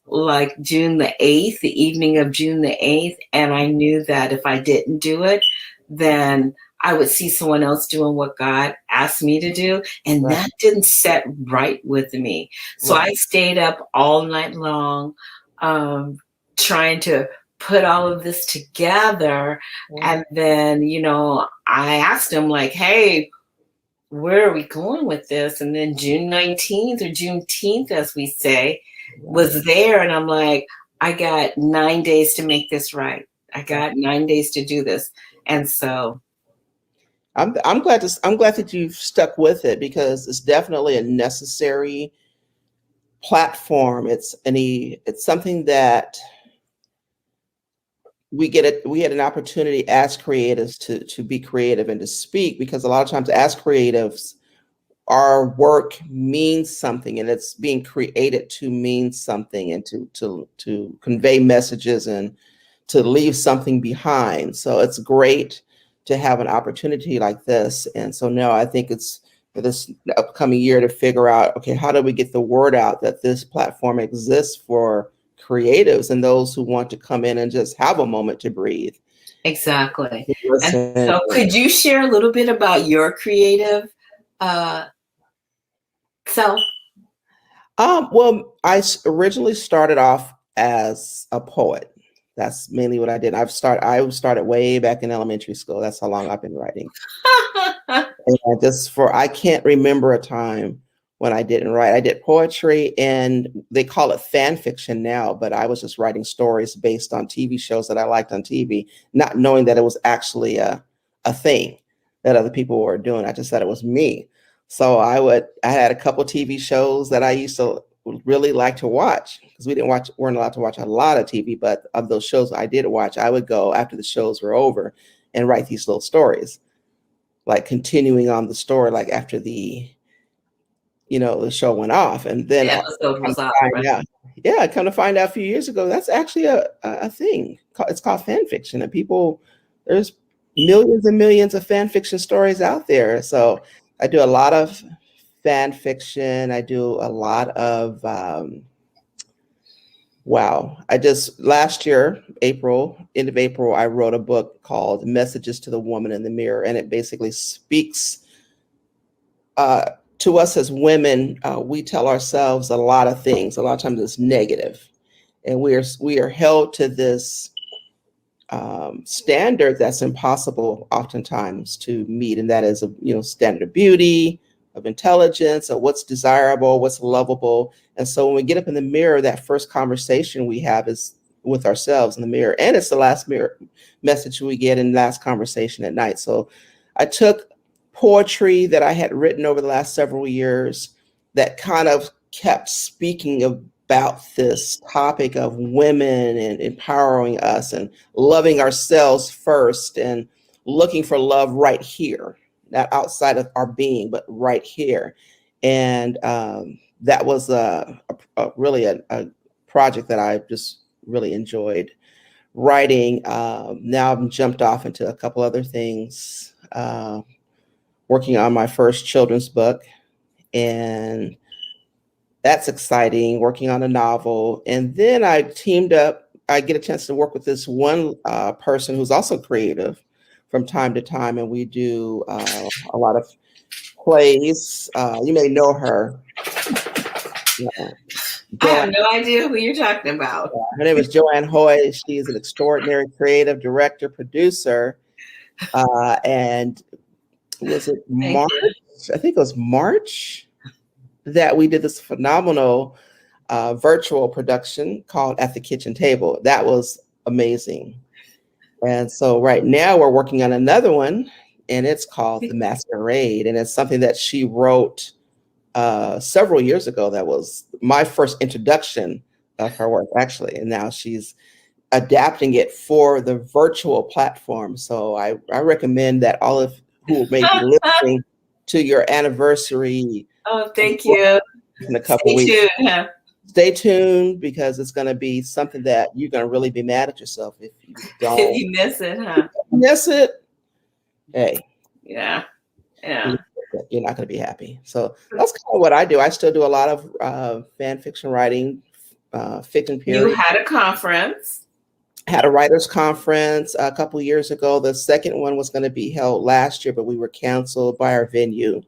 like June the 8th, the evening of June the 8th. And I knew that if I didn't do it, then I would see someone else doing what God asked me to do. And that didn't set right with me. So I stayed up all night long, trying to put all of this together. And then, you know, I asked him like, hey, where are we going with this? And then June 19th or Juneteenth, as we say, was there. And I'm like, I got 9 days to make this right. I got 9 days to do this. And so I'm glad that you've stuck with it, because it's definitely a necessary platform. It's something that we get an opportunity as creatives to be creative and to speak, because a lot of times as creatives, our work means something, and it's being created to mean something and to convey messages and to leave something behind. So it's great to have an opportunity like this. And so now I think it's for this upcoming year to figure out, okay, how do we get the word out that this platform exists for creatives and those who want to come in and just have a moment to breathe. Exactly. And so could you share a little bit about your creative self? Well, I originally started off as a poet. That's mainly what I did. I started way back in elementary school. That's how long I've been writing. And I can't remember a time when I didn't write. I did poetry, and they call it fan fiction now, but I was just writing stories based on TV shows that I liked on TV, not knowing that it was actually a thing that other people were doing. I just thought it was me. So I had a couple TV shows that I used to really like to watch, because weren't allowed to watch a lot of TV, but of those shows I did watch, I would go after the shows were over and write these little stories, like continuing on the story, like after the show went off. And then come to find out a few years ago, that's actually a thing. It's called fan fiction, and there's millions and millions of fan fiction stories out there. So I do a lot of fan fiction. I do a lot of, last year, end of April, I wrote a book called Messages to the Woman in the Mirror. And it basically speaks to us as women. We tell ourselves a lot of things. A lot of times it's negative. And we are held to this standard that's impossible oftentimes to meet. And that is standard of beauty, of intelligence, of what's desirable, what's lovable. And so when we get up in the mirror, that first conversation we have is with ourselves in the mirror. And it's the last mirror message we get in the last conversation at night. So I took poetry that I had written over the last several years that kind of kept speaking about this topic of women and empowering us and loving ourselves first and looking for love right here, not outside of our being, but right here. And that was really a project that I just really enjoyed writing. Now I've jumped off into a couple other things, working on my first children's book, and that's exciting, working on a novel. And then I teamed up, I get a chance to work with this one person who's also creative from time to time, and we do a lot of plays. You may know her. I have no idea who you're talking about. Her name is Joanne Hoy. She is an extraordinary creative director, producer, and was it March? I think it was March that we did this phenomenal virtual production called At the Kitchen Table. That was amazing. And so right now we're working on another one, and it's called The Masquerade. And it's something that she wrote several years ago. That was my first introduction of her work, actually. And now she's adapting it for the virtual platform. So I recommend that all of who may be listening to your anniversary. Oh, thank you. In a couple weeks. Stay tuned, because it's going to be something that you're going to really be mad at yourself if you don't. If you miss it, huh? Miss it. Hey. Yeah. You're not going to be happy. So that's kind of what I do. I still do a lot of fan fiction writing, fiction You period. had a conference. Had a writers conference a couple of years ago. The second one was going to be held last year, but we were canceled by our venue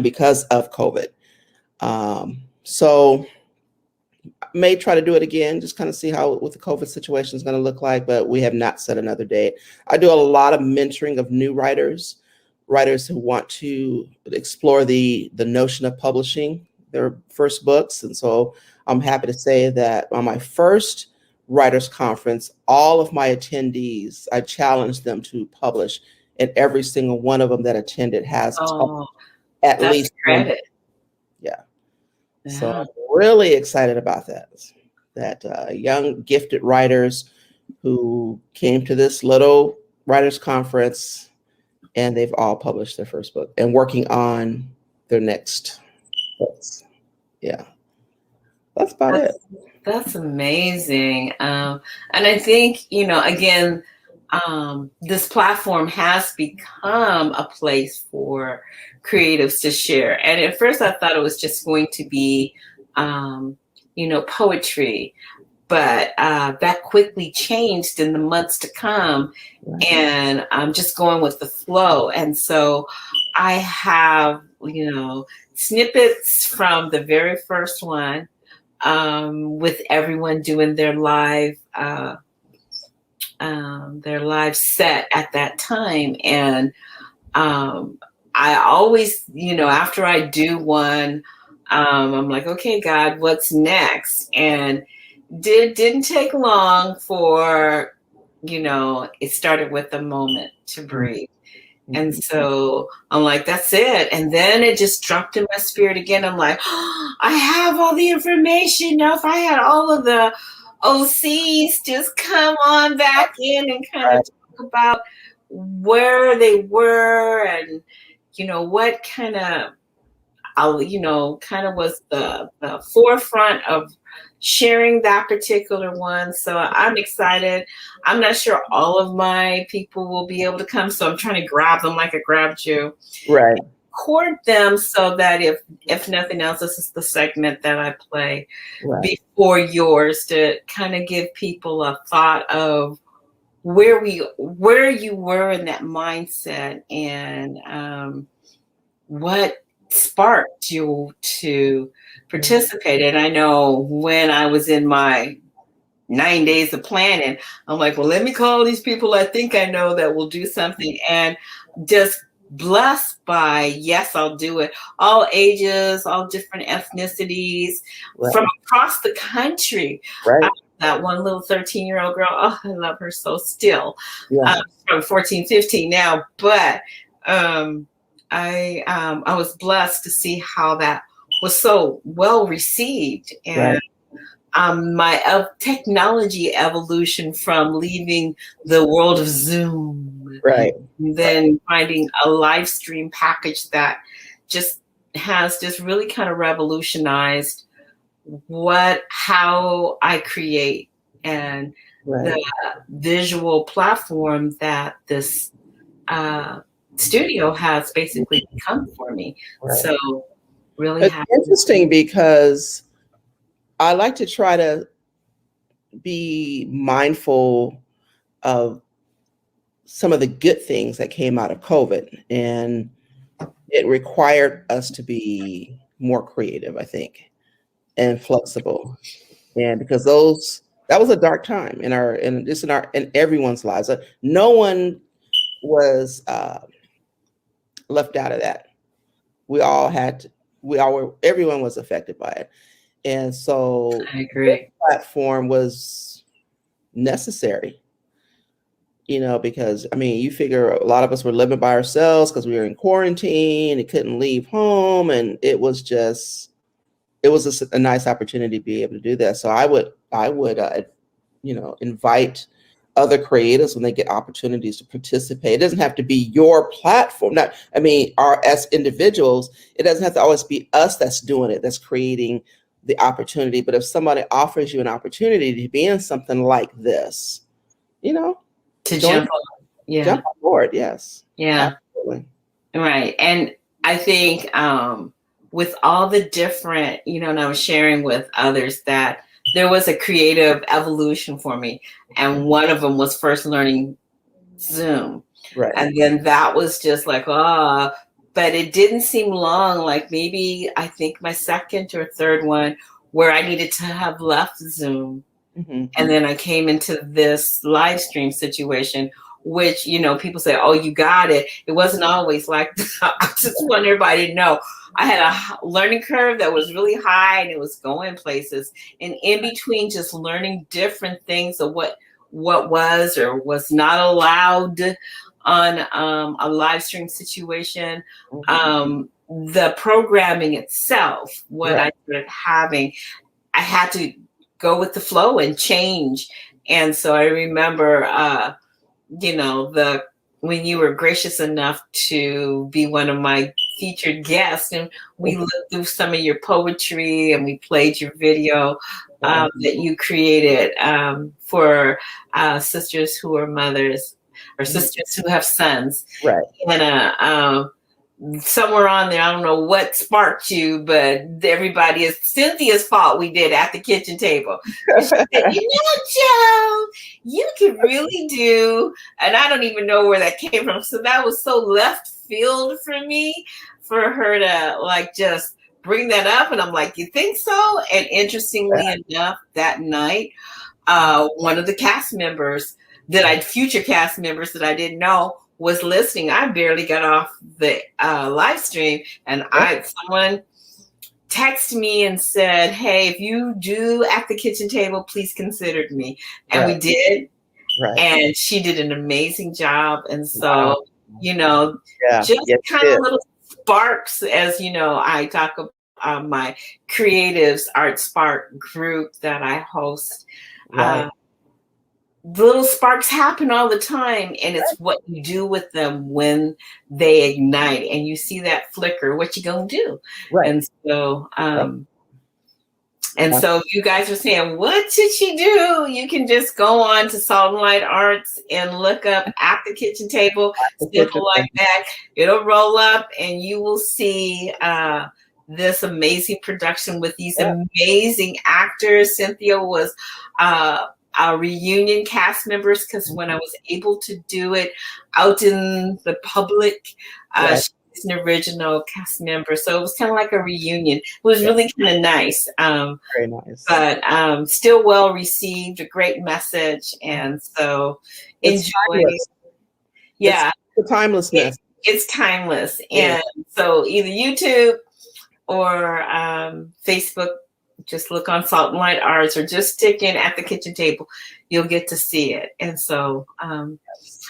because of COVID. So may try to do it again, just kind of see how what the COVID situation is going to look like, but we have not set another date. I do a lot of mentoring of new writers who want to explore the notion of publishing their first books. And so I'm happy to say that on my first writers conference, all of my attendees, I challenged them to publish, and every single one of them that attended has at least one book. Yeah. So I'm really excited about that young gifted writers who came to this little writers conference, and they've all published their first book and working on their next books. Yeah, that's about it. That's amazing. And I think, again, this platform has become a place for creatives to share. And at first I thought it was just going to be, poetry, but that quickly changed in the months to come. And I'm just going with the flow. And so I have, snippets from the very first one, with everyone doing their live set at that time. And I always, after I do one, I'm like, okay, God, what's next? And didn't take long for, it started with a moment to breathe. And so I'm like, that's it. And then it just dropped in my spirit again. I'm like, oh, I have all the information. Now, if I had all of the OCs just come on back in and kind of talk about where they were and, what kind of was the forefront of sharing that particular one. So I'm excited. I'm not sure all of my people will be able to come, so I'm trying to grab them like I grabbed you. Right. Record them so that if nothing else, this is the segment that I play before yours to kind of give people a thought of where you were in that mindset and what sparked you to participate. And I know when I was in my 9 days of planning, I'm like, well, let me call these people I think I know that will do something, and just blessed by, yes, I'll do it. All ages, all different ethnicities from across the country. That one little 13-year-old girl, oh, I love her so still. From 14, 15 now, but I was blessed to see how that was so well received. And my technology evolution from leaving the world of Zoom, then finding a live stream package that just has just really kind of revolutionized how I create and the visual platform that this studio has basically become for me. So really it's interesting because I like to try to be mindful of some of the good things that came out of COVID, and it required us to be more creative, I think, and flexible. And because that was a dark time in everyone's lives. No one was left out of that. Everyone was affected by it. And so I agree. The platform was necessary, because you figure a lot of us were living by ourselves because we were in quarantine and couldn't leave home. And it was just a nice opportunity to be able to do that. So I would invite other creatives when they get opportunities to participate. It doesn't have to be your platform. As individuals, it doesn't have to always be us that's doing it, that's creating the opportunity. But if somebody offers you an opportunity to be in something like this, to jump on board. Yes. Yeah. Absolutely. Right. And I think with all the different, and I was sharing with others that there was a creative evolution for me. And one of them was first learning Zoom. Right. And then that was just like, but it didn't seem long, like maybe I think my second or third one where I needed to have left Zoom. Mm-hmm. And then I came into this live stream situation, which, people say, oh, you got it. It wasn't always like that. I just want everybody to know I had a learning curve that was really high and it was going places. And in between just learning different things of what was or was not allowed on a live stream situation, the programming itself, what I started having, I had to go with the flow and change. And so I remember, when you were gracious enough to be one of my featured guests, and we looked through some of your poetry and we played your video that you created for sisters who are mothers or sisters who have sons. Right. And somewhere on there, I don't know what sparked you, but everybody is Cynthia's fault. We did at the kitchen table. She said, Joe, you can really do, and I don't even know where that came from. So that was so left field for me, for her to just bring that up. And I'm like, you think so? And interestingly enough, that night, one of the cast members future cast members that I didn't know was listening. I barely got off the live stream, and someone texted me and said, hey, if you do at the kitchen table, please consider me. And we did. Right. And she did an amazing job. And so, just kind of little sparks, as I talk about my Creatives Art Spark group that I host. Right. Little sparks happen all the time, and it's what you do with them when they ignite and you see that flicker, what you gonna do? Right. And so so if you guys are saying, what did she do? You can just go on to Salt and Light Arts and look up At the Kitchen Table, simple like that. It'll roll up and you will see this amazing production with these amazing actors. Cynthia was our reunion cast members, because when I was able to do it out in the public, she's an original cast member. So it was kind of like a reunion. It was really kind of nice. Very nice. But still well received, a great message. And so enjoy. Yeah. The timelessness. It's timeless. And so either YouTube or Facebook, just look on Salt and Light Arts, or just stick in At the Kitchen Table. You'll get to see it. And so I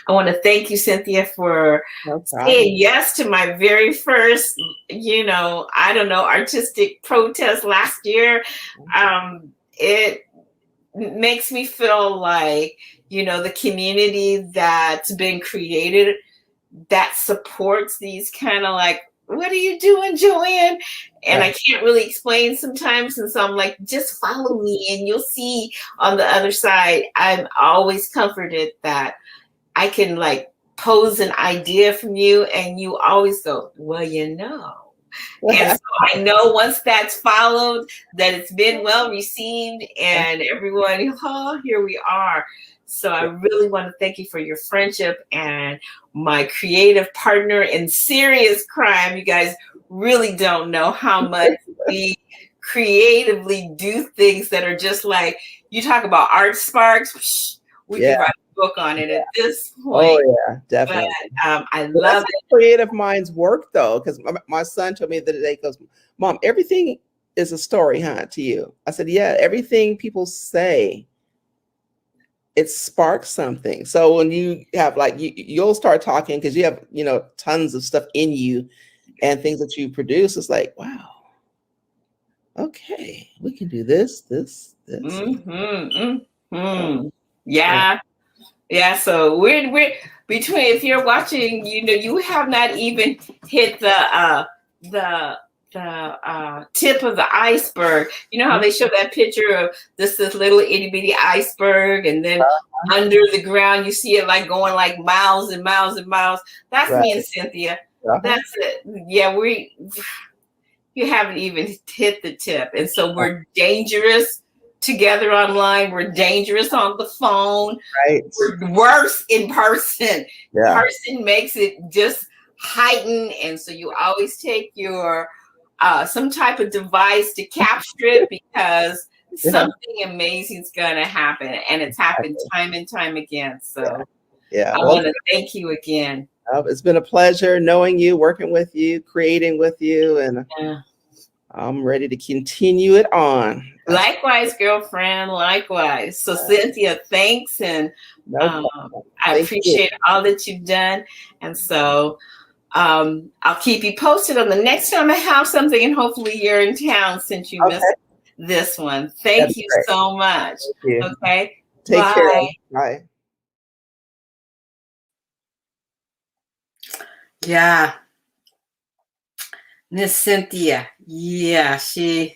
want to thank you, Cynthia, for saying yes to my very first, artistic protest last year. It makes me feel like, the community that's been created that supports these kind of like, what are you doing, Joanne? And I can't really explain sometimes. And so I'm like, just follow me and you'll see on the other side. I'm always comforted that I can pose an idea from you and you always go, well, And so I know once that's followed, that it's been well received and everyone, here we are. So I really want to thank you for your friendship and my creative partner in serious crime. You guys really don't know how much we creatively do things that are just like, you talk about art sparks, we can write a book on it at this point. Oh yeah, definitely. But, I love it. Creative minds work though, because my son told me the other day, he goes, Mom, everything is a story, huh, to you? I said, yeah, everything people say, it sparks something. So when you have you'll start talking because you have, tons of stuff in you and things that you produce. It's like, wow, okay, we can do this. Yeah. Yeah. So we're between, if you're watching, you have not even hit the tip of the iceberg. You know how they show that picture of this little itty bitty iceberg, and then under the ground you see it going miles and miles and miles. That's me and Cynthia. That's it. Yeah, you haven't even hit the tip. And so we're dangerous together online. We're dangerous on the phone. Right. We're worse in person. Yeah. Person makes it just heightened. And so you always take your some type of device to capture it, because something amazing is going to happen. And it's happened time and time again. So yeah. I want to thank you again. It's been a pleasure knowing you, working with you, creating with you, and I'm ready to continue it on. Likewise, girlfriend, likewise. So Cynthia, thanks. And I appreciate all that you've done. And so I'll keep you posted on the next time I have something, and hopefully you're in town since you missed this one. Thank you so much. You. Okay. Take Bye. care. Bye. Yeah. Miss Cynthia. Yeah, she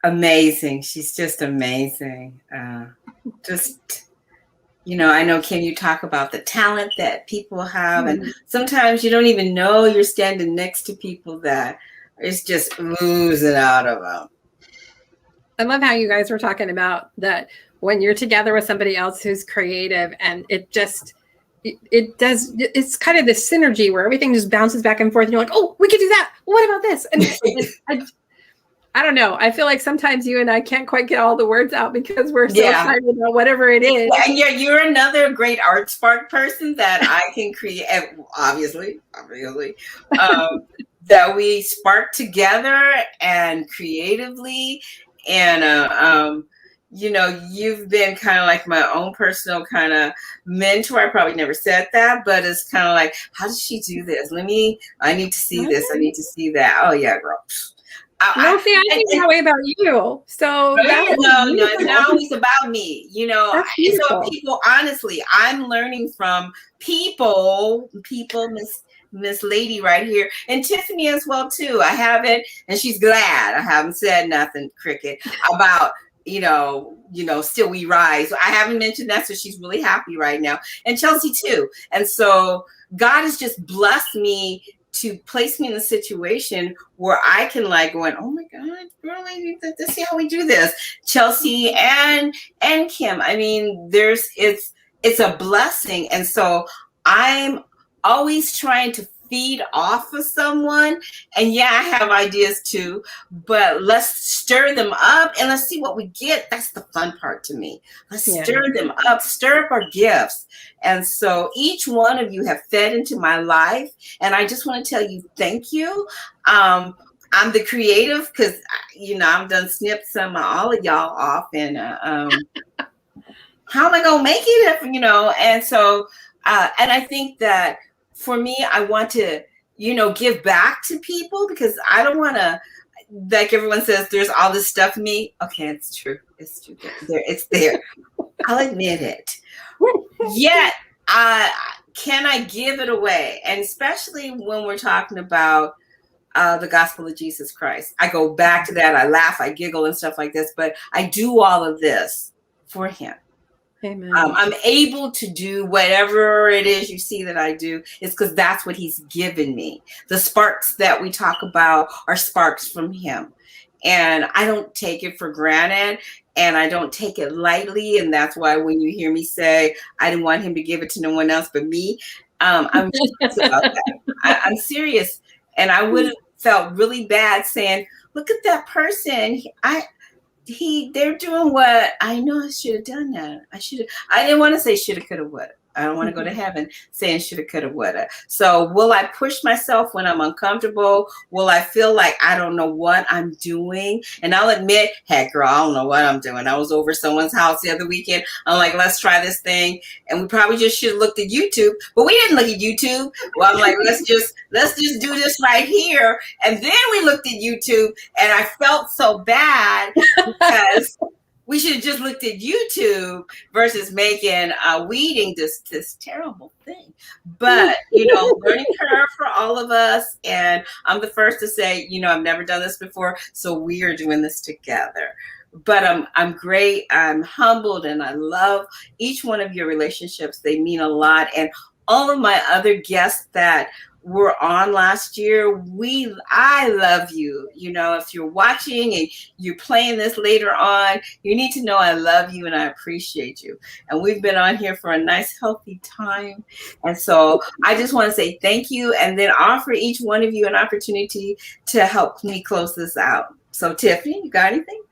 amazing. She's just amazing. I know, Kim, you talk about the talent that people have, and sometimes you don't even know you're standing next to people that it's just oozing out of them. I love how you guys were talking about that when you're together with somebody else who's creative, and it's kind of this synergy where everything just bounces back and forth, and you're like, oh, we could do that. What about this? And I don't know. I feel like sometimes you and I can't quite get all the words out because we're so excited about whatever it is. And you're another great art spark person that I can create, obviously, that we spark together and creatively. And, you've been kind of like my own personal kind of mentor. I probably never said that, but it's kind of like, how does she do this? I need to see this. I need to see that. Oh yeah, girl. I think that way about you. So no, it's not always about me. So people, honestly, I'm learning from people, Miss Lady right here, and Tiffany as well too. I haven't, and she's glad I haven't said nothing, Cricket, about Still We Rise. I haven't mentioned that, so she's really happy right now, and Chelsea too. And so God has just blessed me to place me in a situation where I can going, oh my God, girl, let's see how we do this. Chelsea and Kim. I mean, it's a blessing. And so I'm always trying to feed off of someone. And yeah, I have ideas too, but let's stir them up and let's see what we get. That's the fun part to me. Let's stir them up, stir up our gifts. And so each one of you have fed into my life. And I just want to tell you, thank you. I'm the creative because, I've done snipped some of all of y'all off. And how am I going to make it? And so, and I think that for me, I want to, give back to people because I don't want to, like everyone says, there's all this stuff in me. Okay, it's true. It's true. It's there. I'll admit it. Yet, can I give it away? And especially when we're talking about the gospel of Jesus Christ. I go back to that. I laugh, I giggle and stuff like this, but I do all of this for him. Amen. I'm able to do whatever it is you see that I do. It's because that's what he's given me. The sparks that we talk about are sparks from him. And I don't take it for granted and I don't take it lightly. And that's why when you hear me say, I didn't want him to give it to no one else but me, I'm serious about that. I'm serious. And I would have felt really bad saying, look at that person. They're doing what I know I should have done that. I didn't want to say shoulda, coulda, woulda. I don't want to go to heaven saying shoulda, coulda, woulda. So will I push myself when I'm uncomfortable? Will I feel like I don't know what I'm doing? And I'll admit, heck, girl, I don't know what I'm doing. I was over someone's house the other weekend. I'm like, let's try this thing. And we probably just should have looked at YouTube, but we didn't look at YouTube. Well, I'm like, let's just do this right here. And then we looked at YouTube and I felt so bad because we should have just looked at YouTube versus making weeding this terrible thing. But, learning curve for all of us. And I'm the first to say, I've never done this before. So we are doing this together. But I'm great. I'm humbled and I love each one of your relationships. They mean a lot. And all of my other guests that were on last year, I love you. You know, if you're watching and you're playing this later on, you need to know I love you and I appreciate you. And we've been on here for a nice, healthy time. And so I just want to say thank you and then offer each one of you an opportunity to help me close this out. So Tiffany, you got anything?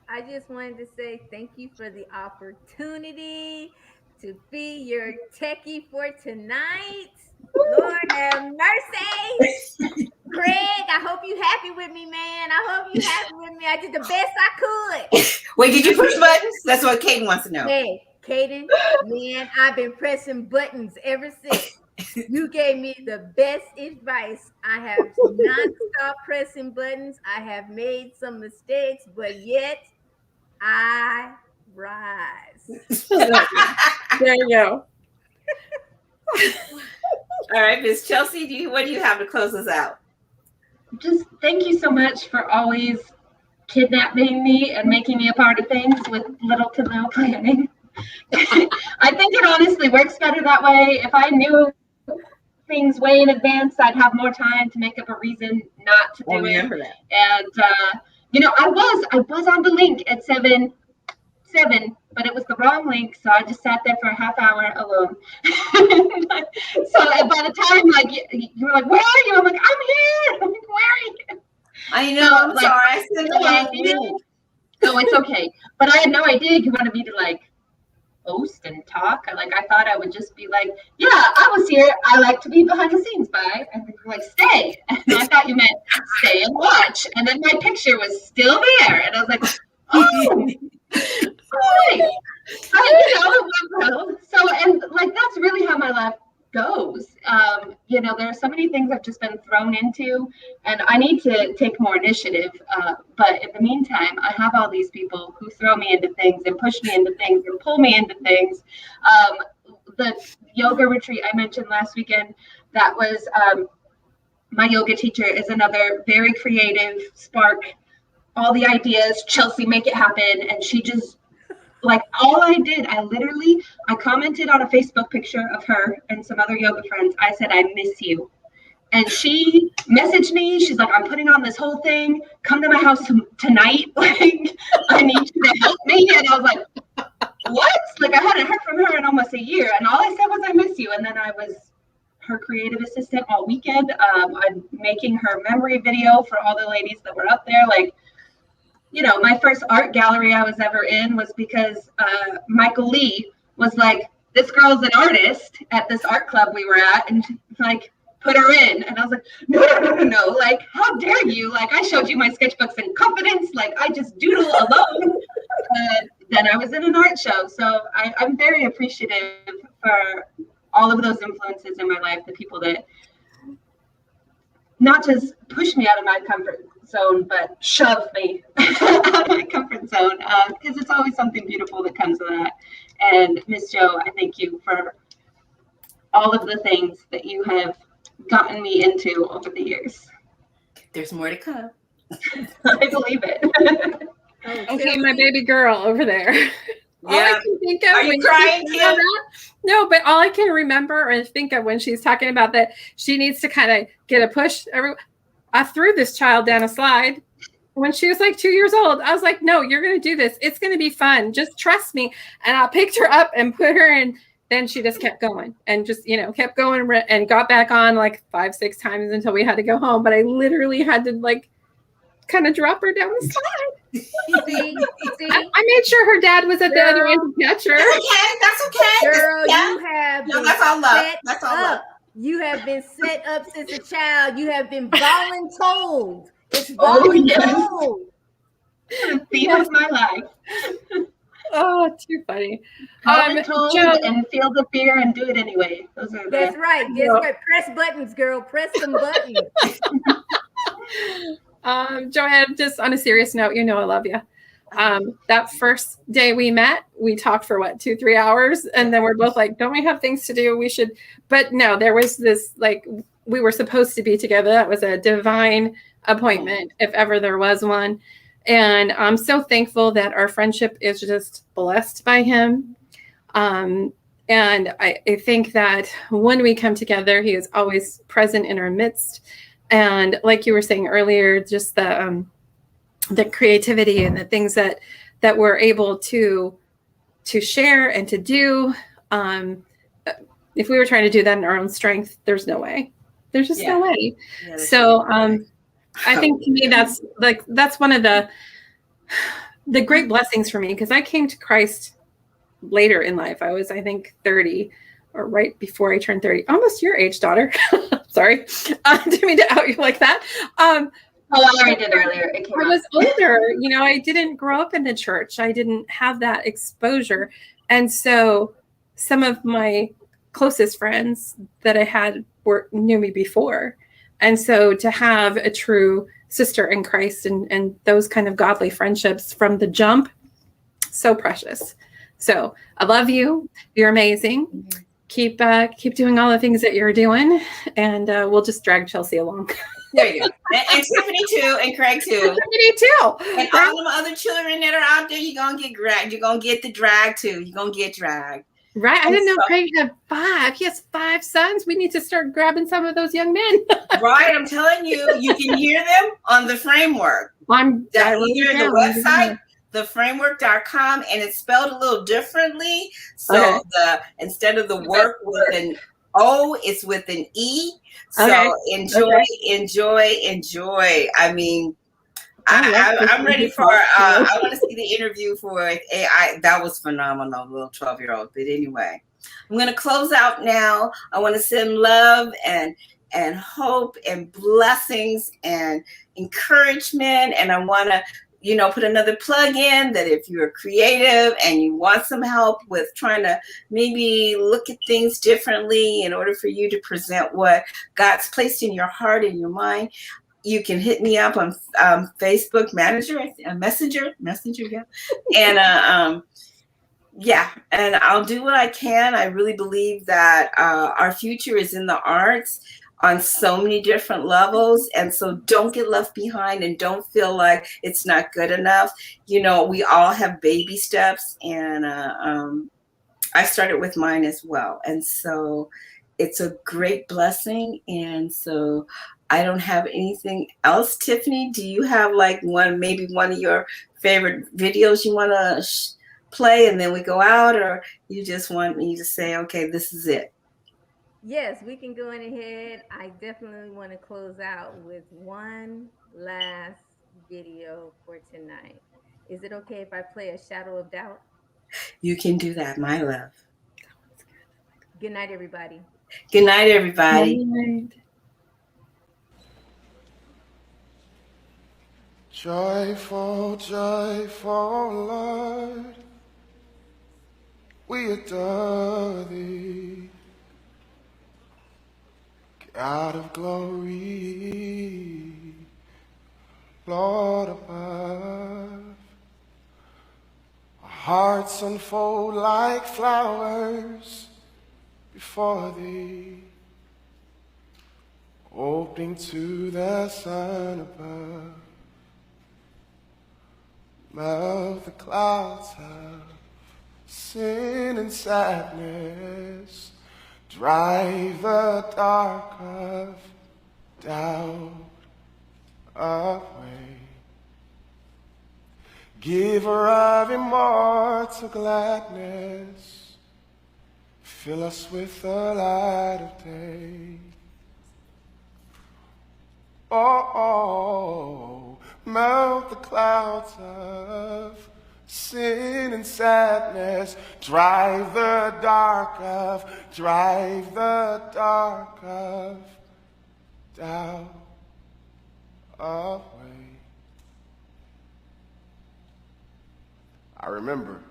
I just wanted to say thank you for the opportunity to be your techie for tonight. Lord have mercy. Craig, I hope you happy with me, man. I hope you happy with me. I did the best I could. Wait, did you push buttons? That's what Kaden wants to know. Hey, Kaden, man, I've been pressing buttons ever since. You gave me the best advice. I have not stopped pressing buttons. I have made some mistakes, but yet I rise. There you go. All right, Miss Chelsea, what do you have to close us out? Just thank you so much for always kidnapping me and making me a part of things with little to no planning. I think it honestly works better that way. If I knew things way in advance, I'd have more time to make up a reason not to do it. That. And you know, I was on the link at 7, but it was the wrong link, so I just sat there for a half hour alone. So by the time you were like, "Where are you?" I'm like, "I'm here." I'm like, "Where are you?" I know. I'm sorry. I sent the wrong link. No, it's okay. But I had no idea you wanted me to host and talk. I thought I would just be like, "Yeah, I was here. I like to be behind the scenes." Bye. And they were like, "Stay." And I thought you meant stay and watch. And then my picture was still there, and I was like, "Oh." Right. That's really how my life goes. You know, there are so many things I've just been thrown into, and I need to take more initiative. But in the meantime, I have all these people who throw me into things and push me into things and pull me into things. The yoga retreat I mentioned last weekend, that was my yoga teacher is another very creative spark. All the ideas, Chelsea, make it happen. And she just, all I did, I commented on a Facebook picture of her and some other yoga friends. I said, "I miss you." And she messaged me. She's like, "I'm putting on this whole thing. Come to my house tonight. I need you to help me." And I was like, "What?" I hadn't heard from her in almost a year. And all I said was, "I miss you." And then I was her creative assistant all weekend. I'm making her memory video for all the ladies that were up there. You know, my first art gallery I was ever in was because Michael Lee was like, "This girl's an artist" at this art club we were at, and put her in. And I was like, no, how dare you? I showed you my sketchbooks in confidence. I just doodle alone. Then I was in an art show. So I'm very appreciative for all of those influences in my life, the people that not just push me out of my comfort zone, but shove me out of my comfort zone, because it's always something beautiful that comes of that. And Miss Jo, I thank you for all of the things that you have gotten me into over the years. There's more to come. I believe it. Okay, my baby girl over there. Yeah. All I can think of, are you crying, Kim? No, but all I can remember and think of when she's talking about that she needs to kind of get a push. I threw this child down a slide when she was 2 years old. I was like, "No, you're going to do this. It's going to be fun. Just trust me." And I picked her up and put her in. Then she just kept going and just, kept going and got back on 5-6 times until we had to go home. But I literally had to kind of drop her down the slide. See? I made sure her dad was at the other end to catch her. That's okay. Girl, Yeah. you have been that's all love. set That's all up. love. You have been set up since a child. You have been voluntold. It's Oh, yes. voluntold. The theme of my life. Oh, too funny. Voluntold Jo, and feel the fear and do it anyway. That's right. That's right. Press buttons, girl. Press some buttons. Joanne, just on a serious note, I love you. That first day we met, we talked for 2-3 hours, and then we're both like, "Don't we have things to do? We should." But no, there was this we were supposed to be together. That was a divine appointment, if ever there was one. And I'm so thankful that our friendship is just blessed by him. And I think that when we come together, he is always present in our midst. And like you were saying earlier, just the creativity and the things that we're able to share and to do. If we were trying to do that in our own strength, there's no way. There's just no way. Yeah, So I think to me that's one of the great blessings for me, because I came to Christ later in life. I was, I think, 30 or right before I turned 30. Almost your age, daughter. Sorry. Didn't mean to out you like that. Oh, I already did earlier. It came I was older. You know, I didn't grow up in the church. I didn't have that exposure. And so some of my closest friends that I had knew me before. And so to have a true sister in Christ and those kind of godly friendships from the jump, so precious. So I love you. You're amazing. Keep doing all the things that you're doing, and we'll just drag Chelsea along. There you go. And Tiffany too, and Craig too. Tiffany too. And all them other children that are out there, you're gonna get dragged. You're gonna get the drag too. You're gonna get dragged. Right. I didn't know Craig had 5. He has 5 sons. We need to start grabbing some of those young men. Right. I'm telling you, you can hear them on the framework. On the website, theframework.com, and it's spelled a little differently. So instead of the work with an O, it's with an E. So enjoy. I mean, I'm ready for I want to see the interview for AI. That was phenomenal, little 12-year-old. But anyway, I'm going to close out now. I want to send love and hope and blessings and encouragement. And I want to, put another plug in that if you're creative and you want some help with trying to maybe look at things differently in order for you to present what God's placed in your heart and your mind, you can hit me up on Facebook Messenger, yeah. And I'll do what I can. I really believe that our future is in the arts on so many different levels. And so don't get left behind and don't feel like it's not good enough. We all have baby steps, and I started with mine as well. And so it's a great blessing. And so I don't have anything else. Tiffany, do you have maybe one of your favorite videos you want to play and then we go out, or you just want me to say, okay, this is it? Yes, we can go in ahead. I definitely want to close out with one last video for tonight. Is it okay if I play A Shadow of Doubt? You can do that, my love. Good night, everybody. Good night, everybody. Good night. Joyful, joyful Lord, we adore thee, God of glory, Lord above. Our hearts unfold like flowers before thee, opening to the sun above. Melt the clouds of sin and sadness, drive the dark of doubt away. Giver of immortal gladness, fill us with the light of day. Oh, melt the clouds of sin and sadness, drive the dark of doubt away. I remember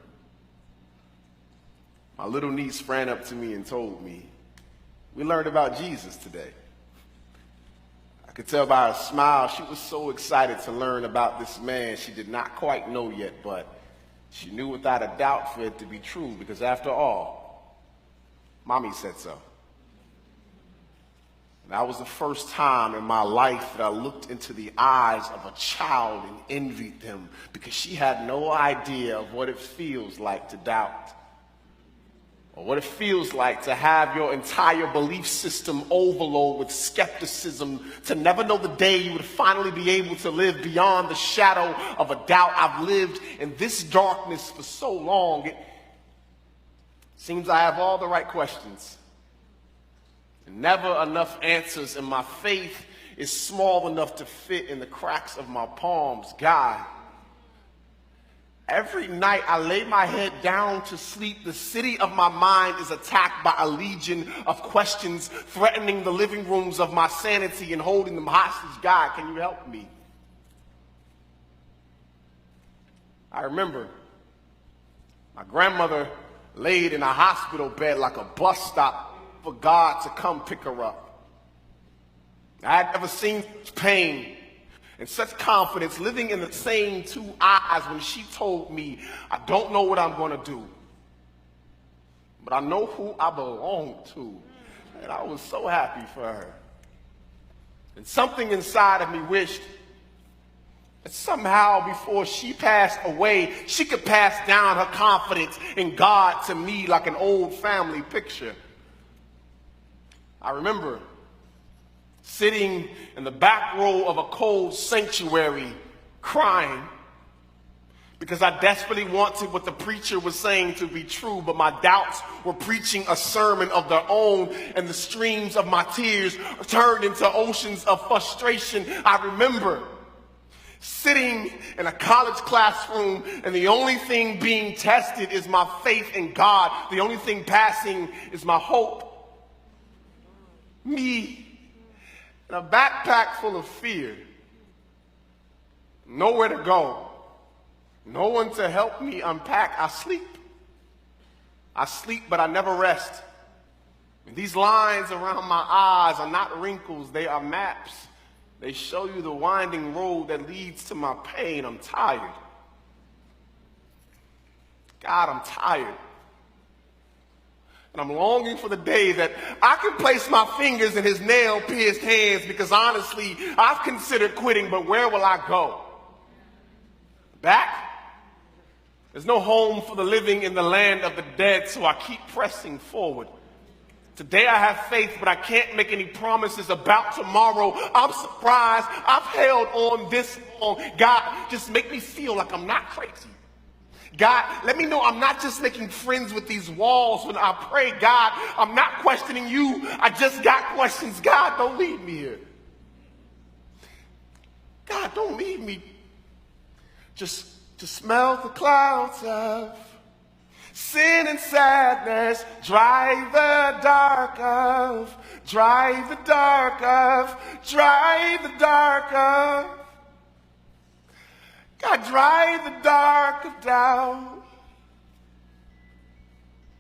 my little niece ran up to me and told me, "We learned about Jesus today." I could tell by her smile she was so excited to learn about this man she did not quite know yet, but she knew without a doubt for it to be true, because after all, Mommy said so. And that was the first time in my life that I looked into the eyes of a child and envied them, because she had no idea of what it feels like to doubt or what it feels like to have your entire belief system overload with skepticism, to never know the day you would finally be able to live beyond the shadow of a doubt. I've lived in this darkness for so long, it seems I have all the right questions and never enough answers, and my faith is small enough to fit in the cracks of my palms. God, every night I lay my head down to sleep, the city of my mind is attacked by a legion of questions, threatening the living rooms of my sanity and holding them hostage. God, can you help me? I remember my grandmother laid in a hospital bed like a bus stop for God to come pick her up. I had never seen such pain and such confidence living in the same two eyes when she told me, I don't know what I'm going to do, but I know who I belong to. And I was so happy for her. And something inside of me wished that somehow before she passed away, she could pass down her confidence in God to me like an old family picture. I remember sitting in the back row of a cold sanctuary crying because I desperately wanted what the preacher was saying to be true, but my doubts were preaching a sermon of their own, and the streams of my tears turned into oceans of frustration. I remember sitting in a college classroom, and the only thing being tested is my faith in God. The only thing passing is my hope. Me in a backpack full of fear, nowhere to go, no one to help me unpack. I sleep, but I never rest. And these lines around my eyes are not wrinkles, they are maps. They show you the winding road that leads to my pain. I'm tired. God, I'm tired. And I'm longing for the day that I can place my fingers in his nail-pierced hands, because honestly, I've considered quitting, but where will I go? Back? There's no home for the living in the land of the dead, so I keep pressing forward. Today I have faith, but I can't make any promises about tomorrow. I'm surprised I've held on this long. God, just make me feel like I'm not crazy. God, let me know I'm not just making friends with these walls when I pray. God, I'm not questioning you. I just got questions. God, don't leave me here. God, don't leave me. Just to smell the clouds of sin and sadness, drive the dark of, drive the dark of, drive the dark of. God, drive the dark of doubt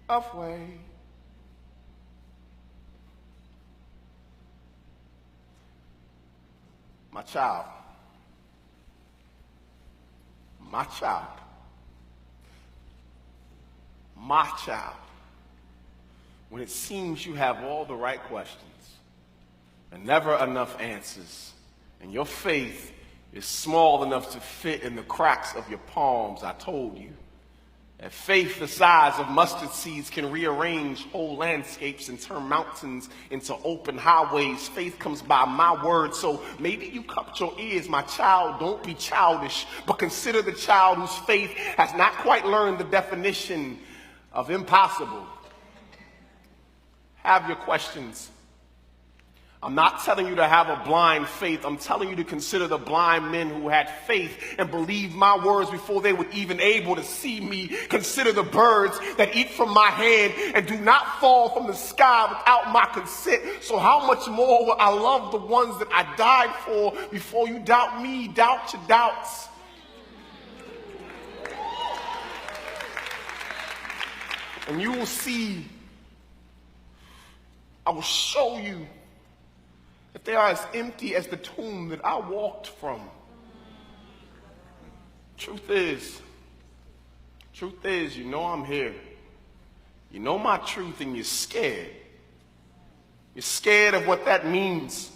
away. My child, my child, my child, when it seems you have all the right questions and never enough answers, and your faith is small enough to fit in the cracks of your palms, I told you that faith the size of mustard seeds can rearrange whole landscapes and turn mountains into open highways. Faith comes by my word, so maybe you cupped your ears. My child, don't be childish, but consider the child whose faith has not quite learned the definition of impossible. Have your questions. I'm not telling you to have a blind faith. I'm telling you to consider the blind men who had faith and believed my words before they were even able to see me. Consider the birds that eat from my hand and do not fall from the sky without my consent. So how much more will I love the ones that I died for before you doubt me? Doubt your doubts. And you will see, I will show you that they are as empty as the tomb that I walked from. Truth is, you know I'm here. You know my truth, and you're scared. You're scared of what that means.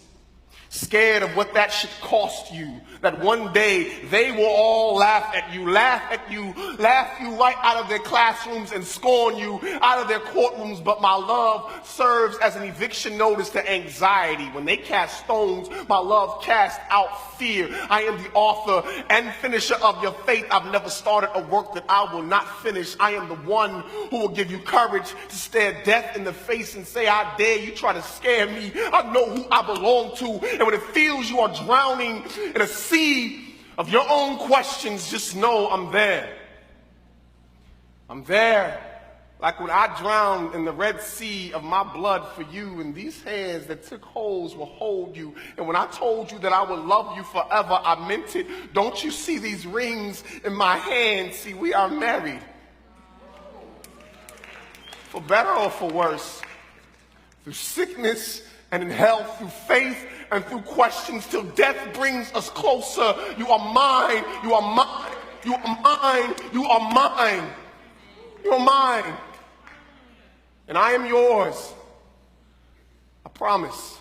Scared of what that should cost you. That one day they will all laugh you right out of their classrooms and scorn you out of their courtrooms. But my love serves as an eviction notice to anxiety. When they cast stones, my love casts out fear. I am the author and finisher of your faith. I've never started a work that I will not finish. I am the one who will give you courage to stare death in the face and say, I dare you try to scare me. I know who I belong to. And when it feels you are drowning in a sea of your own questions, just know I'm there. I'm there. Like when I drowned in the Red Sea of my blood for you, and these hands that took holes will hold you. And when I told you that I would love you forever, I meant it. Don't you see these rings in my hands? See, we are married. For better or for worse, through sickness and in health, through faith and through questions, till death brings us closer. You are mine, you are mine, you are mine, you are mine, you are mine. And I am yours. I promise.